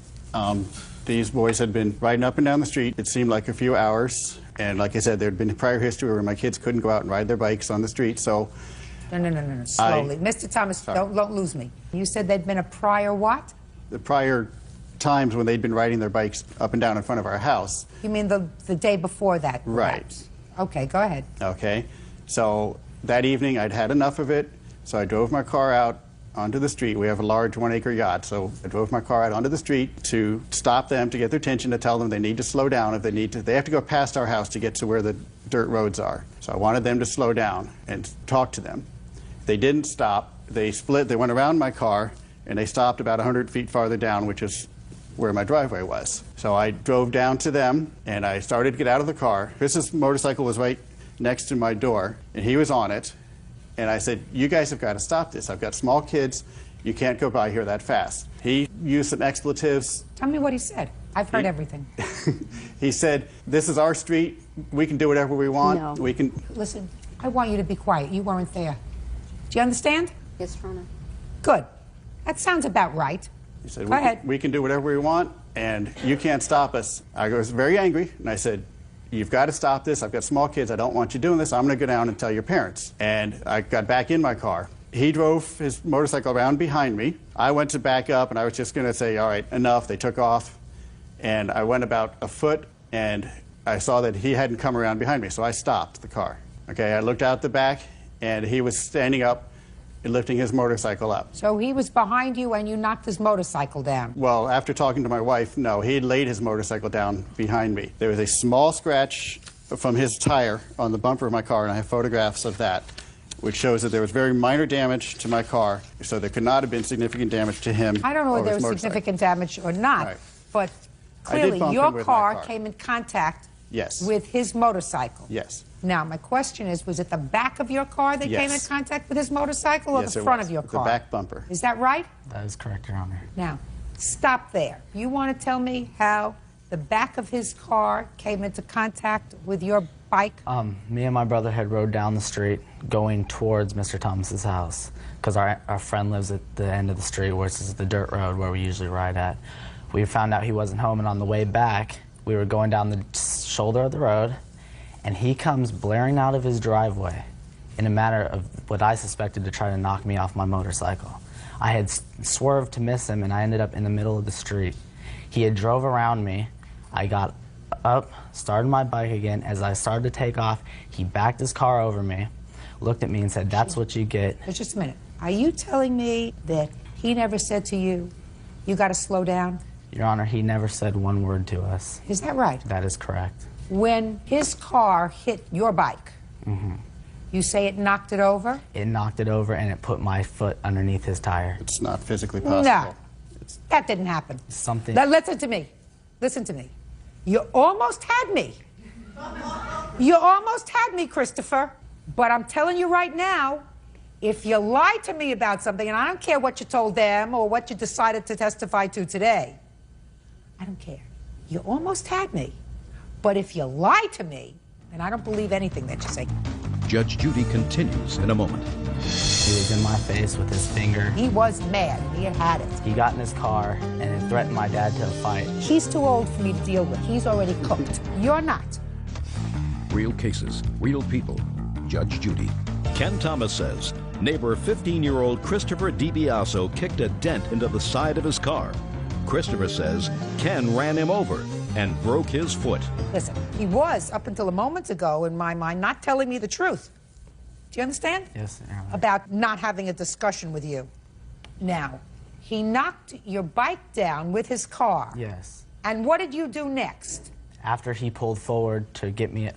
These boys had been riding up and down the street. It seemed like a few hours. And like I said, there had been prior history where my kids couldn't go out and ride their bikes on the street, so... No. Slowly. Mr. Thomas, don't lose me. You said there'd been a prior what? The prior times when they'd been riding their bikes up and down in front of our house. You mean the day before that? Right. Perhaps. Okay, go ahead. Okay. So that evening I'd had enough of it, so I drove my car out onto the street. We have a large 1-acre yacht, so I drove my car out onto the street to stop them, to get their attention, to tell them they need to slow down. If they need to, they have to go past our house to get to where the dirt roads are. So I wanted them to slow down and talk to them. They didn't stop. They split. They went around my car, and they stopped about 100 feet farther down, which is where my driveway was. So I drove down to them, and I started to get out of the car. Chris's motorcycle was right next to my door, and he was on it. And I said, you guys have got to stop this. I've got small kids. You can't go by here that fast. He used some expletives. Tell me what he said. I've heard everything. He said, this is our street. We can do whatever we want. No. We can. Listen, I want you to be quiet. You weren't there. Do you understand? Yes, Your Honor. Good. That sounds about right. He said, Go ahead. We can do whatever we want, and you can't stop us. I was very angry, and I said, you've got to stop this. I've got small kids. I don't want you doing this. I'm going to go down and tell your parents. And I got back in my car. He drove his motorcycle around behind me. I went to back up, and I was just going to say, all right, enough. They took off. And I went about a foot, and I saw that he hadn't come around behind me, so I stopped the car. Okay, I looked out the back, and he was standing up and lifting his motorcycle up. So he was behind you and you knocked his motorcycle down? Well, after talking to my wife, no, he had laid his motorcycle down behind me. There was a small scratch from his tire on the bumper of my car, and I have photographs of that, which shows that there was very minor damage to my car, so there could not have been significant damage to him. I don't know whether there was significant damage or not, Right. but I did clearly bump him your with my car car. came in contact Yes. with his motorcycle. Yes. Now, my question is, was it the back of your car that came in Yes. contact with his motorcycle, or Yes, the it front was. of your The car? back bumper. Is that right? That is correct, Your Honor. Now, stop there. You want to tell me how the back of his car came into contact with your bike? Me and my brother had rode down the street going towards Mr. Thomas's house because our friend lives at the end of the street, which is the dirt road where we usually ride at. We found out he wasn't home, and on the way back, we were going down the shoulder of the road, and he comes blaring out of his driveway in a matter of what I suspected to try to knock me off my motorcycle. I had swerved to miss him, and I ended up in the middle of the street. He had drove around me. I got up, started my bike again. As I started to take off, he backed his car over me, looked at me and said, that's what you get. Just a minute. Are you telling me that he never said to you, you got to slow down? Your Honor, he never said one word to us. Is that right? That is correct. When his car hit your bike, you say it knocked it over? It knocked it over, and it put my foot underneath his tire. It's not physically possible. No, that didn't happen. Something. Now, listen to me. Listen to me. You almost had me. You almost had me, Christopher. But I'm telling you right now, if you lie to me about something, and I don't care what you told them or what you decided to testify to today, I don't care. You almost had me. But if you lie to me, then I don't believe anything that you say. Judge Judy continues in a moment. He was in my face with his finger. He was mad. He had it. He got in his car and threatened my dad to a fight. He's too old for me to deal with. He's already cooked. You're not. Real cases, real people. Judge Judy. Ken Thomas says neighbor 15-year-old Christopher DiBiaso kicked a dent into the side of his car. Christopher says Ken ran him over and broke his foot. Listen, he was, up until a moment ago, in my mind, not telling me the truth. Do you understand? Yes, Your Honor. About not having a discussion with you. Now, he knocked your bike down with his car. Yes. And what did you do next? After he pulled forward to get me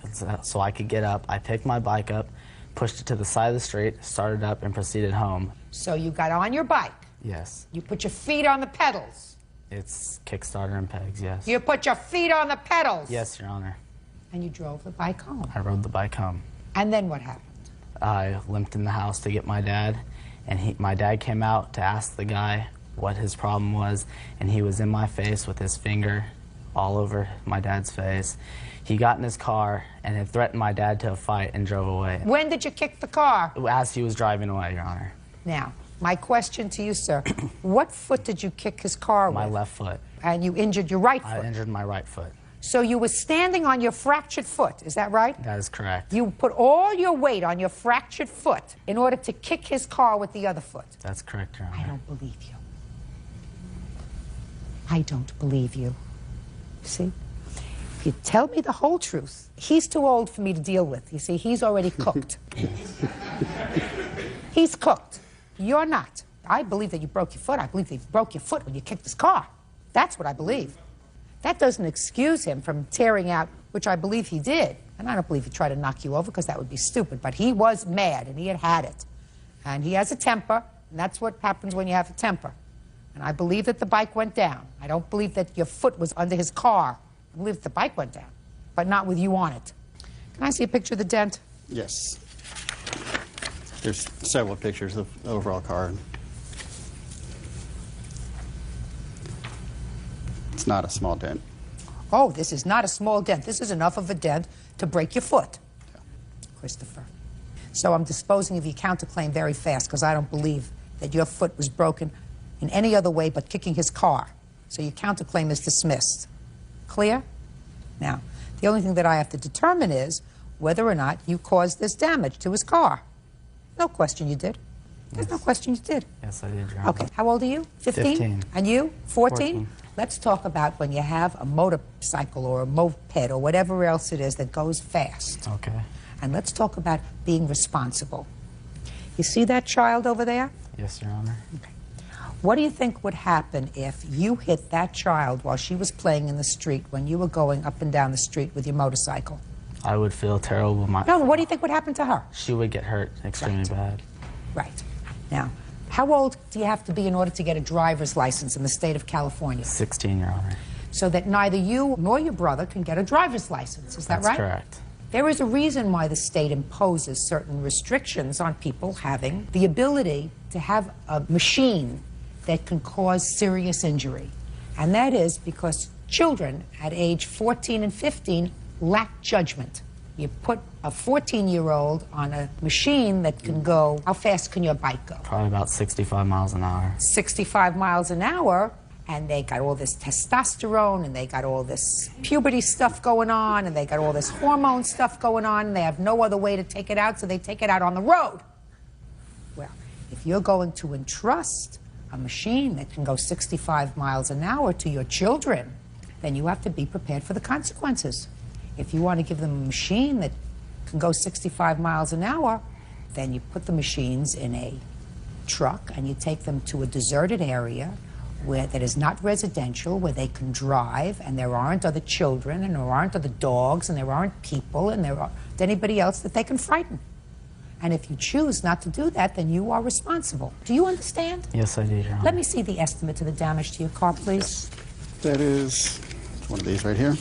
so I could get up, I picked my bike up, pushed it to the side of the street, started up, and proceeded home. So you got on your bike. Yes. You put your feet on the pedals. It's Kickstarter and pegs, yes. You put your feet on the pedals. Yes, Your Honor. And you drove the bike home. I rode the bike home. And then what happened? I limped in the house to get my dad, and my dad came out to ask the guy what his problem was, and he was in my face with his finger all over my dad's face. He got in his car and had threatened my dad to a fight and drove away. When did you kick the car? As he was driving away, Your Honor. Now, my question to you, sir, what foot did you kick his car with? My left foot. And you injured your right foot? I injured my right foot. So you were standing on your fractured foot, is that right? That is correct. You put all your weight on your fractured foot in order to kick his car with the other foot. That's correct, Your Honor. I don't believe you. I don't believe you. See? If you tell me the whole truth, he's too old for me to deal with. You see, he's already cooked. He's cooked. You're not. I believe that you broke your foot. I believe that you broke your foot when you kicked his car. That's what I believe. That doesn't excuse him from tearing out, which I believe he did. And I don't believe he tried to knock you over because that would be stupid. But he was mad and he had it. And he has a temper, and that's what happens when you have a temper. And I believe that the bike went down. I don't believe that your foot was under his car. I believe that the bike went down, but not with you on it. Can I see a picture of the dent? Yes. There's several pictures of the overall car. It's not a small dent. Oh, this is not a small dent. This is enough of a dent to break your foot. Christopher. So I'm disposing of your counterclaim very fast because I don't believe that your foot was broken in any other way but kicking his car. So your counterclaim is dismissed. Clear? Now, the only thing that I have to determine is whether or not you caused this damage to his car. No question you did. There's no question you did. Yes, I did, Your Honor. Okay, how old are you? 15? 15. And you? 14? Let's talk about when you have a motorcycle or a moped or whatever else it is that goes fast. Okay. And let's talk about being responsible. You see that child over there? Yes, Your Honor. Okay. What do you think would happen if you hit that child while she was playing in the street when you were going up and down the street with your motorcycle? I would feel terrible. No, what do you think would happen to her? She would get hurt extremely bad. Right. Now, how old do you have to be in order to get a driver's license in the state of California? 16, Your Honor. So that neither you nor your brother can get a driver's license. Is that right? That's correct. There is a reason why the state imposes certain restrictions on people having the ability to have a machine that can cause serious injury. And that is because children at age 14 and 15 lack judgment. You put a 14-year-old on a machine that can go, how fast can your bike go? Probably about 65 miles an hour. 65 miles an hour, and they got all this testosterone, and they got all this puberty stuff going on, and they got all this hormone stuff going on, and they have no other way to take it out, so they take it out on the road. Well, if you're going to entrust a machine that can go 65 miles an hour to your children, then you have to be prepared for the consequences. If you want to give them a machine that can go 65 miles an hour, then you put the machines in a truck and you take them to a deserted area where that is not residential, where they can drive, and there aren't other children, and there aren't other dogs, and there aren't people, and there aren't anybody else that they can frighten. And if you choose not to do that, then you are responsible. Do you understand? Yes, I do, Your Honor. Let me see the estimate to the damage to your car, please. That is one of these right here.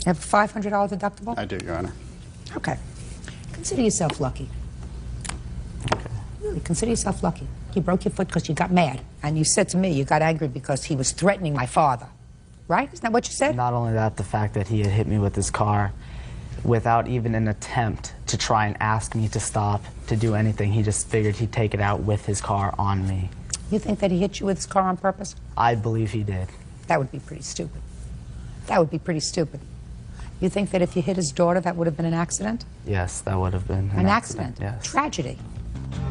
You have a $500 deductible? I do, Your Honor. Okay. Consider yourself lucky. Okay. Really, consider yourself lucky. You broke your foot because you got mad. And you said to me you got angry because he was threatening my father. Right? Isn't that what you said? Not only that, the fact that he had hit me with his car without even an attempt to try and ask me to stop, to do anything. He just figured he'd take it out with his car on me. You think that he hit you with his car on purpose? I believe he did. That would be pretty stupid. That would be pretty stupid. You think that if you hit his daughter, that would have been an accident? Yes, that would have been an accident. Yes. Tragedy.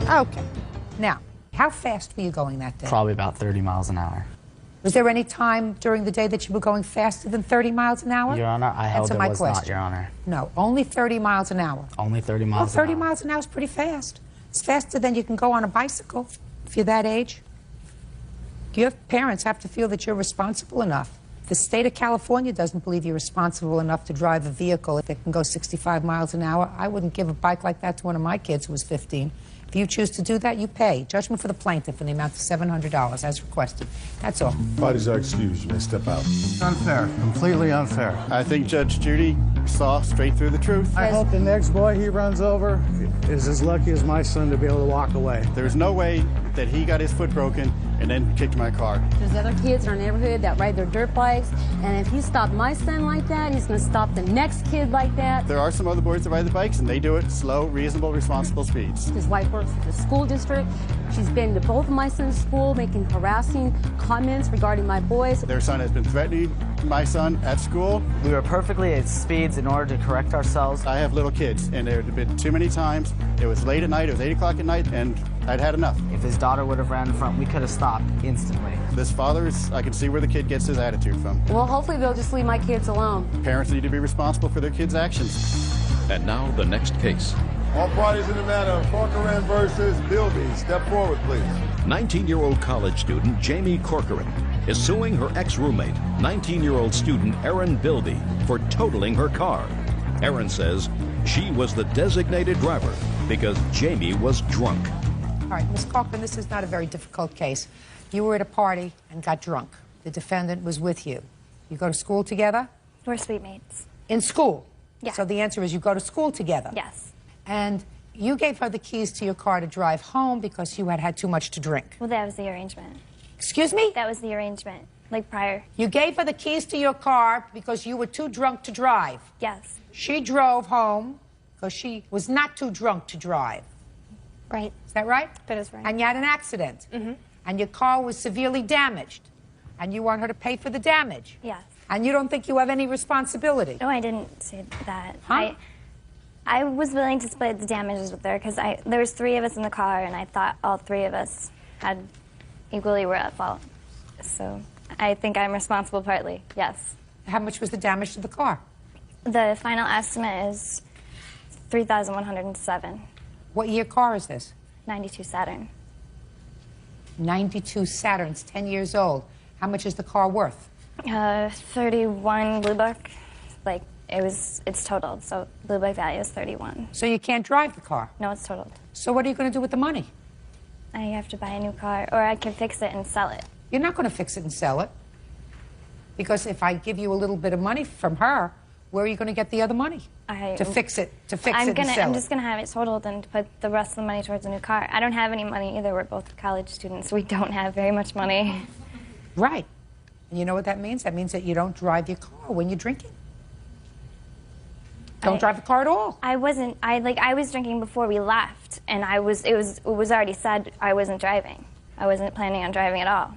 Okay. Now, how fast were you going that day? Probably about 30 miles an hour. Was there any time during the day that you were going faster than 30 miles an hour? Your Honor, I held Answer it my was question. not, Your Honor. No, only 30 miles an hour. Only 30 miles an hour. 30 miles an hour is pretty fast. It's faster than you can go on a bicycle if you're that age. Your parents have to feel that you're responsible enough. The state of California doesn't believe you're responsible enough to drive a vehicle if it can go 65 miles an hour. I wouldn't give a bike like that to one of my kids who was 15. If you choose to do that, you pay. Judgment for the plaintiff in the amount of $700 as requested. That's all. Parties are excused. You may step out. Unfair. Completely unfair. I think Judge Judy saw straight through the truth. I hope the next boy he runs over is as lucky as my son to be able to walk away. There's no way that he got his foot broken and then kicked my car. There's other kids in our neighborhood that ride their dirt bikes, and if you stop my son like that, he's going to stop the next kid like that. There are some other boys that ride the bikes, and they do it slow, reasonable, responsible speeds. His wife works at the school district. She's been to both of my son's school, making harassing comments regarding my boys. Their son has been threatening my son at school. We were perfectly at speeds in order to correct ourselves. I have little kids, and there had been too many times. It was late at night, it was 8 o'clock at night, and I'd had enough. If his daughter would have ran in front, we could have stopped instantly. This father, I can see where the kid gets his attitude from. Well, hopefully they'll just leave my kids alone. Parents need to be responsible for their kids' actions. And now the next case. All parties in the matter of Corcoran versus Bilby. Step forward, please. 19-year-old college student Jamie Corcoran is suing her ex-roommate, 19-year-old student Erin Bilby, for totaling her car. Erin says She was the designated driver because Jamie was drunk. All right, Ms. Cochran, this is not a very difficult case. You were at a party and got drunk. The defendant was with you. You go to school together? We're suite mates. In school? Yeah. So the answer is you go to school together? Yes. And you gave her the keys to your car to drive home because you had had too much to drink. Well, that was the arrangement. Excuse me? That was the arrangement, like prior. You gave her the keys to your car because you were too drunk to drive? Yes. She drove home because she was not too drunk to drive. Right. Is that right? That is right. And you had an accident. Mm-hmm. And your car was severely damaged. And you want her to pay for the damage. Yes. And you don't think you have any responsibility. No, I didn't say that. Huh? I was willing to split the damages with her because there was 3 of us in the car, and I thought all 3 of us had equally were at fault. So I think I'm responsible partly, yes. How much was the damage to the car? The final estimate is $3,107. What year car is this? 92 Saturn. 92 Saturn's 10 years old. How much is the car worth? 31 Blue Book. Like, it's totaled, so Blue Book value is 31. So you can't drive the car? No, it's totaled. So what are you going to do with the money? I have to buy a new car, or I can fix it and sell it. You're not going to fix it and sell it. Because if I give you a little bit of money from her, where are you going to get the other money? To fix it and sell I'm just going to have it totaled and put the rest of the money towards a new car. I don't have any money either. We're both college students. We don't have very much money. Right. And you know what that means? That means that you don't drive your car when you're drinking. Don't drive the car at all. I was drinking before we left, and it was already said I wasn't driving. I wasn't planning on driving at all.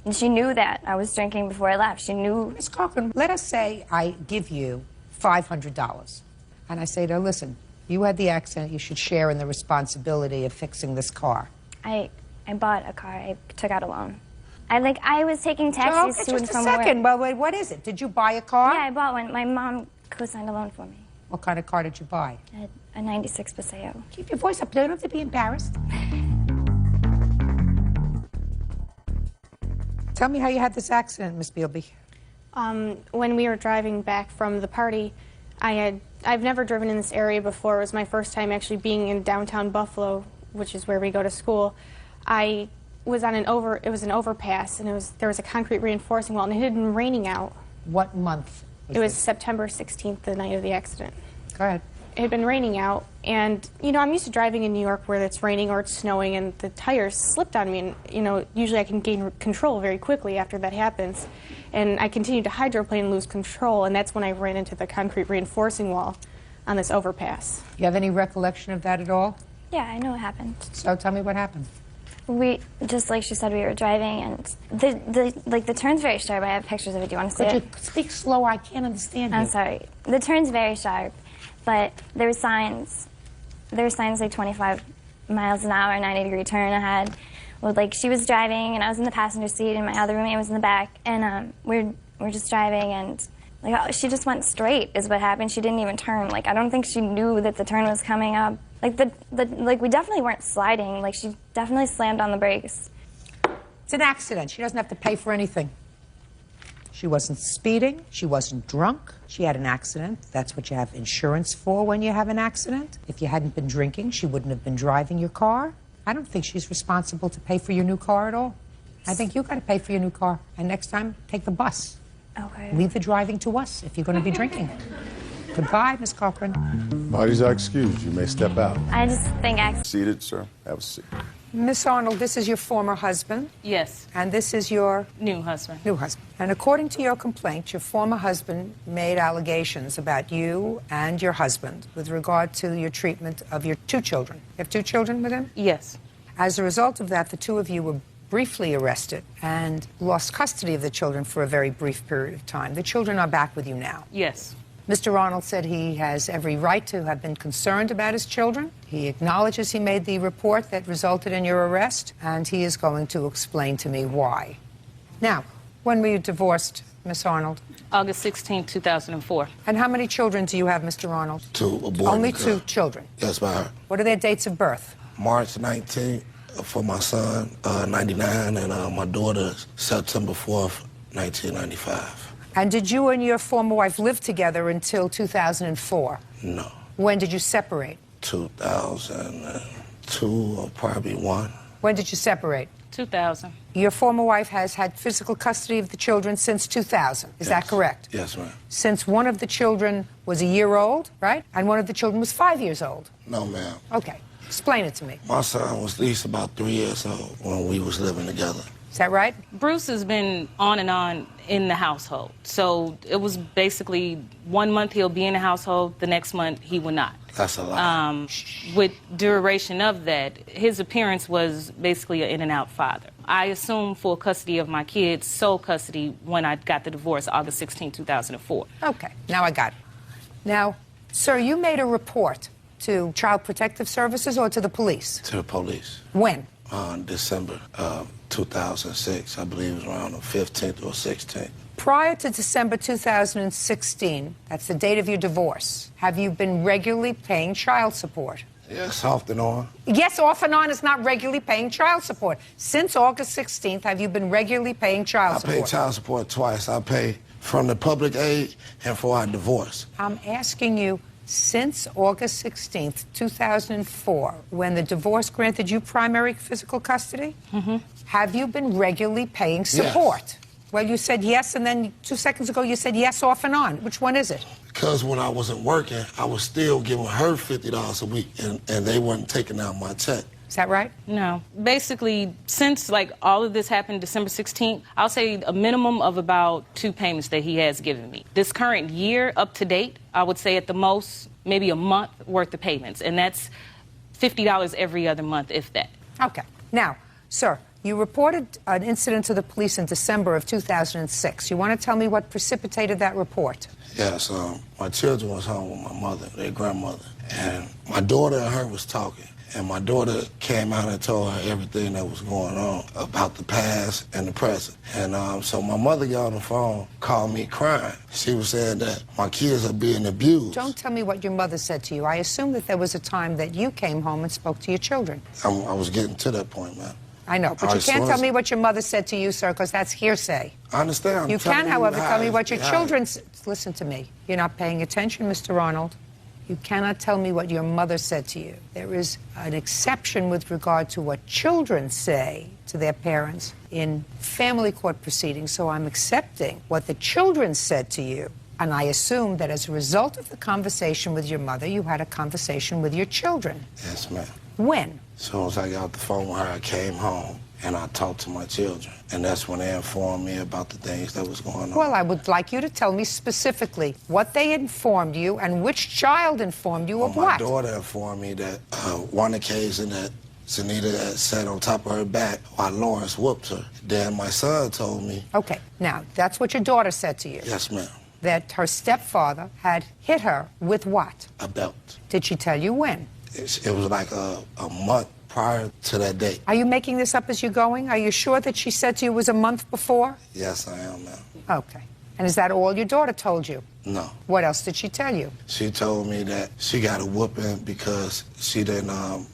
And she knew that I was drinking before I left. She knew. Ms. Cochran, let us say I give you $500. And I say to her, listen, you had the accident, you should share in the responsibility of fixing this car. I bought a car. I took out a loan. I was taking taxis to and from work. Just a second. Well, wait, what is it? Did you buy a car? Yeah, I bought one. My mom co-signed a loan for me. What kind of car did you buy? A 96 Paseo. Keep your voice up. You don't have to be embarrassed. Tell me how you had this accident, Miss Bealby. When we were driving back from the party, I've never driven in this area before. It was my first time actually being in downtown Buffalo, which is where we go to school. I was on it was an overpass, and there was a concrete reinforcing wall, and it had been raining out. What month? It was September 16th, the night of the accident. Go ahead. It had been raining out, and, I'm used to driving in New York where it's raining or it's snowing, and the tires slipped on me, and, usually I can gain control very quickly after that happens. And I continued to hydroplane and lose control, and that's when I ran into the concrete reinforcing wall on this overpass. You have any recollection of that at all? Yeah, I know what happened. So tell me what happened. We, just like she said, we were driving, and the turn's very sharp. I have pictures of it. Do you want to see it? Could you speak slower? I can't understand you. I'm sorry. The turn's very sharp, but there were signs like 25 miles an hour, 90-degree turn ahead. Well, she was driving, and I was in the passenger seat, and my other roommate was in the back, and we're just driving, and she just went straight is what happened. She didn't even turn. I don't think she knew that the turn was coming up. We definitely weren't sliding. She definitely slammed on the brakes. It's an accident. She doesn't have to pay for anything. She wasn't speeding. She wasn't drunk. She had an accident. That's what you have insurance for when you have an accident. If you hadn't been drinking, she wouldn't have been driving your car. I don't think she's responsible to pay for your new car at all. I think you got to pay for your new car. And next time, take the bus. Okay. Leave the driving to us if you're going to be drinking. Goodbye, Miss Cochran. Parties are excused. You may step out. I just think Seated, sir. Have a seat. Miss Arnold, this is your former husband. Yes. And this is your new husband. New husband. And according to your complaint, your former husband made allegations about you and your husband with regard to your treatment of your 2 children. You have 2 children with him? Yes. As a result of that, the 2 of you were briefly arrested and lost custody of the children for a very brief period of time. The children are back with you now. Yes. Mr. Arnold said he has every right to have been concerned about his children. He acknowledges he made the report that resulted in your arrest, and he is going to explain to me why. Now, when were you divorced, Miss Arnold? August 16, 2004. And how many children do you have, Mr. Arnold? 2, a boy. Only 2 children? Yes, ma'am. What are their dates of birth? March 19th for my son, 99, and my daughter, September 4th, 1995. And did you and your former wife live together until 2004? No. When did you separate? 2002 or probably 1. When did you separate? 2000. Your former wife has had physical custody of the children since 2000. Is that correct? Yes, ma'am. Since one of the children was a year old, right? And one of the children was 5 years old. No, ma'am. Okay. Explain it to me. My son was at least about 3 years old when we was living together. Is that right? Bruce has been on and on in the household. So it was basically 1 month he'll be in the household, the next month he will not. That's a lot. With duration of that, his appearance was basically an in-and-out father. I assumed full custody of my kids, sole custody, when I got the divorce, August 16, 2004. Okay, now I got it. Now, sir, you made a report to Child Protective Services or to the police? To the police. When? On December 2006, I believe it was around the 15th or 16th. Prior to December 2016, that's the date of your divorce, have you been regularly paying child support? Yes, off and on. Yes, off and on is not regularly paying child support. Since August 16th, have you been regularly paying child support? I paid child support twice. I pay from the public aid and for our divorce. I'm asking you, since August 16th, 2004, when the divorce granted you primary physical custody, have you been regularly paying support? Yes. Well, you said yes, and then 2 seconds ago you said yes off and on. Which one is it? Because when I wasn't working, I was still giving her $50 a week, and they wasn't taking out my check. Is that right? No. Basically, since all of this happened December 16th, I'll say a minimum of about 2 payments that he has given me. This current year, up to date, I would say at the most, maybe a month worth of payments. And that's $50 every other month, if that. Okay. Now, sir, you reported an incident to the police in December of 2006. You want to tell me what precipitated that report? Yes, my children was home with my mother, their grandmother, and my daughter and her was talking. And my daughter came out and told her everything that was going on about the past and the present. And so my mother got on the phone, called me crying. She was saying that my kids are being abused. Don't tell me what your mother said to you. I assume that there was a time that you came home and spoke to your children. I was getting to that point, man. I know, but you can't tell me what your mother said to you, sir, because that's hearsay. I understand. You can, however, tell me what your children... Listen to me. You're not paying attention, Mr. Arnold. You cannot tell me what your mother said to you. There is an exception with regard to what children say to their parents in family court proceedings, so I'm accepting what the children said to you. And I assume that as a result of the conversation with your mother, you had a conversation with your children. Yes, ma'am. When? As soon as I got off the phone with her, I came home and I talked to my children. And that's when they informed me about the things that was going on. Well, I would like you to tell me specifically what they informed you and which child informed you of what. My daughter informed me that one occasion that Zanita had sat on top of her back while Lawrence whooped her. Then my son told me... Okay, now, that's what your daughter said to you. Yes, ma'am. That her stepfather had hit her with what? A belt. Did she tell you when? It was like a month prior to that date. Are you making this up as you're going? Are you sure that she said to you it was a month before? Yes, I am, ma'am. Okay. And is that all your daughter told you? No. What else did she tell you? She told me that she got a whooping because she didn't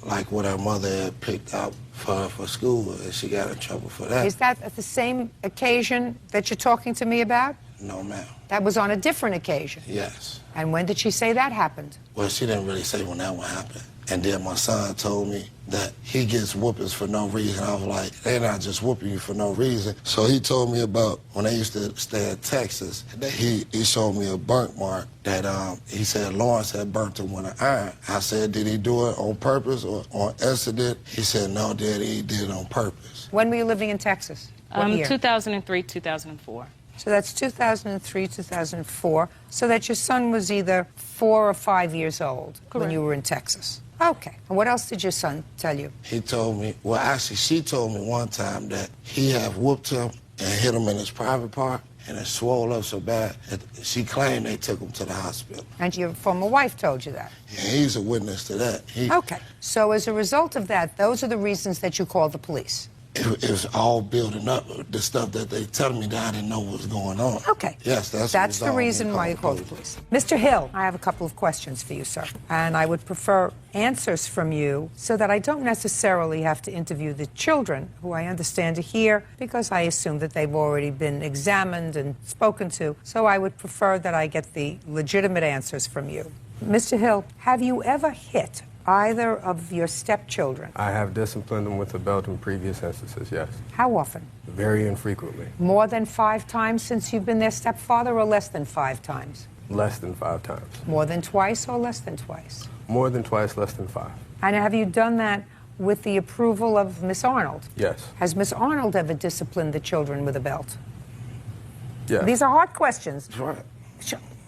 like what her mother had picked out for her for school, and she got in trouble for that. Is that at the same occasion that you're talking to me about? No, ma'am. That was on a different occasion? Yes. And when did she say that happened? Well, she didn't really say when that one happened. And then my son told me that he gets whoopings for no reason. I was like, they're not just whooping you for no reason. So he told me about when they used to stay in Texas, that he showed me a burnt mark that he said Lawrence had burnt him with an iron. I said, did he do it on purpose or on accident? He said, no, Daddy, he did it on purpose. When were you living in Texas? What year? 2003, 2004. So that's 2003, 2004. So that your son was either 4 or 5 years old when you were in Texas. Okay. And what else did your son tell you? He told me, well, actually, she told me one time that he had whooped him and hit him in his private part, and it swelled up so bad that she claimed they took him to the hospital. And your former wife told you that? Yeah, he's a witness to that. Okay. So as a result of that, those are the reasons that you called the police? It was all building up, the stuff that they telling me that I didn't know what was going on. Okay. Yes, that's the reason why you called the police. Mr. Hill, I have a couple of questions for you, sir. And I would prefer answers from you so that I don't necessarily have to interview the children, who I understand are here, because I assume that they've already been examined and spoken to. So I would prefer that I get the legitimate answers from you. Mr. Hill, have you ever hit either of your stepchildren? I have disciplined them with a belt in previous instances, yes. How often? Very infrequently. More than 5 times since you've been their stepfather, or less than 5 times? Less than 5 times. More than twice or less than twice? More than twice, less than 5. And have you done that with the approval of Miss Arnold? Yes. Has Miss Arnold ever disciplined the children with a belt? Yes. These are hard questions.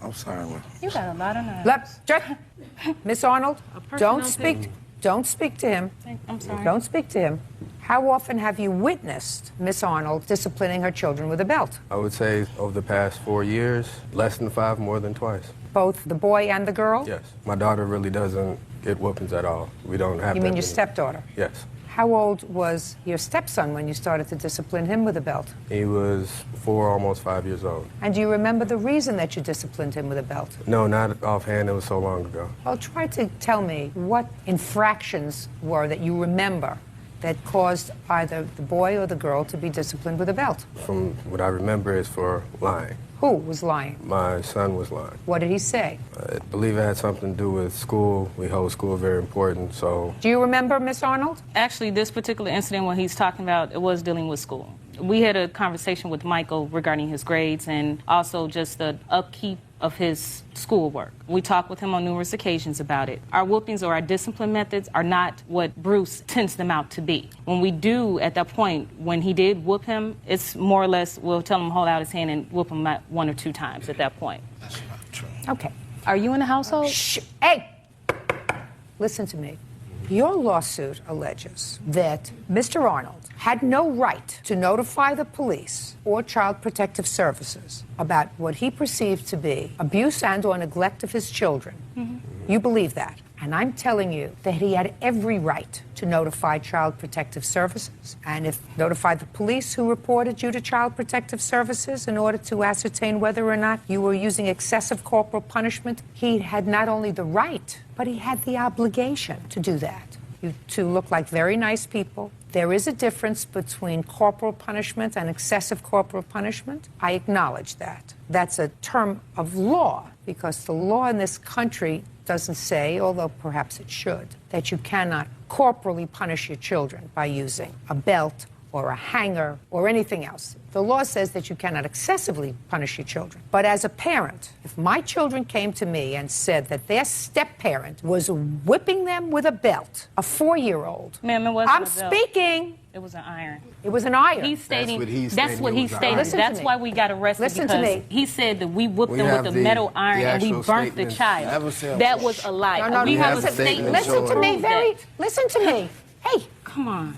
I'm sorry, man. You got a lot of nerves. Miss Arnold, don't speak to him. I'm sorry. Don't speak to him. How often have you witnessed Miss Arnold disciplining her children with a belt? I would say over the past 4 years, less than 5, more than twice. Both the boy and the girl? Yes. My daughter really doesn't get whoopings at all. We don't have You that mean your many. stepdaughter? Yes. How old was your stepson when you started to discipline him with a belt? He was 4, almost 5 years old. And do you remember the reason that you disciplined him with a belt? No, not offhand. It was so long ago. Well, try to tell me what infractions were that you remember that caused either the boy or the girl to be disciplined with a belt. From what I remember is for lying. Who was lying? My son was lying. What did he say? I believe it had something to do with school. We hold school very important, so... Do you remember, Miss Arnold? Actually, this particular incident when he's talking about, it was dealing with school. We had a conversation with Michael regarding his grades and also just the upkeep of his schoolwork. We talked with him on numerous occasions about it. Our whoopings or our discipline methods are not what Bruce tends them out to be. When we do, at that point, when he did whoop him, it's more or less, we'll tell him to hold out his hand and whoop him 1 or 2 times at that point. That's not true. Okay. Are you in the household? Shh. Hey! Listen to me. Your lawsuit alleges that Mr. Arnold had no right to notify the police or Child Protective Services about what he perceived to be abuse and or neglect of his children. You believe that. And I'm telling you that he had every right to notify Child Protective Services and if notify the police who reported you to Child Protective Services in order to ascertain whether or not you were using excessive corporal punishment. He had not only the right, but he had the obligation to do that. You two look like very nice people. There is a difference between corporal punishment and excessive corporal punishment. I acknowledge that. That's a term of law because the law in this country doesn't say, although perhaps it should, that you cannot corporally punish your children by using a belt or a hanger or anything else. The law says that you cannot excessively punish your children. But as a parent, if my children came to me and said that their step-parent was whipping them with a belt, a 4-year-old, Ma'am, it wasn't I'm a belt. speaking. It was an iron. It was an iron. He's stating, That's what he stated. Listen to That's me. why we got arrested. Listen to because me. He said that we whipped We them have with a the- metal iron the and we actual burnt the statements. child. Never said- That was a lie. No, we no, have listen, a statement. listen to me very. Listen to me. Hey, Come on.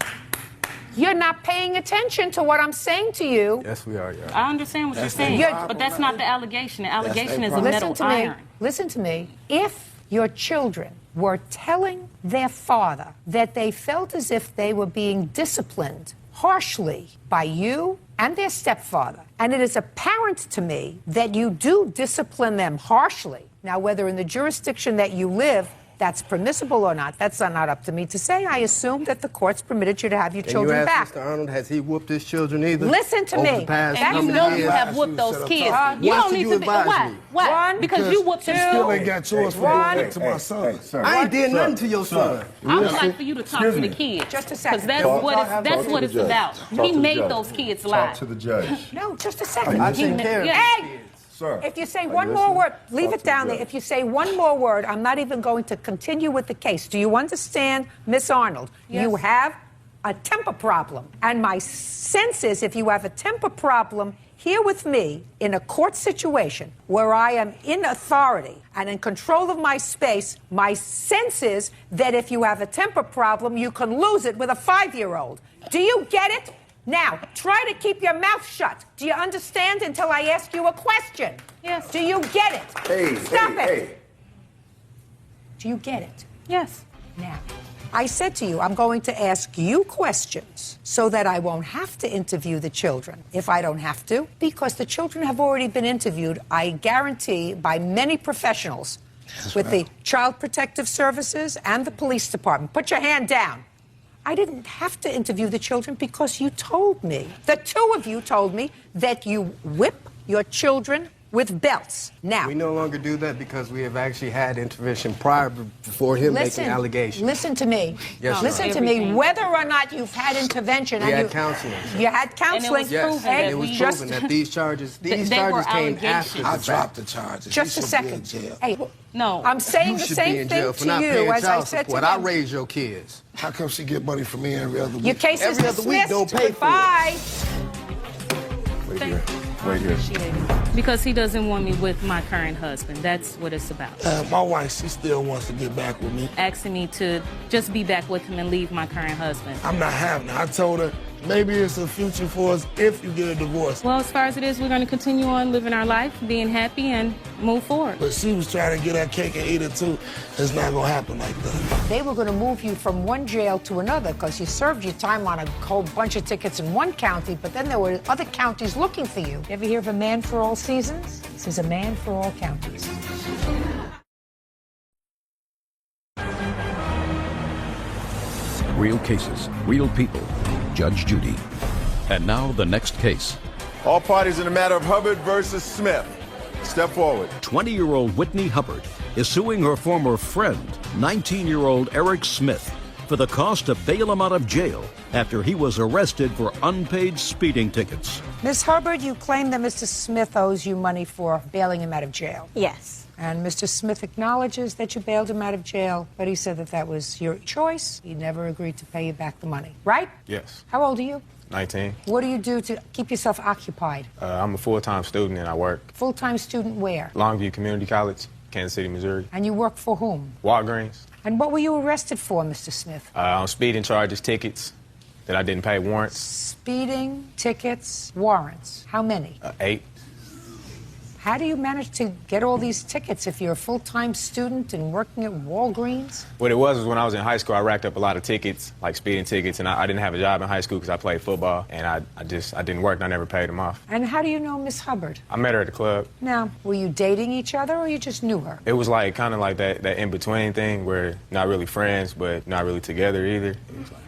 you're not paying attention to what I'm saying to you. Yes, we are, yeah. I understand what That's you're saying, their problem. but that's not the allegation. The allegation is a problem. metal Listen to me. iron. Listen to me. If your children were telling their father that they felt as if they were being disciplined harshly by you and their stepfather, and it is apparent to me that you do discipline them harshly. Now, whether in the jurisdiction that you live, that's permissible or not, that's not up to me to say. I assume that the courts permitted you to have your children and you back. asked Mr. Arnold, has he whooped his children either? Listen to over me. The past And And you couple know of you years? have whooped those Shut up, kids. talk. You Why don't should need you to be. advise Why? me? Why? One, Because you whooped him Still too. ain't got yours for One. to my son. I ain't did nothing to your son. I would like for you to talk to the kids. Just a Because second. that's Talk- what talk- it's, talk that's to what the it's judge. about. Talk He to the made judge. those kids lie. Talk to the judge. No, just a Are second. you He listening? ma- yeah. Hey! Sir. If you say Are one you more listening? word, leave Talk it to down the there. judge. If you say one more word, I'm not even going to continue with the case. Do you understand, Miss Arnold? Yes. You have a temper problem. And my sense is if you have a temper problem here with me in a court situation where I am in authority and in control of my space, my sense is that if you have a temper problem, you can lose it with a 5-year-old. Do you get it? Now, try to keep your mouth shut. Do you understand until I ask you a question? Yes. Do you get it? Hey, Stop hey, it. hey. Do you get it? Yes. Now, I said to you, I'm going to ask you questions so that I won't have to interview the children if I don't have to, because the children have already been interviewed, I guarantee, by many professionals with the Child Protective Services and the police department. Put your hand down. I didn't have to interview the children because you told me, the two of you told me that you whip your children with belts. Now, We no longer do that because we have actually had intervention prior before him making allegations. Listen to me. Yes, listen Your to me. Whether or not you've had intervention, We and had counseling. You had counseling. Yes, and it was proven that these charges came after. I dropped the charges. Just He a should be second. in jail. Hey, no. I'm saying You the should same be in thing jail for to not you paying as I child said to support. them. I raised your kids. How come she get money from me every other week? Your case is every other week dismissed. don't pay Goodbye. Wait here. Wait here. Because he doesn't want me with my current husband. That's what it's about. My wife, she still wants to get back with me. Asking me to just be back with him and leave my current husband. I'm not having it. I told her maybe it's a future for us if you get a divorce. Well, as far as it is, we're going to continue on living our life, being happy, and move forward. But she was trying to get her cake and eat it too. It's not going to happen like that. They were going to move you from one jail to another because you served your time on a whole bunch of tickets in one county, but then there were other counties looking for you. You ever hear of a man for all seasons? This is a man for all counties. Real cases, real people. Judge Judy. And now the next case. All parties in the matter of Hubbard versus Smith. Step forward. 20-year-old Whitney Hubbard is suing her former friend, 19-year-old Eric Smith, for the cost to bail him out of jail after he was arrested for unpaid speeding tickets. Miss Hubbard, you claim that Mr. Smith owes you money for bailing him out of jail. Yes. And Mr. Smith acknowledges that you bailed him out of jail, but he said that that was your choice. He never agreed to pay you back the money, right? Yes. How old are you? 19. What do you do to keep yourself occupied? I'm a full-time student and I work. Full-time student where? Longview Community College, Kansas City, Missouri. And you work for whom? Walgreens. And what were you arrested for, Mr. Smith? On speeding charges, tickets that I didn't pay, warrants. Speeding, tickets, warrants. How many? 8. How do you manage to get all these tickets if you're a full-time student and working at Walgreens? What it was when I was in high school, I racked up a lot of tickets, like speeding tickets, and I didn't have a job in high school because I played football, and I didn't work and I never paid them off. And how do you know Miss Hubbard? I met her at the club. Now, were you dating each other or you just knew her? It was like kind of like that in-between thing where not really friends, but not really together either.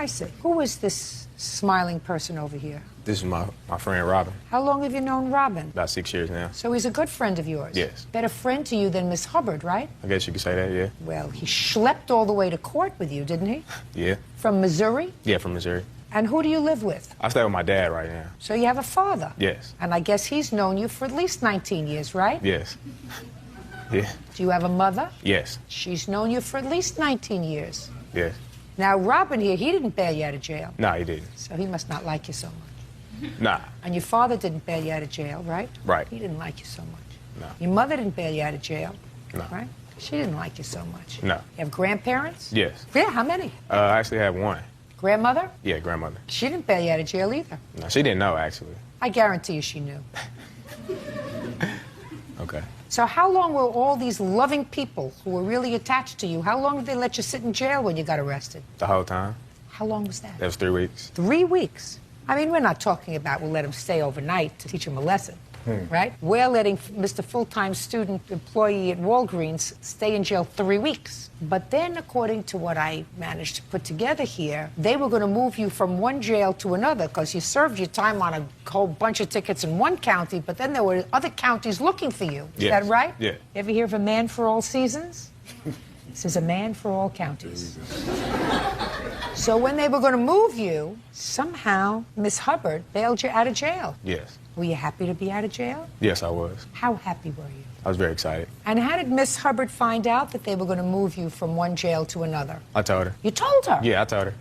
I see. Who was this smiling person over here? This is my friend Robin. How long have you known Robin? About 6 years now. So he's a good friend of yours? Yes. Better friend to you than Miss Hubbard, right? I guess you could say that, yeah. Well, he schlepped all the way to court with you, didn't he? Yeah. From Missouri? Yeah, from Missouri. And who do you live with? I stay with my dad right now. So you have a father? Yes. And I guess he's known you for at least 19 years, right? Yes. Yeah. Do you have a mother? Yes. She's known you for at least 19 years. Yes. Now, Robin here, he didn't bail you out of jail. No, he didn't. So he must not like you so much. Nah. And your father didn't bail you out of jail, right? Right. He didn't like you so much. No. Your mother didn't bail you out of jail, No. right? She didn't like you so much. No. You have grandparents? Yes. Yeah, how many? I actually have one. Grandmother? Yeah, grandmother. She didn't bail you out of jail either. No, she didn't know, actually. I guarantee you she knew. Okay. So how long were all these loving people who were really attached to you, how long did they let you sit in jail when you got arrested? The whole time. How long was that? That was 3 weeks. 3 weeks. I mean, we're not talking about we'll let him stay overnight to teach him a lesson, right? We're letting Mr. Full-Time Student Employee at Walgreens stay in jail 3 weeks. But then, according to what I managed to put together here, they were going to move you from one jail to another because you served your time on a whole bunch of tickets in one county, but then there were other counties looking for you. Is that right? Yeah. You ever hear of a man for all seasons? This is a man for all counties. So when they were going to move you, somehow Miss Hubbard bailed you out of jail. Yes. Were you happy to be out of jail? Yes, I was. How happy were you? I was very excited. And how did Miss Hubbard find out that they were going to move you from one jail to another? I told her. You told her? Yeah, I told her.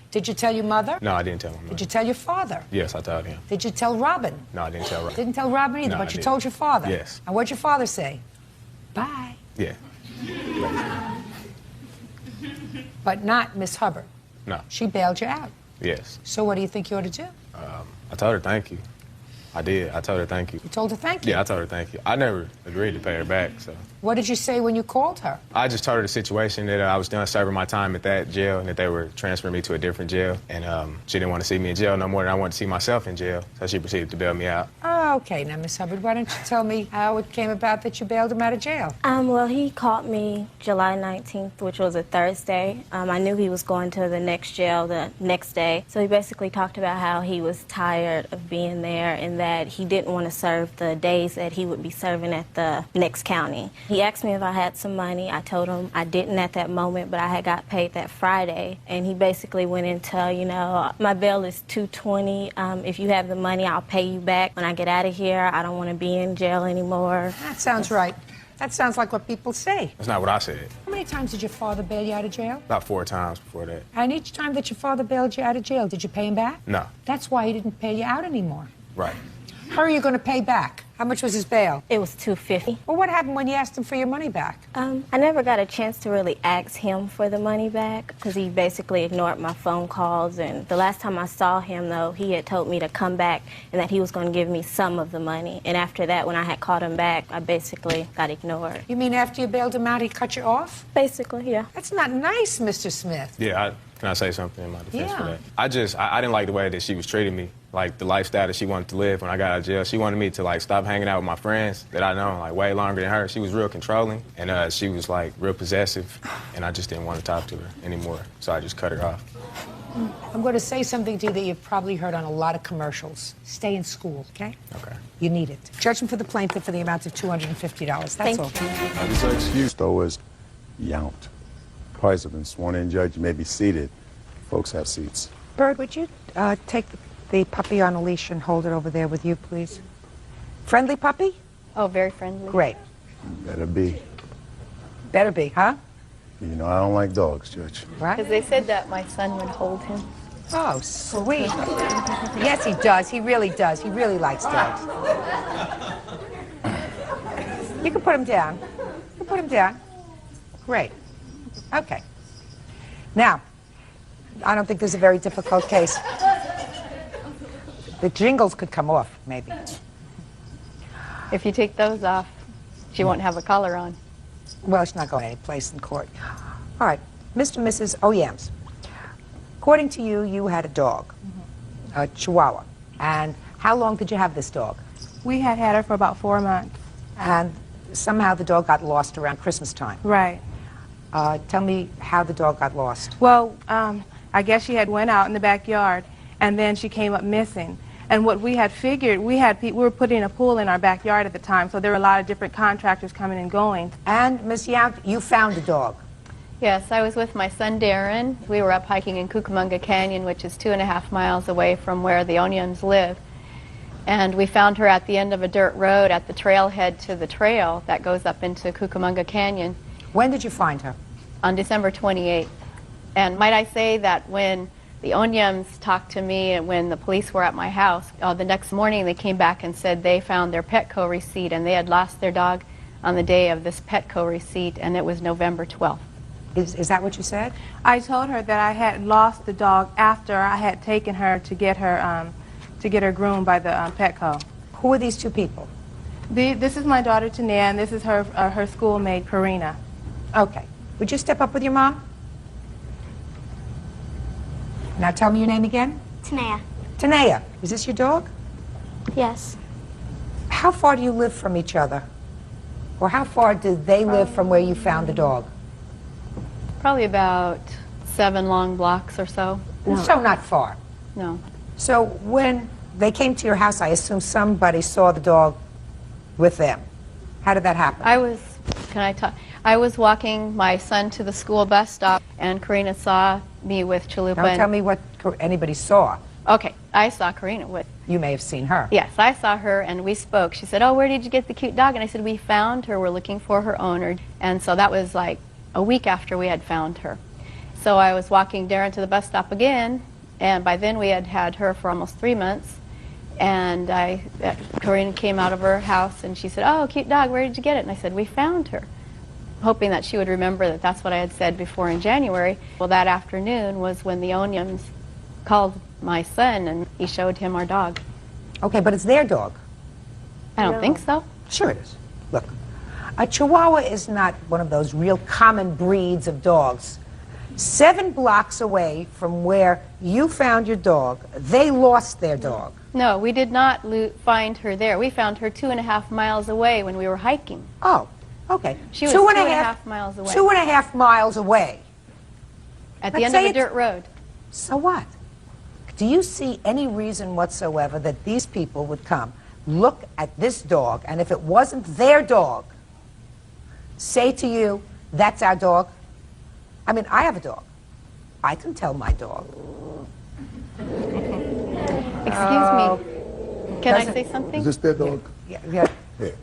Did you tell your mother? No, I didn't tell my mother. Did you tell your father? Yes, I told him. Did you tell Robin? No, I didn't tell Robin. Didn't tell Robin either, No, but I you didn't. told your father? Yes. And what'd your father say? Bye. Yeah. But not Miss Hubbard. No. She bailed you out. Yes. So what do you think you ought to do? I told her thank you. I did. I told her thank you. You told her thank you? Yeah, I told her thank you. I never agreed to pay her back, so. What did you say when you called her? I just told her the situation, that I was done serving my time at that jail and that they were transferring me to a different jail. And she didn't want to see me in jail no more than I wanted to see myself in jail. So she proceeded to bail me out. Oh, Okay, now, Miss Hubbard, why don't you tell me how it came about that you bailed him out of jail? Well, he called me July 19th, which was a Thursday. I knew he was going to the next jail the next day. So he basically talked about how he was tired of being there and that he didn't want to serve the days that he would be serving at the next county. He asked me if I had some money. I told him I didn't at that moment, but I had got paid that Friday. And he basically went into, you know, my bail is $220. If you have the money, I'll pay you back when I get out of here. I don't want to be in jail anymore. That sounds right. That sounds like what people say. That's not what I said. How many times did your father bail you out of jail? About 4 times before that. And each time that your father bailed you out of jail, did you pay him back? No. That's why he didn't pay you out anymore. Right. How are you going to pay back? How much was his bail? It was $250. Well, what happened when you asked him for your money back? I never got a chance to really ask him for the money back because he basically ignored my phone calls. And the last time I saw him, though, he had told me to come back and that he was going to give me some of the money. And after that, when I had called him back, I basically got ignored. You mean after you bailed him out, he cut you off? Basically, yeah. That's not nice, Mr. Smith. Yeah, can I say something in my defense for Yeah. that? I didn't like the way that she was treating me, like the lifestyle that she wanted to live when I got out of jail. She wanted me to like stop hanging out with my friends that I know like way longer than her. She was real controlling and she was like real possessive and I just didn't want to talk to her anymore. So I just cut her off. I'm going to say something to you that you've probably heard on a lot of commercials. Stay in school, okay? Okay. You need it. Judging for the plaintiff for the amount of $250. That's Thank all. you. This excuse, though, is yount. Parties have been sworn in, Judge. You may be seated. Folks have seats. Bird, would you take the puppy on a leash and hold it over there with you, please? Friendly puppy? Oh, very friendly. Great. Better be. Better be, huh? You know, I don't like dogs, Judge. Right? Because they said that my son would hold him. Oh, sweet. Yes, he does. He really does. He really likes dogs. You can put him down. You can put him down. Great. Okay. Now, I don't think this is a very difficult case. The jingles could come off, maybe. If you take those off, she won't have a collar on. Well, she's not going any place in court. All right, Mr. and Mrs. Oyams. According to you, you had a dog, a Chihuahua. And how long did you have this dog? We had her for about 4 months. And somehow the dog got lost around Christmas time. Right. Tell me how the dog got lost. Well, I guess she had went out in the backyard, and then she came up missing. And what we had figured, we were putting a pool in our backyard at the time, so there were a lot of different contractors coming and going. And, Miss Yount, you found the dog. Yes, I was with my son Darren. We were up hiking in Cucamonga Canyon, which is 2.5 miles away from where the Onions live. And we found her at the end of a dirt road at the trailhead to the trail that goes up into Cucamonga Canyon. When did you find her? On December 28th. And might I say that when the Onions talked to me and when the police were at my house, the next morning they came back and said they found their Petco receipt and they had lost their dog on the day of this Petco receipt, and it was November 12th. Is that what you said? I told her that I had lost the dog after I had taken her to get her groomed by the Petco. Who are these two people? This is my daughter Tania, and this is her schoolmate Karina. Okay. Would you step up with your mom? Now tell me your name again. Tanea. Tanea. Is this your dog? Yes. How far do you live from each other? Or how far did they live from where you found the dog? Probably about 7 long blocks or so. So not far. No. So when they came to your house, I assume somebody saw the dog with them. How did that happen? I was walking my son to the school bus stop, and Karina saw me with Chalupa. Don't tell me what anybody saw. Okay, I saw Karina with. You may have seen her. Yes, I saw her, and we spoke. She said, "Oh, where did you get the cute dog?" And I said, "We found her. We're looking for her owner." And so that was like a week after we had found her. So I was walking Darren to the bus stop again, and by then we had had her for almost 3 months. And Karina came out of her house, and she said, "Oh, cute dog, where did you get it?" And I said, "We found her," hoping that she would remember that that's what I had said before in January. Well, that afternoon was when the Onions called my son, and he showed him our dog. Okay, but it's their dog. I don't think so. Sure it is. Look, a Chihuahua is not one of those real common breeds of dogs. 7 blocks away from where you found your dog, they lost their dog. No, we did not find her there. We found her 2.5 miles away when we were hiking. Oh, okay. She was 2.5 miles away. 2.5 miles away. At the end of a dirt road. So what? Do you see any reason whatsoever that these people would come, look at this dog, and if it wasn't their dog, say to you, that's our dog? I mean, I have a dog. I can tell my dog. Excuse me. Can I say something? Is this their dog? Yeah. Here.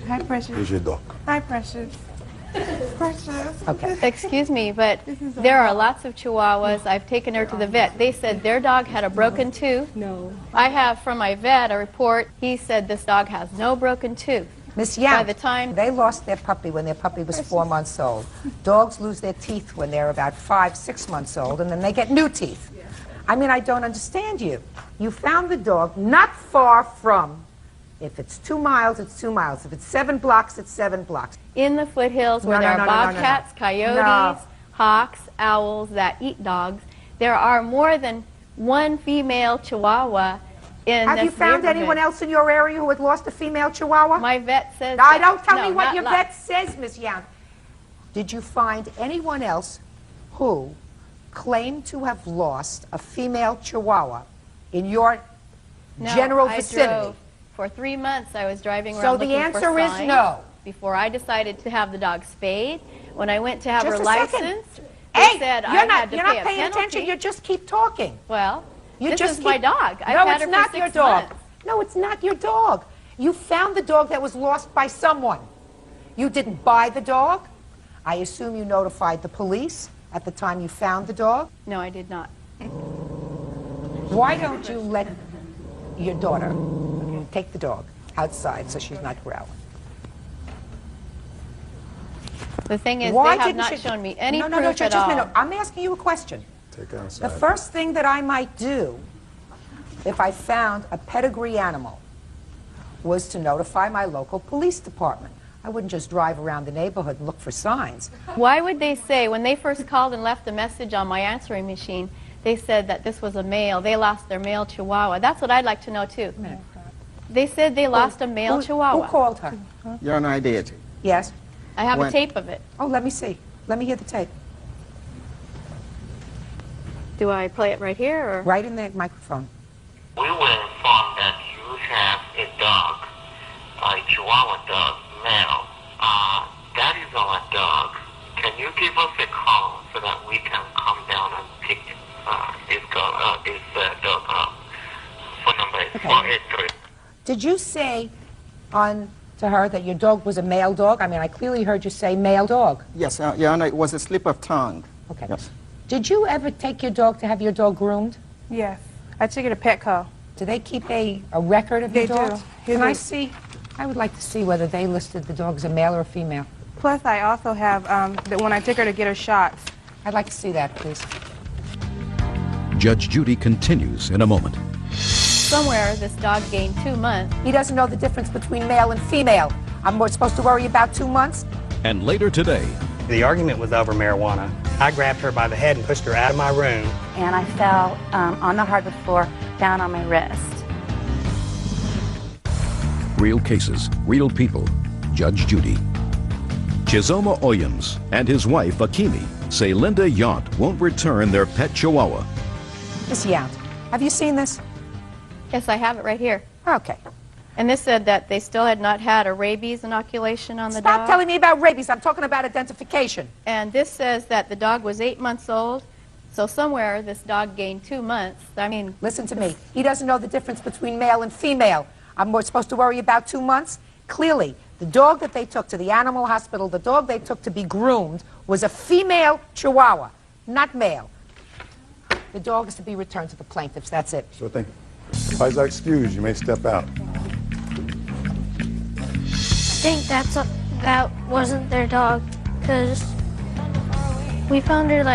Hi, Precious. Here's your dog. Hi, Precious. Precious. Okay. Excuse me, but there are lots of Chihuahuas. I've taken her to the vet. They said their dog had a broken tooth. No. I have from my vet a report. He said this dog has no broken tooth. Miss Young, by the time they lost their puppy when their puppy was 4 months old. Dogs lose their teeth when they're about 5, 6 months old, and then they get new teeth. I mean, I don't understand you. You found the dog not far from, if it's 2 miles, it's 2 miles. If it's 7 blocks, it's 7 blocks. In the foothills where there are bobcats, coyotes, hawks, owls that eat dogs, there are more than one female Chihuahua in Have this you found neighborhood. anyone else in your area who had lost a female Chihuahua? My vet says I that- don't tell no, me what not your lots. vet says, Miss Young. Did you find anyone else who claimed to have lost a female Chihuahua in your No, general I vicinity? drove. For 3 months, I was driving So around the looking answer for is signs no. Before I decided to have the dog spayed, when I went to have Just her a second. license, they Hey, said you're I not, had to you're pay not a paying penalty. attention. You just keep talking. Well, You this just is my keep- dog. I've No, had it's her not for your 6 dog. months. No, it's not your dog. You found the dog that was lost by someone. You didn't buy the dog. I assume you notified the police at the time you found the dog. No, I did not. Why don't you let your daughter take the dog outside so she's not growling? The thing is, Why they have didn't not you- shown me any no, proof just at a minute. all. I'm asking you a question. Take her outside. The first thing that I might do if I found a pedigree animal was to notify my local police department. I wouldn't just drive around the neighborhood and look for signs. Why would they say, when they first called and left a message on my answering machine, they said that this was a male, they lost their male Chihuahua? That's what I'd like to know, too. They said they lost a male Chihuahua. Who called her? Your own idea. Yes. I have a When- tape of it. Oh, let me see. Let me hear the tape. Do I play it right here, or? Right in the microphone. We were informed that you have a dog, a Chihuahua dog, male. That is our dog. Can you give us a call so that we can come down and pick this dog up? Phone number is 483. Did you say to her that your dog was a male dog? I mean, I clearly heard you say male dog. Yes, Your Honor, it was a slip of tongue. Okay. Yes. Did you ever take your dog to have your dog groomed? Yes. I took it to Petco. Do they keep a record of They your dogs? do. Can They I do. see? I would like to see whether they listed the dog as a male or a female. Plus, I also have, when I took her to get her shots. I'd like to see that, please. Judge Judy continues in a moment. Somewhere this dog gained 2 months. He doesn't know the difference between male and female. I'm supposed to worry about 2 months? And later today, The argument was over marijuana. I grabbed her by the head and pushed her out of my room. And I fell on the hardwood floor, down on my wrist. real cases, real people. Judge Judy. Chizoma Oyens and his wife, Akimi, say Linda Yount won't return their pet Chihuahua. Miss Yount, have you seen this? Yes, I have it right here. Okay. And this said that they still had not had a rabies inoculation on the dog. Stop telling me about rabies. I'm talking about identification. And this says that the dog was 8 months old. So somewhere this dog gained 2 months. I mean, listen to me. He doesn't know the difference between male and female. I'm supposed to worry about 2 months? Clearly, the dog that they took to the animal hospital, the dog they took to be groomed, was a female Chihuahua, not male. The dog is to be returned to the plaintiffs. That's it. Sure thing. Otherwise, excused. You may step out. I think that wasn't their dog, because we found her in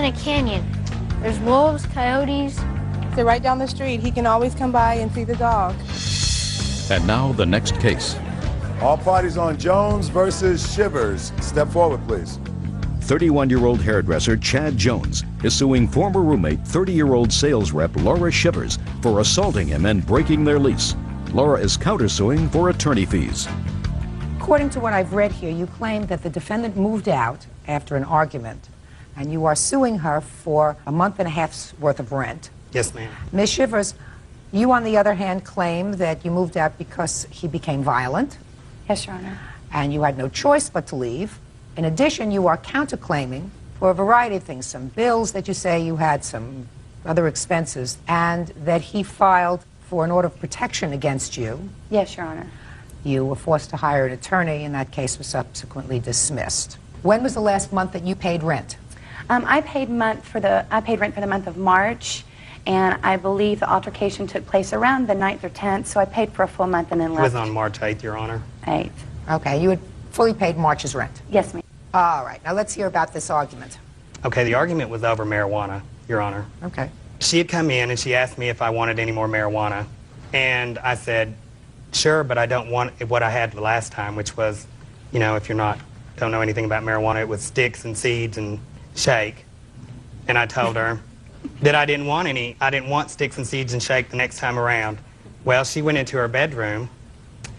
a canyon. There's wolves, coyotes. So right down the street, he can always come by and see the dog. And now the next case. All parties on Jones versus Shivers. Step forward, please. 31-year-old hairdresser Chad Jones is suing former roommate 30-year-old sales rep Laura Shivers for assaulting him and breaking their lease. Laura is countersuing for attorney fees. According to what I've read here, you claim that the defendant moved out after an argument, and you are suing her for a month and a half's worth of rent. Yes, ma'am. Ms. Shivers, you, on the other hand, claim that you moved out because he became violent. Yes, Your Honor. And you had no choice but to leave. In addition, you are counterclaiming for a variety of things, some bills that you say you had, some other expenses, and that he filed for an order of protection against you. Yes, Your Honor. You were forced to hire an attorney, and that case was subsequently dismissed. When was the last month that you paid rent? I paid rent for the month of March, and I believe the altercation took place around the 9th or 10th, so I paid for a full month and then left. It was on March 8th, Your Honor. 8th. Okay, you had fully paid March's rent? Yes, ma'am. All right, now let's hear about this argument. Okay, the argument was over marijuana, Your Honor. Okay. She had come in and she asked me if I wanted any more marijuana, and I said, sure, but I don't want what I had the last time, which was, you know, if you're don't know anything about marijuana, it was sticks and seeds and shake. And I told her that I didn't want sticks and seeds and shake the next time around. Well, she went into her bedroom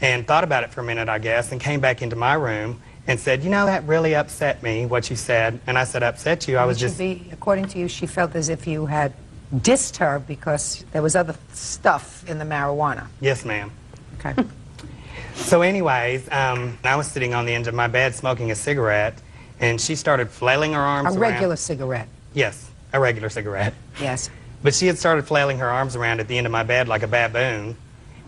and thought about it for a minute, I guess, and came back into my room and said, you know, that really upset me, what you said. And I said, upset you? I was just... According to you, she felt as if you had dissed her because there was other stuff in the marijuana. Yes, ma'am. Okay. So anyways, I was sitting on the edge of my bed smoking a cigarette, and she started flailing her arms around. A regular cigarette? Yes, a regular cigarette. Yes. But she had started flailing her arms around at the end of my bed like a baboon,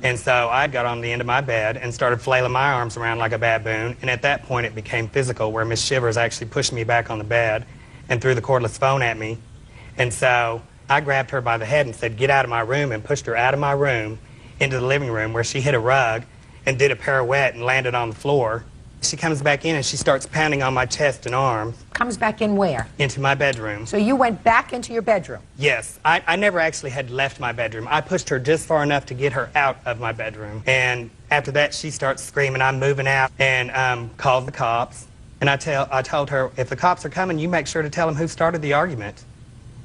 and so I got on the end of my bed and started flailing my arms around like a baboon, and at that point it became physical, where Miss Shivers actually pushed me back on the bed and threw the cordless phone at me. And so I grabbed her by the head and said, get out of my room, and pushed her out of my room into the living room, where she hit a rug and did a pirouette and landed on the floor. She comes back in and she starts pounding on my chest and arms. Comes back in where? Into my bedroom. So you went back into your bedroom? Yes. I never actually had left my bedroom. I pushed her just far enough to get her out of my bedroom. And after that, she starts screaming, I'm moving out, and called the cops. And I told her, if the cops are coming, you make sure to tell them who started the argument.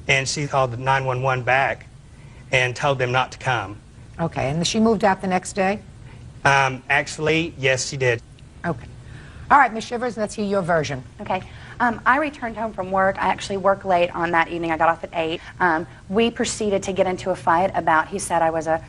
And she called the 911 back and told them not to come. Okay, and she moved out the next day? Actually, yes, she did. Okay. All right, Ms. Shivers, let's hear your version. Okay. I returned home from work. I actually worked late on that evening. I got off at 8. We proceeded to get into a fight about, he said I was a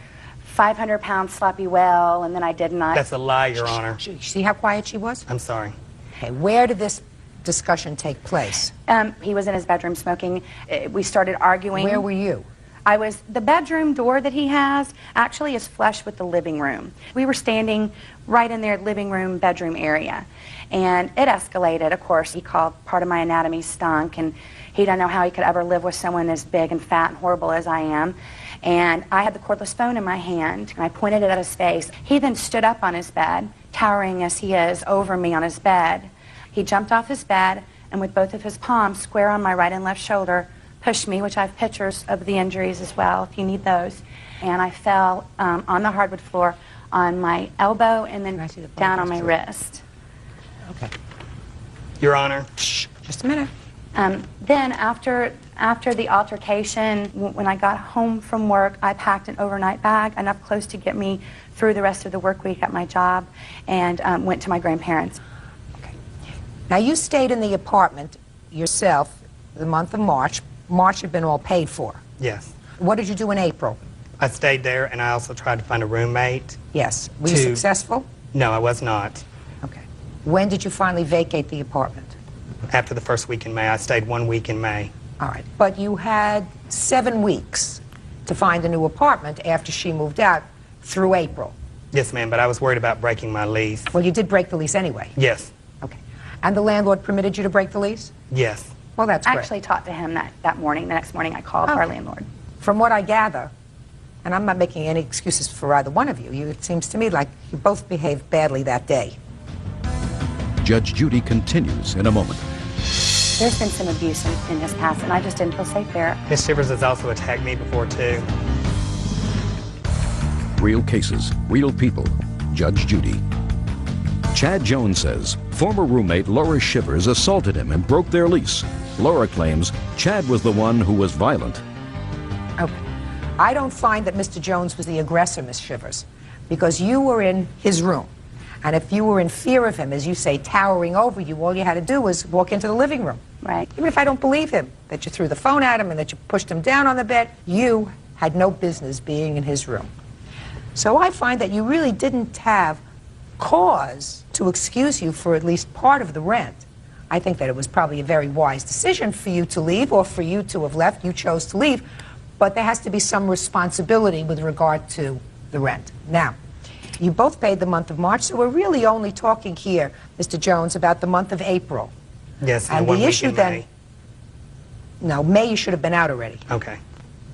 500-pound sloppy well, and then I did not. That's a lie, Your Honor. See how quiet she was? I'm sorry. Okay, where did this discussion take place? He was in his bedroom smoking. We started arguing. Where were you? The bedroom door that he has actually is flush with the living room. We were standing right in their living room, bedroom area. And it escalated, of course. He called part of my anatomy stunk, and he didn't know how he could ever live with someone as big and fat and horrible as I am. And I had the cordless phone in my hand, and I pointed it at his face. He then stood up on his bed, towering as he is over me on his bed. He jumped off his bed, and with both of his palms square on my right and left shoulder, pushed me, which I have pictures of the injuries as well, if you need those. And I fell on the hardwood floor on my elbow and then down on my wrist. Okay. Your Honor. Shh, just a minute. Then after the altercation, when I got home from work, I packed an overnight bag, enough clothes to get me through the rest of the work week at my job, and went to my grandparents. Okay. Now, you stayed in the apartment yourself the month of March. March had been all paid for. Yes. What did you do in April? I stayed there, and I also tried to find a roommate. Yes. Were you successful? No, I was not. Okay. When did you finally vacate the apartment? After the first week in May. I stayed 1 week in May. All right. But you had 7 weeks to find a new apartment after she moved out through April. Yes, ma'am, but I was worried about breaking my lease. Well, you did break the lease anyway. Yes. Okay. And the landlord permitted you to break the lease? Yes. Well, that's great. I actually talked to him that morning. The next morning I called our landlord. From what I gather, and I'm not making any excuses for either one of you, it seems to me like you both behaved badly that day. Judge Judy continues in a moment. There's been some abuse in his past, and I just didn't feel safe there. Miss Shivers has also attacked me before, too. Real cases, real people. Judge Judy. Chad Jones says former roommate Laura Shivers assaulted him and broke their lease. Laura claims Chad was the one who was violent. Okay. I don't find that Mr. Jones was the aggressor, Miss Shivers, because you were in his room. And if you were in fear of him, as you say, towering over you, all you had to do was walk into the living room. Right. Even if I don't believe him, that you threw the phone at him and that you pushed him down on the bed, you had no business being in his room. So I find that you really didn't have cause to excuse you for at least part of the rent. I think that it was probably a very wise decision for you to leave or for you to have left. You chose to leave. But there has to be some responsibility with regard to the rent. Now, you both paid the month of March, so we're really only talking here, Mr. Jones, about the month of April. Yes, and the issue then. No, May you should have been out already. Okay.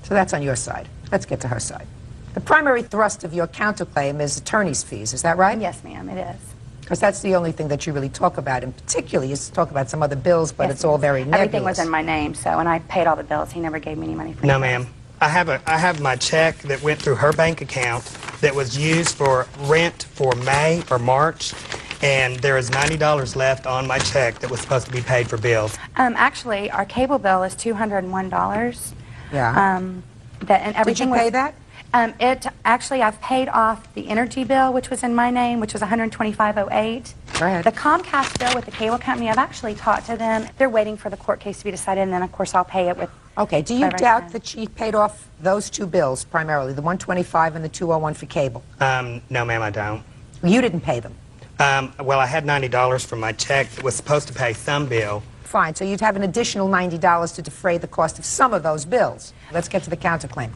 So that's on your side. Let's get to her side. The primary thrust of your counterclaim is attorney's fees, is that right? Yes, ma'am, it is. Because that's the only thing that you really talk about, and particularly you talk about some other bills, but it's all very nebulous. Everything was in my name, so, and I paid all the bills. He never gave me any money for No, the bills. ma'am. I have my check that went through her bank account that was used for rent for May or March, and there is $90 left on my check that was supposed to be paid for bills. Actually, our cable bill is $201. Yeah. And everything Did you pay that? Actually, I've paid off the energy bill, which was in my name, which was $125.08. Go ahead. The Comcast bill with the cable company, I've actually talked to them. They're waiting for the court case to be decided, and then, of course, I'll pay it with... Okay, do you doubt that she paid off those two bills primarily, the 125 and the 201 for cable? No, ma'am, I don't. You didn't pay them? Well, I had $90 from my check that was supposed to pay some bill. Fine, so you'd have an additional $90 to defray the cost of some of those bills. Let's get to the counterclaim.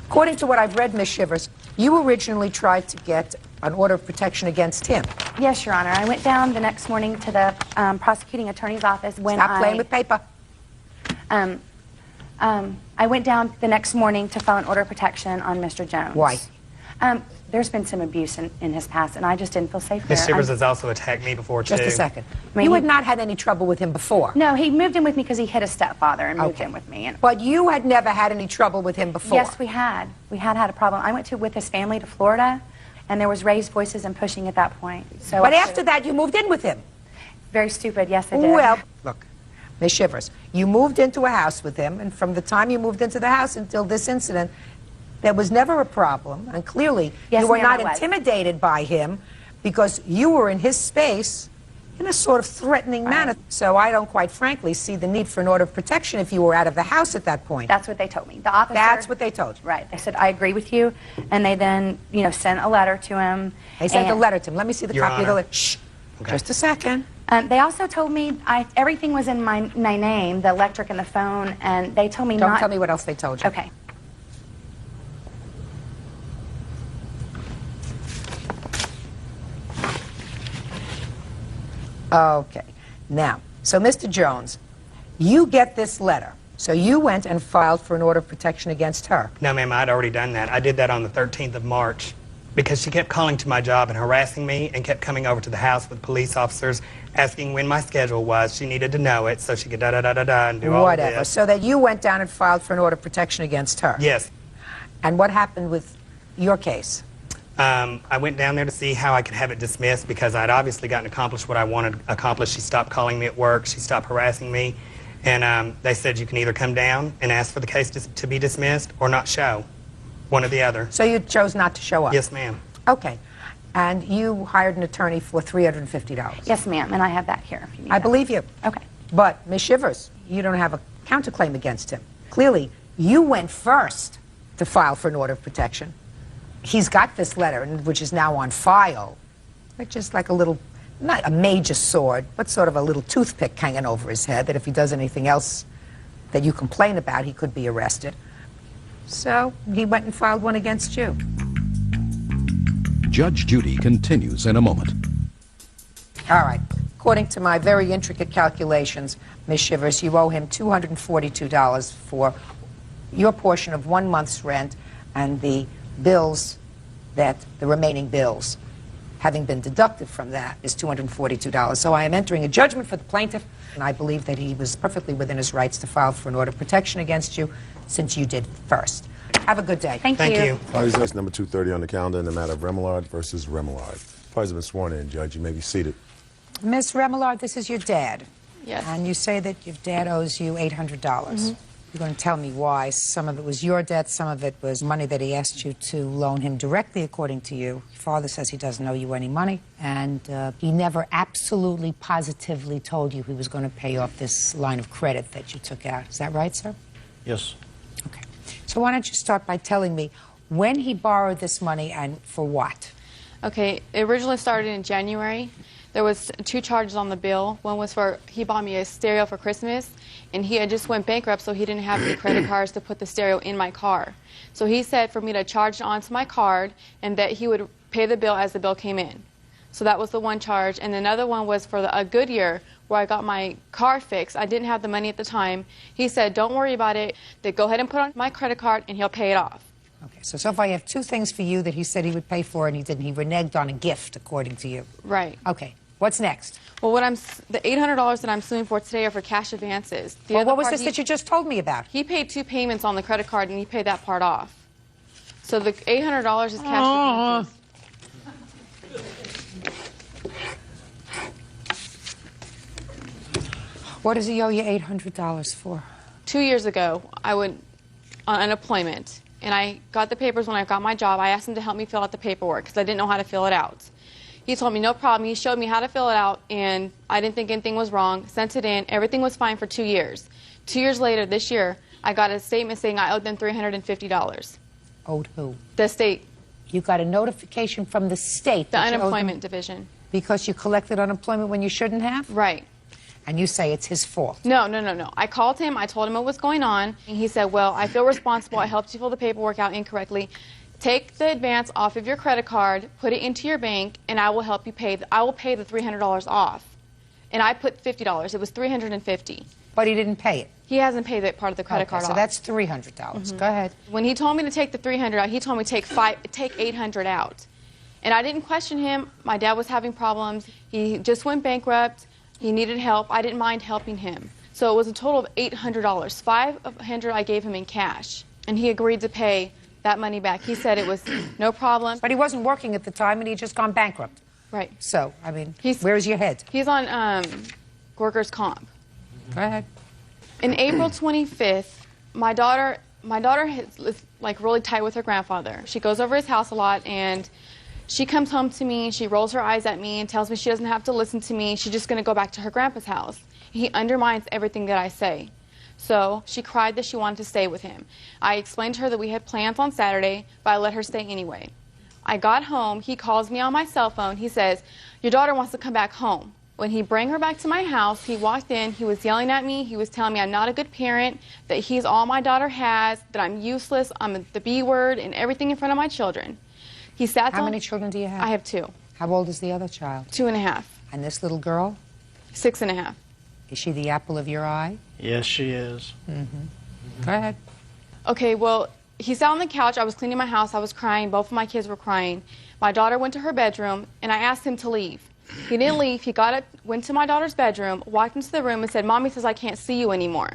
According to what I've read, Ms. Shivers, you originally tried to get an order of protection against him. Yes, Your Honor. I went down the next morning to the prosecuting attorney's office when Stop playing with paper. I went down the next morning to file an order of protection on Mr. Jones. Why? There's been some abuse in his past, and I just didn't feel safe there. Ms. Shivers has also attacked me before, too. Just a second. I mean, You had not had any trouble with him before? No, he moved in with me because he hit his stepfather and moved in with me. And But you had never had any trouble with him before? yes, we had. We had a problem. I went with his family to Florida, and there was raised voices and pushing at that point. So But after that, you moved in with him? Very stupid, yes, I did. Well, look, Ms. Shivers, you moved into a house with him, and from the time you moved into the house until this incident, there was never a problem, and clearly Yes, you were ma'am, not I was. intimidated by him because you were in his space in a sort of threatening manner. So I don't quite frankly see the need for an order of protection if you were out of the house at that point. That's what they told me. The officer... That's what they told you. Right. They said, I agree with you, and they then, sent a letter to him. They sent a letter to him. Let me see the Your copy of the Honor. letter. Shh. Okay. Just a second. They also told me everything was in my name, the electric and the phone, and they told me Don't not... tell me what else they told you. Okay. Okay. Now, so Mr. Jones, you get this letter. So you went and filed for an order of protection against her. No, ma'am, I'd already done that. I did that on the 13th of March because she kept calling to my job and harassing me and kept coming over to the house with police officers asking when my schedule was. She needed to know it so she could da-da-da-da-da and do all of Whatever. this. So that you went down and filed for an order of protection against her. Yes. And what happened with your case? I went down there to see how I could have it dismissed because I'd obviously gotten accomplished what I wanted accomplished. She stopped calling me at work. She stopped harassing me. And they said you can either come down and ask for the case to be dismissed or not show. One or the other. So you chose not to show up? Yes, ma'am. Okay. And you hired an attorney for $350? Yes, ma'am, and I have that here if you need I that. believe you. Okay. But, Ms. Shivers, you don't have a counterclaim against him. Clearly, you went first to file for an order of protection. He's got this letter, which is now on file, which is like a little, not a major sword, but sort of a little toothpick hanging over his head, that if he does anything else that you complain about, he could be arrested. So he went and filed one against you. Judge Judy continues in a moment. All right. According to my very intricate calculations, Ms. Shivers, you owe him $242 for your portion of 1 month's rent and the bills the remaining bills, having been deducted from that, is $242. So I am entering a judgment for the plaintiff, and I believe that he was perfectly within his rights to file for an order of protection against you, since you did first. Have a good day. Thank you. Case number 230 on the calendar in the matter of Remillard versus Remillard. Parties have been sworn in, Judge. You may be seated. Miss Remillard, this is your dad. Yes. And you say that your dad owes you $800. You're going to tell me why. Some of it was your debt, some of it was money that he asked you to loan him directly, according to you. Your father says he doesn't owe you any money, and he never absolutely, positively told you he was going to pay off this line of credit that you took out. Is that right, sir? Yes. Okay. So why don't you start by telling me when he borrowed this money and for what? Okay, it originally started in January. There was 2 charges on the bill. One was for, he bought me a stereo for Christmas, and he had just went bankrupt, so he didn't have any credit cards to put the stereo in my car. So he said for me to charge it onto my card, and that he would pay the bill as the bill came in. So that was the one charge. And another one was for a Goodyear, where I got my car fixed. I didn't have the money at the time. He said, don't worry about it. They go ahead and put it on my credit card, and he'll pay it off. Okay, so far you have 2 things for you that he said he would pay for, and he didn't. He reneged on a gift, according to you. Right. Okay. What's next? Well, the $800 that I'm suing for today are for cash advances. Well, what was this that you just told me about? He paid 2 payments on the credit card, and he paid that part off. So the $800 is cash advances. What does he owe you $800 for? 2 years ago, I went on unemployment, and I got the papers when I got my job. I asked him to help me fill out the paperwork because I didn't know how to fill it out. He told me no problem. He showed me how to fill it out, and I didn't think anything was wrong. Sent it in. Everything was fine for 2 years. 2 years later, this year, I got a statement saying I owed them $350. Owed who? The state. You got a notification from the state. The unemployment division. Because you collected unemployment when you shouldn't have? Right. And you say it's his fault? No. I called him. I told him what was going on. And he said, well, I feel responsible. I helped you fill the paperwork out incorrectly. Take the advance off of your credit card, put it into your bank, and I will help you pay. I will pay the $300 off. And I put $50. It was $350. But he didn't pay it? He hasn't paid that part of the credit card off. So that's $300. Go ahead. When he told me to take the $300 out, he told me take $800 out. And I didn't question him. My dad was having problems. He just went bankrupt. He needed help. I didn't mind helping him. So it was a total of $800. $500 I gave him in cash. And he agreed to pay that money back. He said it was no problem. But he wasn't working at the time, and he had just gone bankrupt. Right. So, I mean, where's your head? He's on workers' comp. Go ahead. In April 25th, my daughter is like really tight with her grandfather. She goes over his house a lot, and she comes home to me, she rolls her eyes at me and tells me she doesn't have to listen to me. She's just going to go back to her grandpa's house. He undermines everything that I say. So she cried that she wanted to stay with him. I explained to her that we had plans on Saturday, but I let her stay anyway. I got home. He calls me on my cell phone. He says, your daughter wants to come back home. When he brought her back to my house, he walked in. He was yelling at me. He was telling me I'm not a good parent, that he's all my daughter has, that I'm useless, I'm the B word, and everything in front of my children. He sat down. How many children do you have? I have 2. How old is the other child? 2.5. And this little girl? 6.5. Is she the apple of your eye? Yes, she is. Go ahead. Okay, well, he sat on the couch. I was cleaning my house. I was crying. Both of my kids were crying. My daughter went to her bedroom, and I asked him to leave. He didn't leave. He got up, went to my daughter's bedroom, walked into the room, and said, Mommy says I can't see you anymore.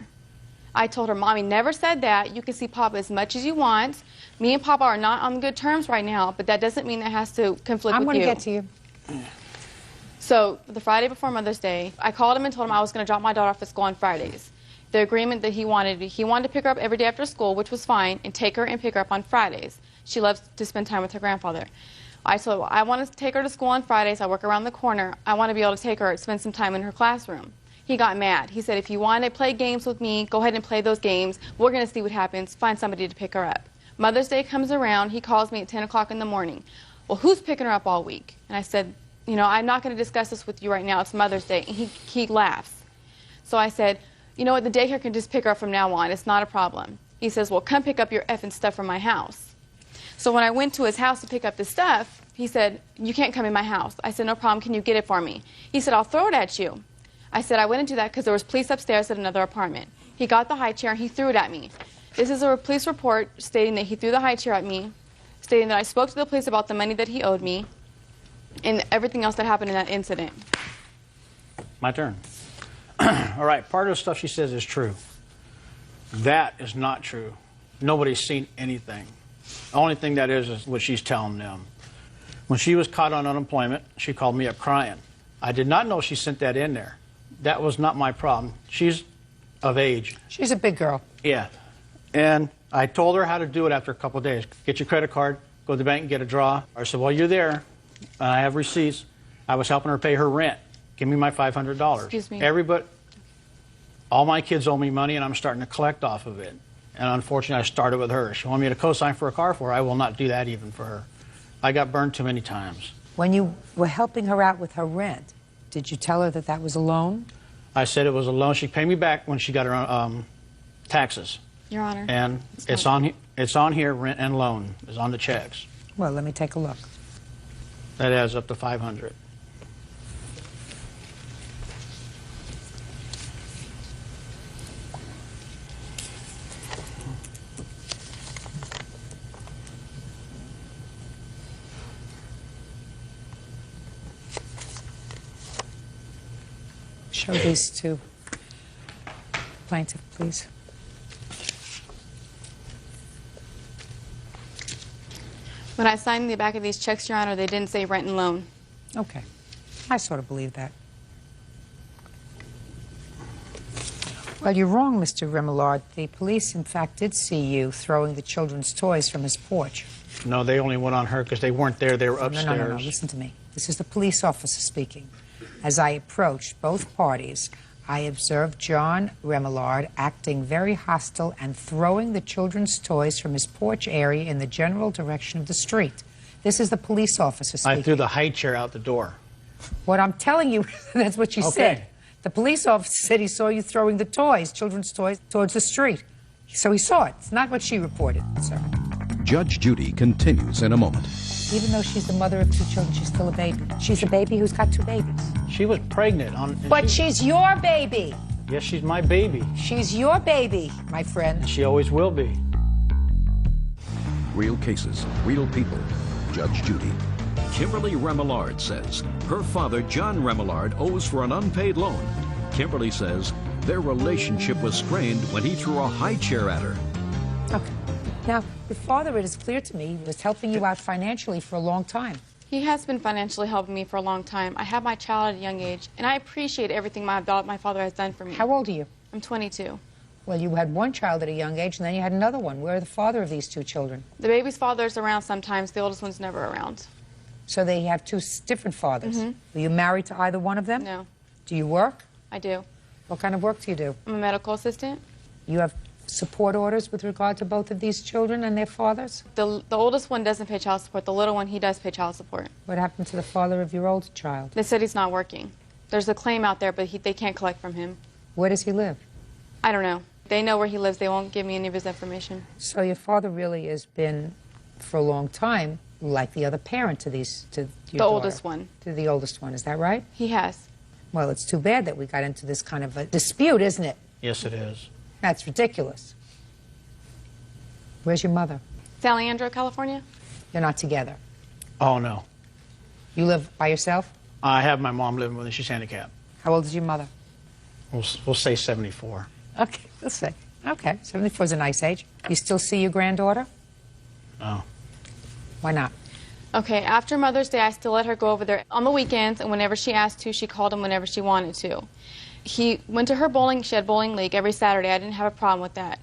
I told her, Mommy never said that. You can see Papa as much as you want. Me and Papa are not on good terms right now, but that doesn't mean that has to conflict I'm with you. going to get to you. So the Friday before Mother's Day, I called him and told him I was going to drop my daughter off at school on Fridays. The agreement that he wanted to pick her up every day after school, which was fine, and take her and pick her up on Fridays. She loves to spend time with her grandfather. I told him, I want to take her to school on Fridays. I work around the corner. I want to be able to take her and spend some time in her classroom. He got mad. He said, if you want to play games with me, go ahead and play those games. We're going to see what happens. Find somebody to pick her up. Mother's Day comes around. He calls me at 10 o'clock in the morning. Well, who's picking her up all week? And I said, you know, I'm not going to discuss this with you right now. It's Mother's Day. And he laughs. So I said, you know what, the daycare can just pick her up from now on. It's not a problem. He says, well, come pick up your effing stuff from my house. So when I went to his house to pick up the stuff, he said, you can't come in my house. I said, no problem. Can you get it for me? He said, I'll throw it at you. I said, I wouldn't do that because there was police upstairs at another apartment. He got the high chair and he threw it at me. This is a police report stating that he threw the high chair at me, stating that I spoke to the police about the money that he owed me, and everything else that happened in that incident. My turn. All right, part of the stuff she says is true. That is not true. Nobody's seen anything. The only thing that is what she's telling them. When she was caught on unemployment, she called me up crying. I did not know she sent that in there. That was not my problem. She's of age. She's a big girl. Yeah. And I told her how to do it after a couple of days. Get your credit card, go to the bank and get a draw. I said, well, you're there. I have receipts. I was helping her pay her rent. Give me my $500. Excuse me. All my kids owe me money, and I'm starting to collect off of it. And unfortunately, I started with her. She wanted me to co-sign for a car for her. I will not do that even for her. I got burned too many times. When you were helping her out with her rent, did you tell her that that was a loan? I said it was a loan. She paid me back when she got her taxes. Your Honor. And it's on here, rent and loan is on the checks. Well, let me take a look. That adds up to $500. Show these to plaintiff, please. When I signed the back of these checks, Your Honor, they didn't say rent and loan. Okay. I sort of believe that. Well, you're wrong, Mr. Remillard. The police, in fact, did see you throwing the children's toys from his porch. No, they only went on her because they weren't there. They were upstairs. No. Listen to me. This is the police officer speaking. As I approached both parties, I observed John Remillard acting very hostile and throwing the children's toys from his porch area in the general direction of the street. This is the police officer speaking. I threw the high chair out the door. What I'm telling you, that's what you said. The police officer said he saw you throwing the toys, children's toys, towards the street. So he saw it. It's not what she reported, sir. Judge Judy continues in a moment. Even though she's the mother of two children, she's still a baby. She's a baby who's got two babies. She was pregnant. But she's your baby. Yes, she's my baby. She's your baby, my friend. She always will be. Real cases, real people. Judge Judy. Kimberly Remillard says her father, John Remillard, owes for an unpaid loan. Kimberly says their relationship was strained when he threw a high chair at her. Okay. Now, your father, it is clear to me, was helping you out financially for a long time. He has been financially helping me for a long time. I had my child at a young age, and I appreciate everything my father has done for me. How old are you? I'm 22. Well, you had one child at a young age, and then you had another one. Where are the father of these two children? The baby's father is around sometimes. The oldest one's never around. So they have two different fathers. Mm-hmm. Are you married to either one of them? No. Do you work? I do. What kind of work do you do? I'm a medical assistant. You have support orders with regard to both of these children and their fathers? The oldest one doesn't pay child support. The little one, he does pay child support. What happened to the father of your older child? They said he's not working. There's a claim out there, but they can't collect from him. Where does he live? I don't know. They know where he lives. They won't give me any of his information. So your father really has been, for a long time, like the other parent to your daughter. Oldest one. To the oldest one, is that right? He has. Well, it's too bad that we got into this kind of a dispute, isn't it? Yes, it is. That's ridiculous. Where's your mother? San Leandro, California. You're not together. Oh, no. You live by yourself? I have my mom living with me. She's handicapped. How old is your mother? We'll say 74. Okay, let's say. Okay, 74 is a nice age. You still see your granddaughter? No. Why not? Okay, after Mother's Day, I still let her go over there on the weekends, and whenever she asked to, she called him whenever she wanted to. He went to her bowling, she had bowling league every Saturday. I didn't have a problem with that.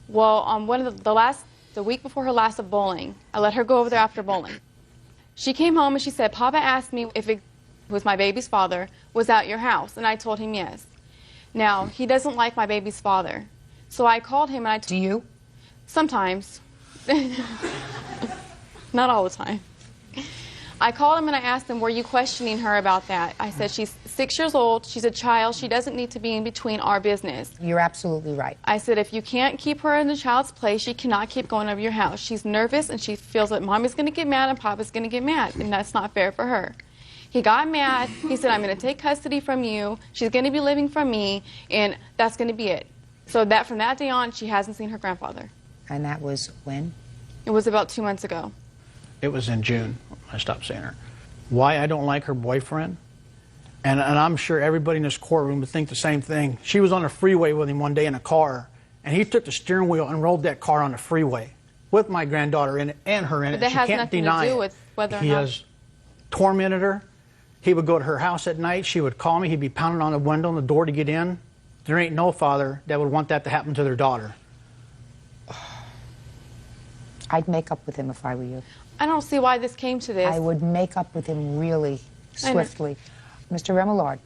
Well, on one of the week before her last of bowling, I let her go over there after bowling. She came home and she said, Papa asked me if it was my baby's father was at your house, and I told him yes. Now, he doesn't like my baby's father, so I called him and I Do you? Sometimes. Not all the time. I called him and I asked him, were you questioning her about that? I said, she's 6 years old, she's a child, she doesn't need to be in between our business. You're absolutely right. I said, if you can't keep her in the child's place, she cannot keep going over your house. She's nervous and she feels that Mommy's going to get mad and Papa's going to get mad, and that's not fair for her. He got mad. He said, I'm going to take custody from you. She's going to be living from me, and that's going to be it. So from that day on, she hasn't seen her grandfather. And that was when? It was about 2 months ago. It was in June. I stopped seeing her. Why I don't like her boyfriend? And I'm sure everybody in this courtroom would think the same thing. She was on the freeway with him one day in a car, and he took the steering wheel and rolled that car on the freeway with my granddaughter in it and her in it. But that has nothing to do with whether or not... tormented her. He would go to her house at night. She would call me. He'd be pounding on the window and the door to get in. There ain't no father that would want that to happen to their daughter. I'd make up with him if I were you. I don't see why this came to this. I would make up with him really swiftly. Mr. Remillard.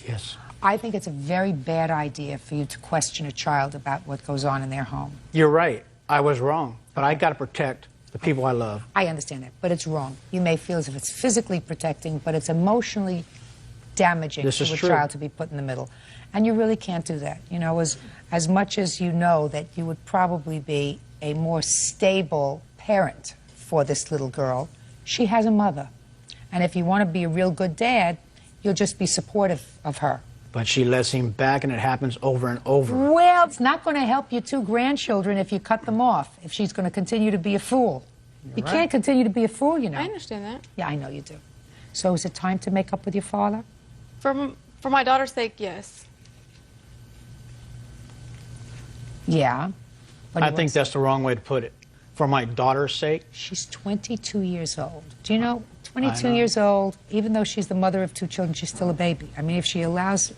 Yes. I think it's a very bad idea for you to question a child about what goes on in their home. You're right. I was wrong. But I got to protect the people I love. I understand that, but it's wrong. You may feel as if it's physically protecting, but it's emotionally damaging to a child to be put in the middle. And you really can't do that. You know, as much as you know that you would probably be a more stable parent for this little girl, she has a mother. And if you want to be a real good dad, you'll just be supportive of her. But she lets him back, and it happens over and over. Well, it's not going to help your 2 grandchildren if you cut them off, if she's going to continue to be a fool. You can't continue to be a fool, you know. I understand that. Yeah, I know you do. So is it time to make up with your father? For my daughter's sake, yes. Yeah. But I think that's the wrong way to put it. For my daughter's sake. She's 22 years old. Do you know, 22 years old, even though she's the mother of 2 children, she's still a baby. I mean, if she allows a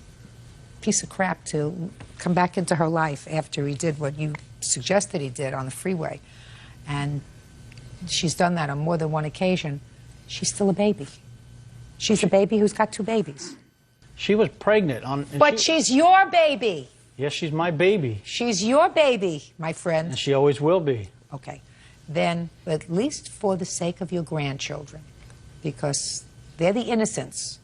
piece of crap to come back into her life after he did what you suggested he did on the freeway, and she's done that on more than one occasion, she's still a baby. She's a baby who's got 2 babies. She was pregnant. But she's your baby. Yes, she's my baby. She's your baby, my friend. And she always will be. Okay. Then, at least for the sake of your grandchildren, because they're the innocents.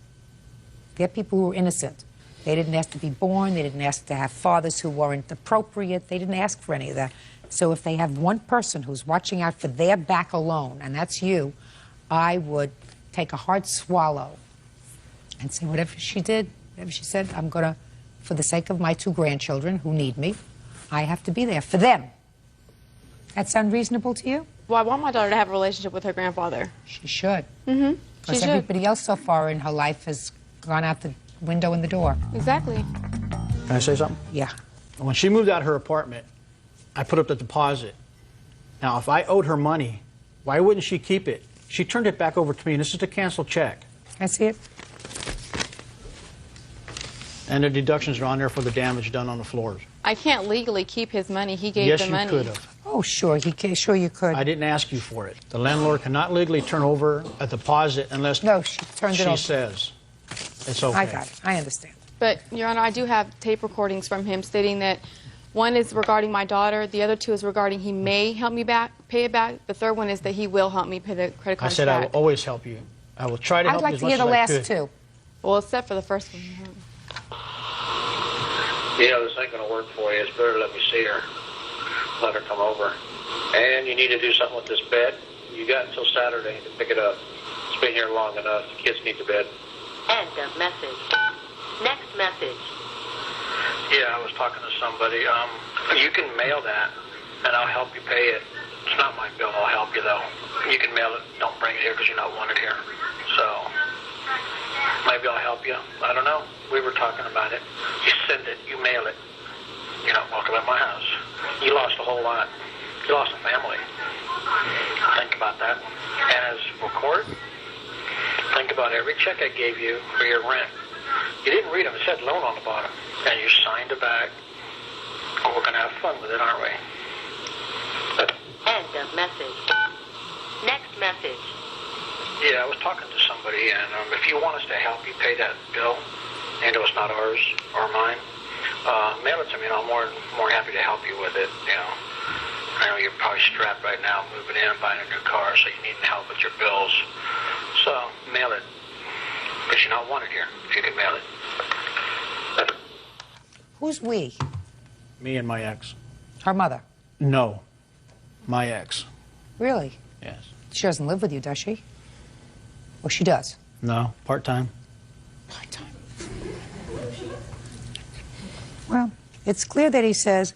They're people who are innocent. They didn't ask to be born. They didn't ask to have fathers who weren't appropriate. They didn't ask for any of that. So if they have one person who's watching out for their back alone, and that's you, I would take a hard swallow and say, whatever she did, whatever she said, I'm going to, for the sake of my 2 grandchildren who need me, I have to be there for them. That sound reasonable to you? Well, I want my daughter to have a relationship with her grandfather. She should. Mm-hmm. Because everybody else so far in her life has gone out the window and the door. Exactly. Can I say something? Yeah. When she moved out of her apartment, I put up the deposit. Now, if I owed her money, why wouldn't she keep it? She turned it back over to me, and this is the canceled check. I see it. And the deductions are on there for the damage done on the floors. I can't legally keep his money. He gave the money. Yes, you could have. Oh, sure. Sure you could. I didn't ask you for it. The landlord cannot legally turn over a deposit unless she turned it over. She says it's okay. I got it. I understand. But, Your Honor, I do have tape recordings from him stating that one is regarding my daughter, the other 2 is regarding he may help me pay it back. The third one is that he will help me pay the credit card back. I said I will always help you. I will try to help you as much as I could. I'd like to hear the last 2. Well, except for the first one. Yeah, this ain't going to work for you. It's better let me see her. Let her come over. And you need to do something with this bed. You got until Saturday to pick it up. It's been here long enough. The kids need the bed. End of message. Next message. Yeah, I was talking to somebody. You can mail that, and I'll help you pay it. It's not my bill. I'll help you, though. You can mail it. Don't bring it here because you're not wanted here. So maybe I'll help you. I don't know. We were talking about it. You send it. You mail it. You're not welcome at my house. You lost a whole lot. You lost a family. Think about that. And as for court, think about every check I gave you for your rent. You didn't read them. It said loan on the bottom. And you signed it back. Oh, we're going to have fun with it, aren't we? End of message. Next message. Yeah, I was talking to somebody, and if you want us to help you pay that bill, and it was not ours or mine, mail it to me, and I'm more happy to help you with it, you know. I know you're probably strapped right now, moving in and buying a new car, so you need help with your bills. So, mail it. Because you're not wanted here, if you can mail it. Who's we? Me and my ex. Her mother? No. My ex. Really? Yes. She doesn't live with you, does she? Well, she does. No, part-time. Part-time. Well, it's clear that he says,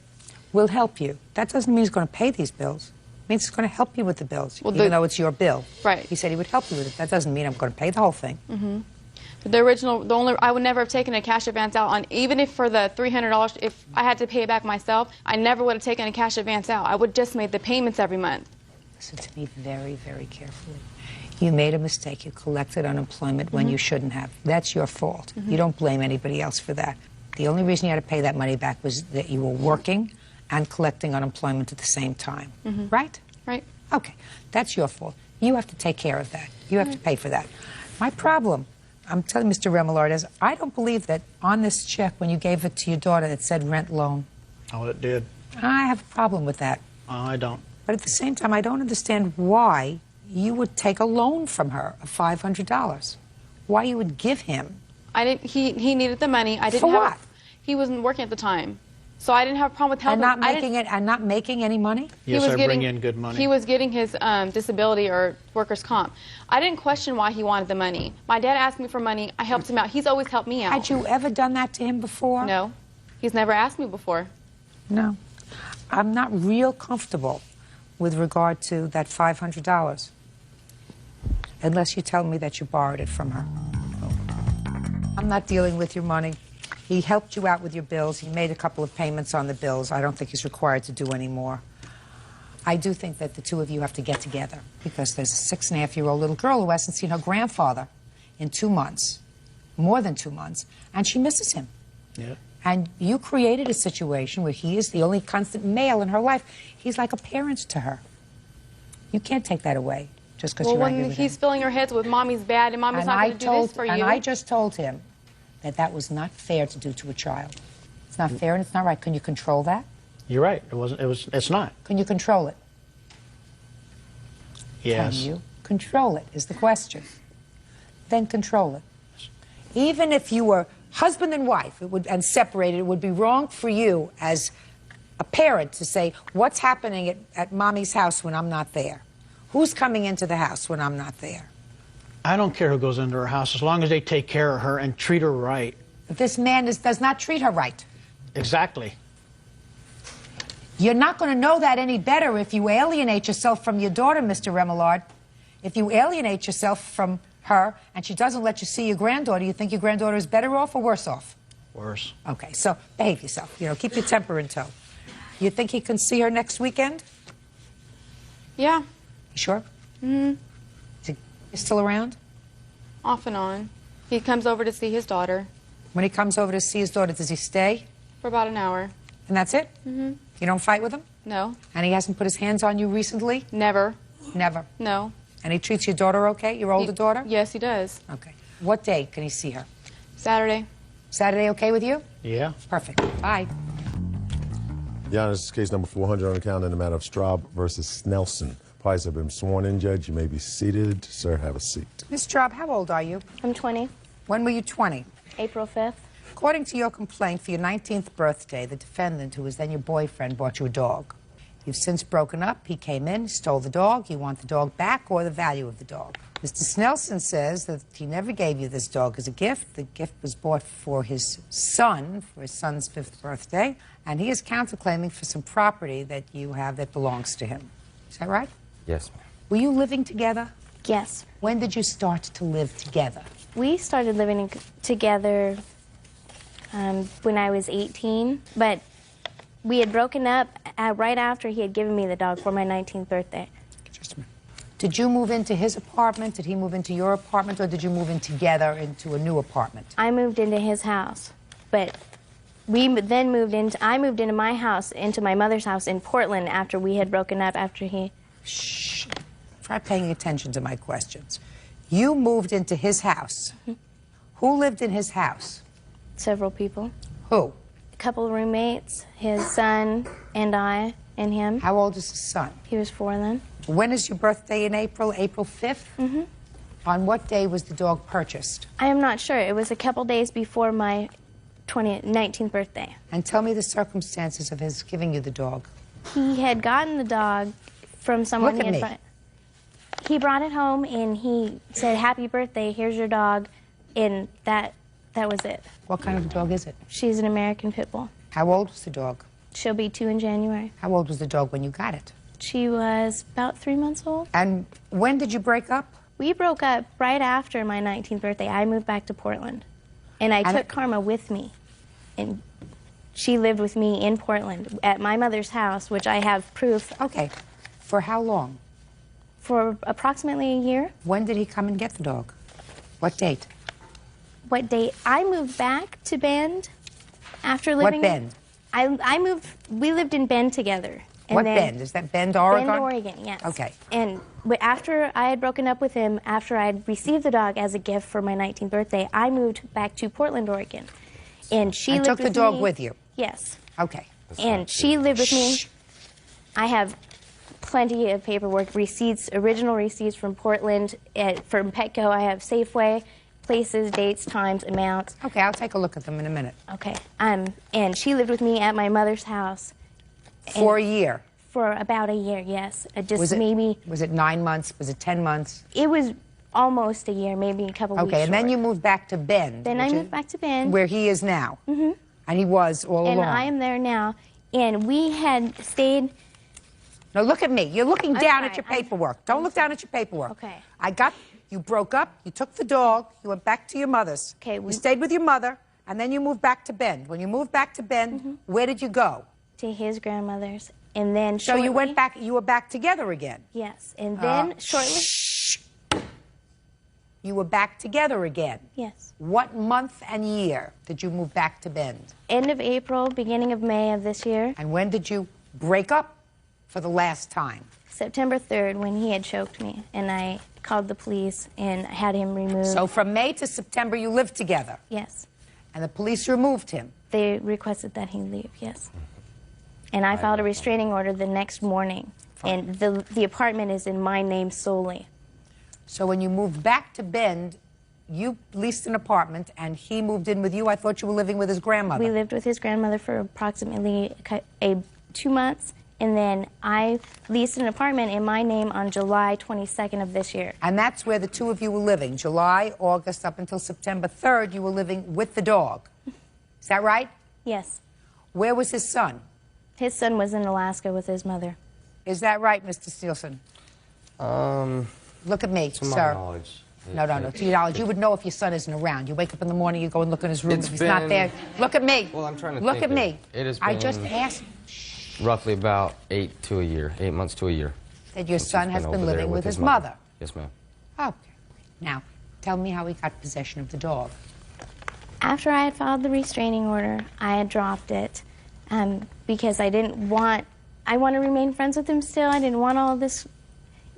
we'll help you. That doesn't mean he's going to pay these bills. It means he's going to help you with the bills, even though it's your bill. Right. He said he would help you with it. That doesn't mean I'm going to pay the whole thing. Mm-hmm. I would never have taken a cash advance out on, even if for the $300, if I had to pay it back myself, I never would have taken a cash advance out. I would just made the payments every month. Listen to me very, very carefully. You made a mistake. You collected unemployment when you shouldn't have. That's your fault. You don't blame anybody else for that. The only reason you had to pay that money back was that you were working and collecting unemployment at the same time. Right? Right. Okay. That's your fault. You have to take care of that. You have to pay for that. My problem, I'm telling Mr. Remillard, is I don't believe that on this check, when you gave it to your daughter, it said rent loan. Oh, it did. I have a problem with that. I don't. But at the same time, I don't understand why you would take a loan from her of $500. Why you would give him. I didn't. He needed the money. I didn't For have. what? He wasn't working at the time, so I didn't have a problem with helping. And not making any money. Yes, I bring in good money. He was getting his disability or workers' comp. I didn't question why he wanted the money. My dad asked me for money. I helped him out. He's always helped me out. Had you ever done that to him before? No, he's never asked me before. No. I'm not real comfortable with regard to that $500. Unless you tell me that you borrowed it from her. I'm not dealing with your money. He helped you out with your bills. He made a couple of payments on the bills. I don't think he's required to do any more. I do think that the two of you have to get together because there's a 6.5-year-old little girl who hasn't seen her grandfather in 2 months, more than 2 months, and she misses him. Yeah. And you created a situation where he is the only constant male in her life. He's like a parent to her. You can't take that away just because you're angry when with he's him. filling her heads with mommy's bad and mommy's not going to do this for you. And I just told him that that was not fair to do to a child. It's not fair and it's not right. Can you control that? You're right. It's not. Can you control it? Yes. Can you control it is the question. Then control it. Even if you were husband and wife and separated, it would be wrong for you as a parent to say, what's happening at mommy's house when I'm not there? Who's coming into the house when I'm not there? I don't care who goes into her house as long as they take care of her and treat her right. But this man does not treat her right. Exactly. You're not going to know that any better if you alienate yourself from your daughter, Mr. Remillard. If you alienate yourself from her and she doesn't let you see your granddaughter, you think your granddaughter is better off or worse off? Worse. Okay, so behave yourself. You know, keep your temper in tow. You think he can see her next weekend? Yeah. You sure? Mm-hmm. Is he still around? Off and on. He comes over to see his daughter. When he comes over to see his daughter, does he stay? For about an hour. And that's it? Mm-hmm. You don't fight with him? No. And he hasn't put his hands on you recently? Never. Never? No. And he treats your daughter okay, your older daughter? Yes, he does. Okay. What day can he see her? Saturday. Saturday okay with you? Yeah. Perfect. Bye. Your Honor, this is case number 400 on the calendar in the matter of Straub versus Snelson. Parties have been sworn in, Judge. You may be seated. Sir, have a seat. Ms. Straub, how old are you? I'm 20. When were you 20? April 5th. According to your complaint, for your 19th birthday, the defendant, who was then your boyfriend, bought you a dog. You've since broken up. He came in, stole the dog. You want the dog back or the value of the dog? Mr. Snelson says that he never gave you this dog as a gift. The gift was bought for his son, for his son's 5th birthday, and he is counterclaiming for some property that you have that belongs to him. Is that right? Yes, ma'am. Were you living together? Yes. When did you start to live together? We started living together when I was 18, but we had broken up right after he had given me the dog for my 19th birthday. Just a minute. Did you move into his apartment? Did he move into your apartment? Or did you move in together into a new apartment? I moved into his house, but I moved into my house, into my mother's house in Portland after we had broken up, after he... Shh. Try paying attention to my questions. You moved into his house. Mm-hmm. Who lived in his house? Several people. Who? A couple of roommates, his son, and I, and him. How old is his son? He was 4 then. When is your birthday in April? April 5th? Mm-hmm. On what day was the dog purchased? I am not sure. It was a couple days before my 19th birthday. And tell me the circumstances of his giving you the dog. He had gotten the dog from someone. Look at me. He brought it home and he said, "Happy birthday, here's your dog," and that was it. What kind of dog is it? She's an American Pit Bull. How old was the dog? She'll be 2 in January. How old was the dog when you got it? She was about 3 months old. And when did you break up? We broke up right after my 19th birthday. I moved back to Portland, and I took Karma with me, and she lived with me in Portland at my mother's house, which I have proof. Okay. For how long? For approximately a year. When did he come and get the dog? What date? What date? I moved back to Bend after living. What Bend? I moved. We lived in Bend together. And What then, Bend? Is that Bend, Oregon? Bend, Oregon, yes. Okay. And after I had broken up with him, after I had received the dog as a gift for my 19th birthday, I moved back to Portland, Oregon. And she And lived took the with dog me. with you? Yes. Okay. And she lived with me. I have plenty of paperwork, receipts, original receipts from Portland, from Petco. I have Safeway, places, dates, times, amounts. Okay, I'll take a look at them in a minute. Okay. And she lived with me at my mother's house. For a year? For about a year, yes. Was it 9 months? Was it 10 months? It was almost a year, maybe a couple weeks Okay, and then short. you moved back to Bend. Then I moved back to Bend. Where he is now. Mm-hmm. And he was all And along. I am there now. And we had stayed... Now look at me. You're looking I'm down sorry, at your paperwork. Don't look down at your paperwork. Okay. You broke up, you took the dog, you went back to your mother's. Okay. You stayed with your mother, and then you moved back to Bend. When you moved back to Bend, where did you go? To his grandmother's. And then So you went back, you were back together again? Yes. And then shortly... You were back together again? Yes. What month and year did you move back to Bend? End of April, beginning of May of this year. And when did you break up for the last time? September 3rd, when he had choked me, and I called the police and had him removed. So from May to September, you lived together? Yes. And the police removed him? They requested that he leave, yes. And I filed a restraining order the next morning. And the apartment is in my name solely. So when you moved back to Bend, you leased an apartment, and he moved in with you? I thought you were living with his grandmother. We lived with his grandmother for approximately 2 months, and then I leased an apartment in my name on July 22nd of this year. And that's where the two of you were living. July, August, up until September 3rd, you were living with the dog. Is that right? Yes. Where was his son? His son was in Alaska with his mother. Is that right, Mr. Steelson? Look at me, To my sir. knowledge. No. To your knowledge. You would know if your son isn't around. You wake up in the morning, you go and look in his room. It's If he's not been- there, look at me. Well, I'm trying to look think at me. It has I been just asked roughly about 8 months to a year. that your since son he's has been been over there living with his mother. mother. Yes, ma'am. Okay. Now, tell me how he got possession of the dog. After I had filed the restraining order, I had dropped it because I didn't want... I want to remain friends with him still. I didn't want all this...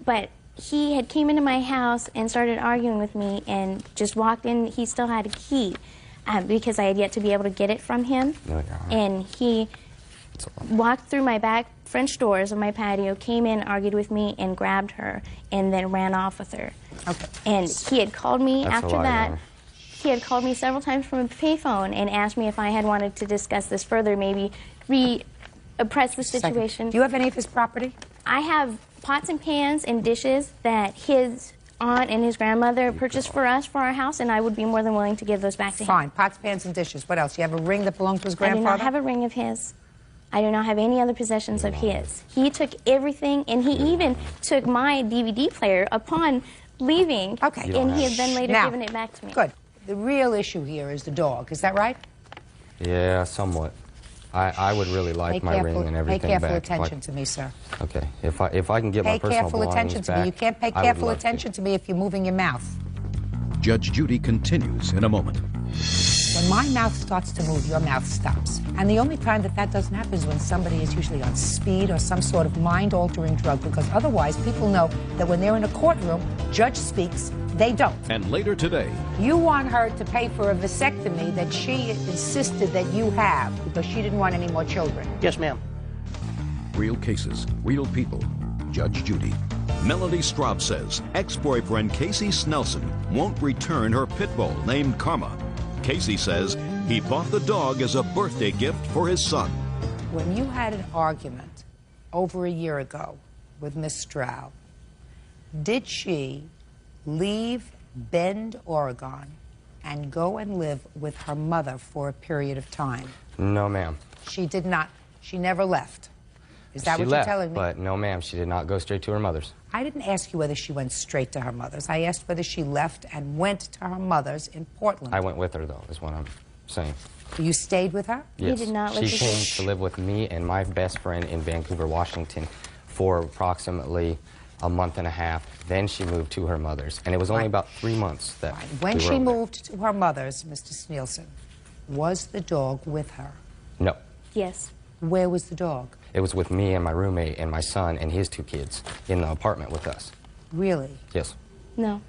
But he had came into my house and started arguing with me and just walked in. He still had a key because I had yet to be able to get it from him. No, you're all right. And he walked through my back French doors of my patio, came in, argued with me, and grabbed her, and then ran off with her. Okay. And he had called me That's a after lie, that. Mom. He had called me several times from a payphone and asked me if I had wanted to discuss this further, maybe repress the situation. Do you have any of his property? I have pots and pans and dishes that his aunt and his grandmother purchased for us for our house, and I would be more than willing to give those back to him. Fine. Pots, pans, and dishes. What else? You have a ring that belonged to his I do grandfather? not have a ring of his. I do not have any other possessions of his. He took everything, and he even took my DVD player upon leaving, Okay. and he had then later Now, given it back to me. Good. The real issue here is the dog. Is that right? Yeah, somewhat. I would really like Pay my ring and everything Pay careful back. attention to me, sir. Okay, if I can get my Pay personal careful belongings attention to back, me. You can't pay I would careful love to. attention to me if you're moving your mouth. Judge Judy continues in a moment. When my mouth starts to move, your mouth stops. And the only time that doesn't happen is when somebody is usually on speed or some sort of mind-altering drug, because otherwise people know that when they're in a courtroom, judge speaks, they don't. And later today, You want her to pay for a vasectomy that she insisted that you have because she didn't want any more children. Yes, ma'am. real cases, real people. Judge Judy. Melody Straub says ex-boyfriend Casey Snelson won't return her pit bull named Karma. Casey says he bought the dog as a birthday gift for his son. When you had an argument over a year ago with Miss Straub, did she leave Bend, Oregon, and go and live with her mother for a period of time? No, ma'am. She did not. She never left. Is that She what left, you're telling me? but no, ma'am, she did not go straight to her mother's. I didn't ask you whether she went straight to her mother's. I asked whether she left and went to her mother's in Portland. I went with her, though, is what I'm saying. You stayed with her? Yes. did not live She with came her. to live with me and my best friend in Vancouver, Washington for approximately a month and a half. Then she moved to her mother's, and it was only about 3 months that When we were she over there. moved to her mother's, Mr. Sneelson, was the dog with her? No. Yes. Where was the dog? It was with me and my roommate and my son and his 2 kids in the apartment with us. Really? Yes. No.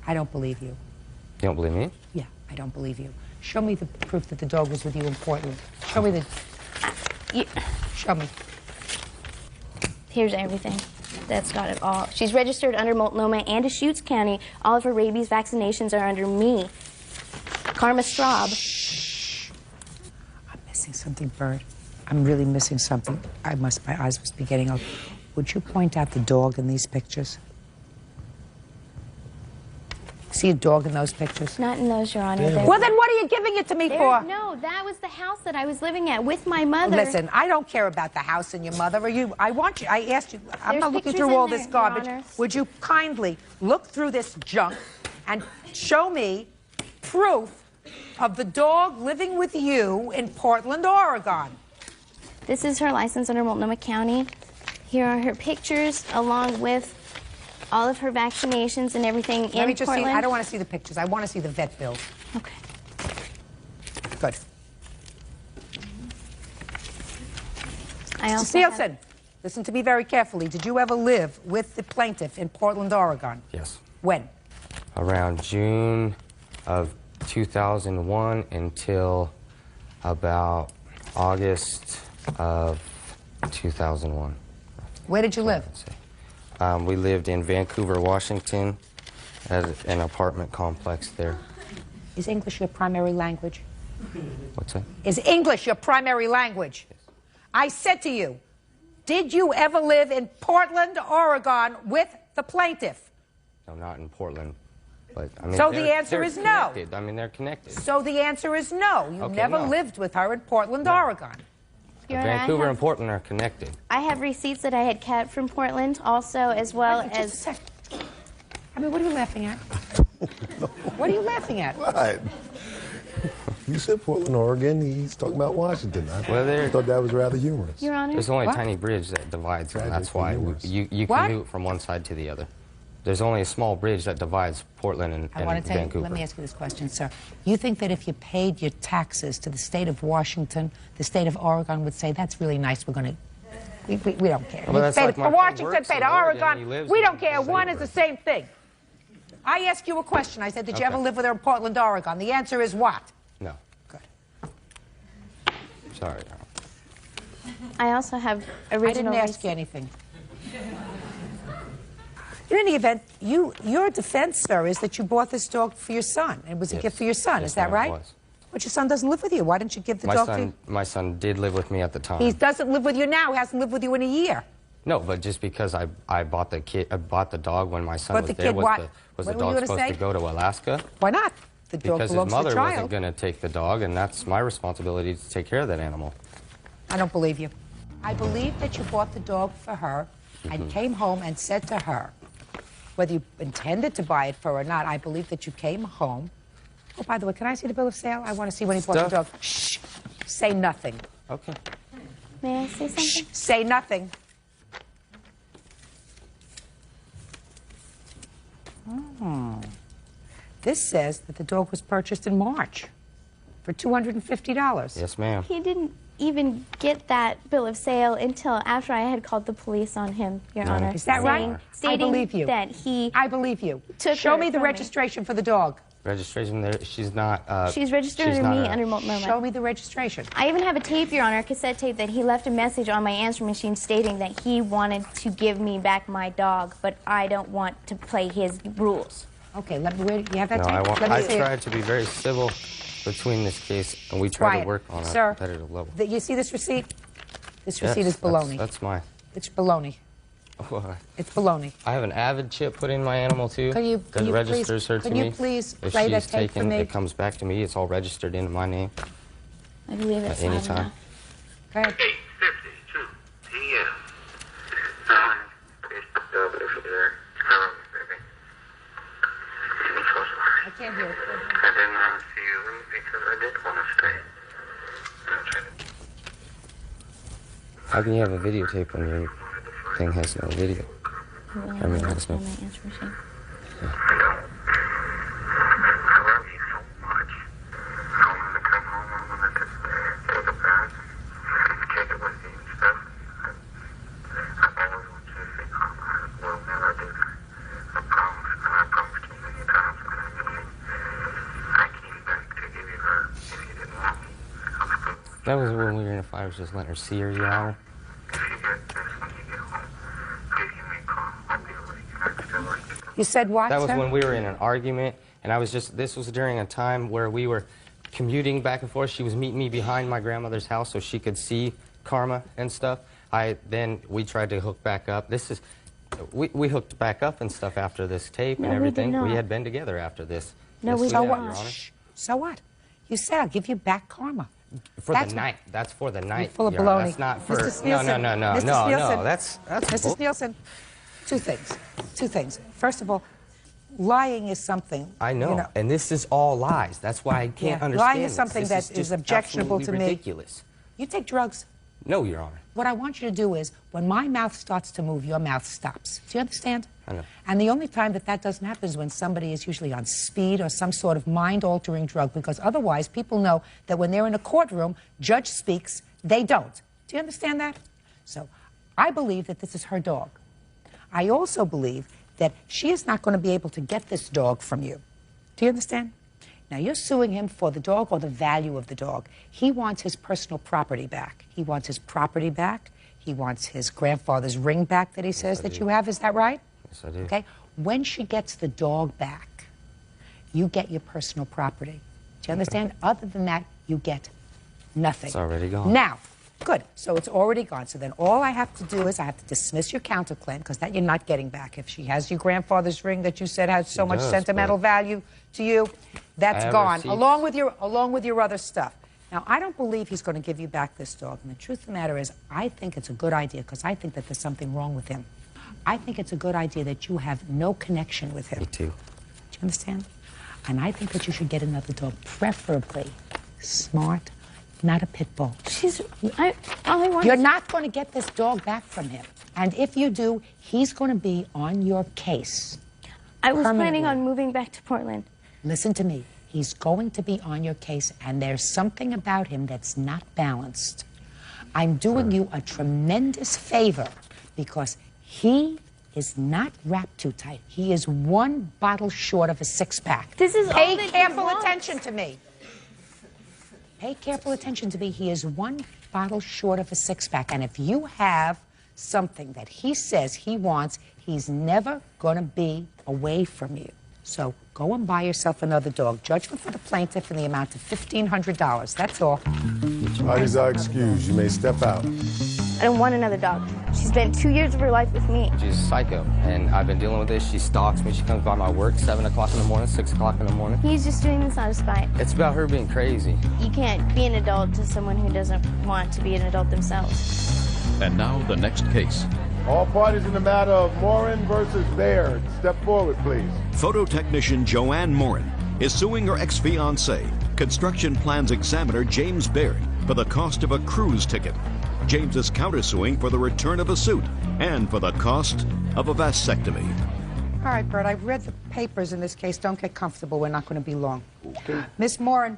I don't believe you. You don't believe me? Yeah, I don't believe you. Show me the proof that the dog was with you in Portland. Show me the... Show me. Here's everything. That's got it all. She's registered under Multnomah and Deschutes County. All of her rabies vaccinations are under me. Karma Straub. I'm missing something, Bird. I'm really missing something. My eyes must be getting old. Would you point out the dog in these pictures? See a dog in those pictures? Not in those, Your Honor. Well, then what are you giving it to me for? No, that was the house that I was living at with my mother. Listen, I don't care about the house and your mother or you. I asked you, I'm There's not looking pictures through in all there, this Your garbage. Honor. Would you kindly look through this junk and show me proof of the dog living with you in Portland, Oregon? This is her license under Multnomah County. Here are her pictures along with all of her vaccinations and everything in Let me just Portland. see. I don't want to see the pictures. I want to see the vet bills. Okay. Good. I Mr. also Nielsen, listen to me very carefully. Did you ever live with the plaintiff in Portland, Oregon? Yes. When? Around June of 2001 until about August of 2001. Where did you live? We lived in Vancouver, Washington, at an apartment complex there. Is English your primary language? What's that? Is English your primary language? Yes. I said to you, did you ever live in Portland, Oregon with the plaintiff? No, not in Portland. But, I mean, So the answer is no. Connected. I mean, they're connected. So the answer is no. You Okay, never no. lived with her in Portland, Oregon. Your Honor, Vancouver and Portland are connected. I have receipts that I had kept from Portland also, as well Wait, just as... a sec. I mean, what are you laughing at? What are you laughing at? What? You said Portland, Oregon. He's talking about Washington. I thought that was rather humorous. Your Honor? There's only What? a tiny bridge that divides them. That's why you What? commute from one side to the other. There's only a small bridge that divides Portland and I want to tell you, Vancouver. let me ask you this question, sir. You think that if you paid your taxes to the state of Washington, the state of Oregon would say, that's really nice, we're going to... We don't care. Well, You that's paid like it my for friend Washington, works paid in to Oregon, Oregon. he lives We in don't care. the One same is the same thing. I asked you a question. I said, did you ever live with her in Portland, Oregon? The answer is what? No. Good. Sorry. I also have original I didn't ask you anything. In any event, your defense, sir, is that you bought this dog for your son. It was a gift for your son. Yes, Is that ma'am, it right? was. But your son doesn't live with you. Why didn't you give the dog to... My son did live with me at the time. He doesn't live with you now. He hasn't lived with you in a year. No, but just because I bought the dog when my son But was the there, kid, what? was What the were you dog gonna supposed say? to go to Alaska? Why not? The dog Because his belongs to the mother child. wasn't going to take the dog, and that's my responsibility to take care of that animal. I don't believe you. I believe that you bought the dog for her and came home and said to her, whether you intended to buy it for her or not, I believe that you came home. Oh, by the way, can I see the bill of sale? I want to see when he bought the dog. Shh. Say nothing. Okay. May I say something? Shh. Say nothing. Oh. This says that the dog was purchased in March for $250. Yes, ma'am. He didn't even get that bill of sale until after I had called the police on him, Your Honor. Is that right? Stating I believe you. that he I believe you. took Show her me the from registration for the dog. Registration there, she's not... She's registered under me under Multnomah. Show me the registration. I even have a tape, Your Honor, a cassette tape, that he left a message on my answer machine stating that he wanted to give me back my dog, but I don't want to play his rules. Okay, let me, where, you have that No, tape? I Let me see it. tried to be very civil between this case, and we tried to work on a Sir, competitive level. You see this receipt? This Yes, receipt is baloney. That's mine. It's baloney. It's baloney. I have an Avid chip put in my animal, too. Can you that registers please, her to can me. you please If play that she's tape for taken, me? it comes back to me. It's all registered into my name. I believe it's At any loud time. enough. Go ahead. 8:52 p.m. Please put the over there. I can't hear it. I didn't want to see you because I did want to stay. How can you have a videotape when your thing has no video? I mean, that's no. That was when we were in a fight. I was just letting her see her, Your Honor. You said what? That was sir? when we were in an argument, and I was just, this was during a time where we were commuting back and forth. She was meeting me behind my grandmother's house so she could see Karma and stuff. Then we tried to hook back up. We hooked back up and stuff after this tape and everything. We did not. We had been together after this. No, Yes, we did, don't. Your Honor. So what? You said I'll give you back Karma. For the night. That's for the night. You're full of Your Honor. baloney. That's not for... Mr. No, Sneelson, no, no, no, Mr. no, Sneelson, no. That's Mrs. bull- Nielsen, two things. First of all, lying is something. I know, you know, and this is all lies. That's why I can't understand lying is this. something This that is is just objectionable to absolutely me. ridiculous. You take drugs. No, Your Honor. What I want you to do is, when my mouth starts to move, your mouth stops. Do you understand? I know. And the only time that doesn't happen is when somebody is usually on speed or some sort of mind-altering drug, because otherwise people know that when they're in a courtroom, judge speaks, they don't. Do you understand that? So I believe that this is her dog. I also believe that she is not going to be able to get this dog from you. Do you understand? Now, you're suing him for the dog or the value of the dog. He wants his personal property back. He wants his property back. He wants his grandfather's ring back that he says that you have. Is that right? Yes, I do. Okay. When she gets the dog back, you get your personal property. Do you understand? Other than that, you get nothing. It's already gone. Now, good. So it's already gone. So then all I have to do is I have to dismiss your counterclaim, because that you're not getting back. If she has your grandfather's ring that you said has so much does, sentimental but value to you, that's I have gone, receipts. along with your other stuff. Now, I don't believe he's going to give you back this dog. And the truth of the matter is, I think it's a good idea, because I think that there's something wrong with him. I think it's a good idea that you have no connection with him. Me too. Do you understand? And I think that you should get another dog, preferably smart, not a pit bull. You're not going to get this dog back from him. And if you do, he's going to be on your case. I was planning permanently. on moving back to Portland. Listen to me. He's going to be on your case, and there's something about him that's not balanced. I'm doing you a tremendous favor, because he is not wrapped too tight. He is one bottle short of a six-pack. This is all Pay that he careful wants. attention to me. Pay careful attention to me. He is one bottle short of a six-pack. And if you have something that he says he wants, he's never going to be away from you. So go and buy yourself another dog. Judgment for the plaintiff in the amount of $1,500. That's all. Parties are excused. You may step out. I don't want another dog. She spent 2 years of her life with me. She's a psycho, and I've been dealing with this. She stalks me. She comes by my work 7 o'clock in the morning, 6 o'clock in the morning. He's just doing this out of spite. It's about her being crazy. You can't be an adult to someone who doesn't want to be an adult themselves. And now the next case. All parties in the matter of Morin versus Baird. Step forward, please. Photo technician Joanne Morin is suing her ex-fiancé, construction plans examiner James Baird, for the cost of a cruise ticket. James is countersuing for the return of a suit and for the cost of a vasectomy. All right, Bert, I've read the papers in this case. Don't get comfortable. We're not going to be long. Okay. Miss Morin,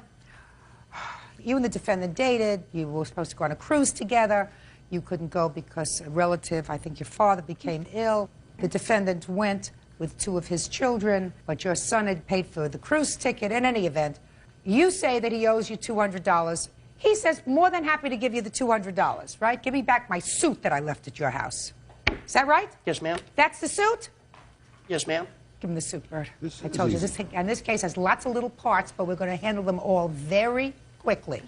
you and the defendant dated. You were supposed to go on a cruise together. You couldn't go because a relative, I think your father, became ill. The defendant went with 2 of his children, but your son had paid for the cruise ticket. In any event, you say that he owes you $200. He says, more than happy to give you the $200, right? Give me back my suit that I left at your house. Is that right? Yes, ma'am. That's the suit? Yes, ma'am. Give him the suit, Bert. I told you, this case has lots of little parts, but we're going to handle them all very quickly.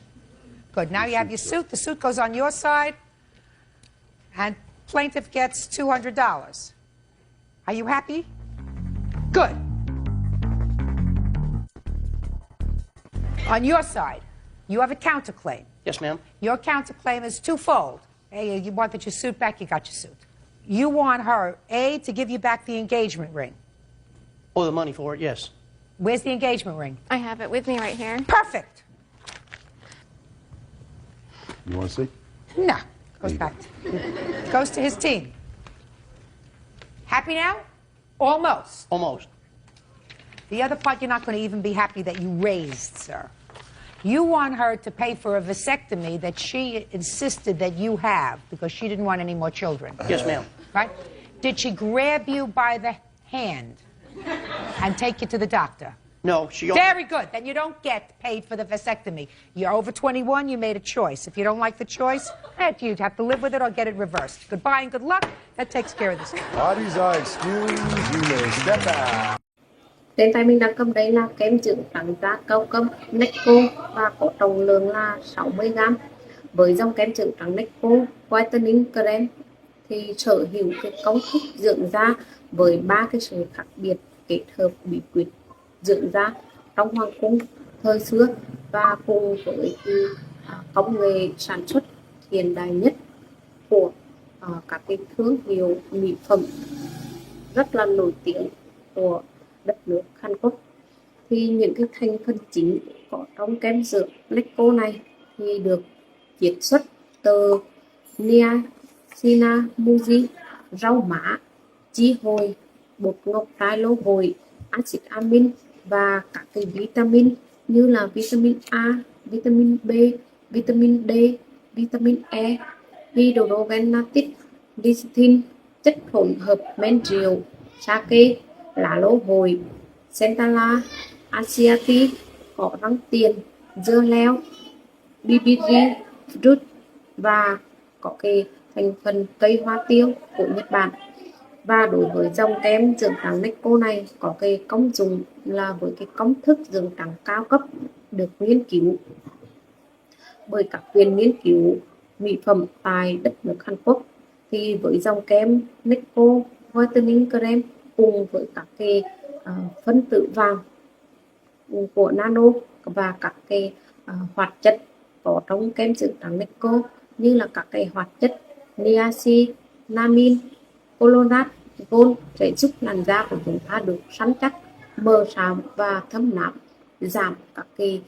Good. Now you have your suit. The suit goes on your side, and plaintiff gets $200. Are you happy? Good. On your side, you have a counterclaim. Yes, ma'am. Your counterclaim is twofold. A, you wanted your suit back, you got your suit. You want her, A, to give you back the engagement ring. Oh, the money for it, yes. Where's the engagement ring? I have it with me right here. Perfect. You want to see? No. Goes back. Goes to his team. Happy now? Almost. Almost. The other part, you're not going to even be happy that you raised, sir. You want her to pay for a vasectomy that she insisted that you have because she didn't want any more children. Yes, ma'am. Right? Did she grab you by the hand and take you to the doctor? No, she... Very good. Then you don't get paid for the vasectomy. You're over 21, you made a choice. If you don't like the choice, you have to live with it or get it reversed. Goodbye and good luck. That takes care of this. Bodies are excused. You may step out. Trên tay mình đang cầm đây là kem dưỡng trắng da cao cấp Necco và có trọng lượng là 60g. Với dòng kem dưỡng trắng Necco Whitening Cream thì sở hữu cái công thức dưỡng da với 3 cái sự khác biệt kết hợp bí quyết dưỡng da trong hoàng cung thời xưa và cùng với công nghệ sản xuất hiện đại nhất của các cái thương hiệu mỹ phẩm rất là nổi tiếng của đất nước Hàn Quốc. Thì những cái thành phần chính có trong kem dưỡng Necco này thì được chiết xuất từ niacinamide, rau má, chi hồi, bột ngọc trai lô hội, axit amin và các cái vitamin như là vitamin A, vitamin B, vitamin D, vitamin E, hydrogenated lecithin, chất hỗn hợp men rượu, sake, lá lô hội, centala, asiati, cỏ răng tiền, dưa leo, BBG, fruit và có cái thành phần cây hoa tiêu của Nhật Bản. Và đối với dòng kem dưỡng trắng Necco này có cái công dụng là với cái công thức dưỡng trắng cao cấp được nghiên cứu bởi các viện nghiên cứu mỹ phẩm tại đất nước Hàn Quốc. Thì với dòng kem Necco Whitening Cream cùng với các cái phân tử vàng của nano và các cái hoạt chất có trong kem dưỡng trắng Necco như là các cái hoạt chất niacinamide, colonat, gold sẽ giúp làn da của chúng ta được săn chắc, mờ sạm và thâm nám, giảm các cái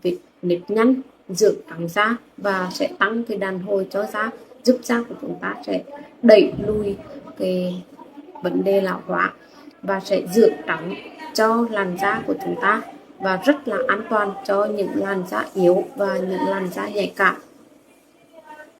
vết nếp nhăn, dưỡng trắng da và sẽ tăng cái đàn hồi cho da, giúp da của chúng ta sẽ đẩy lùi cái vấn đề lão hóa và sẽ dưỡng trắng cho làn da của chúng ta và rất là an toàn cho những làn da yếu và những làn da nhạy cảm.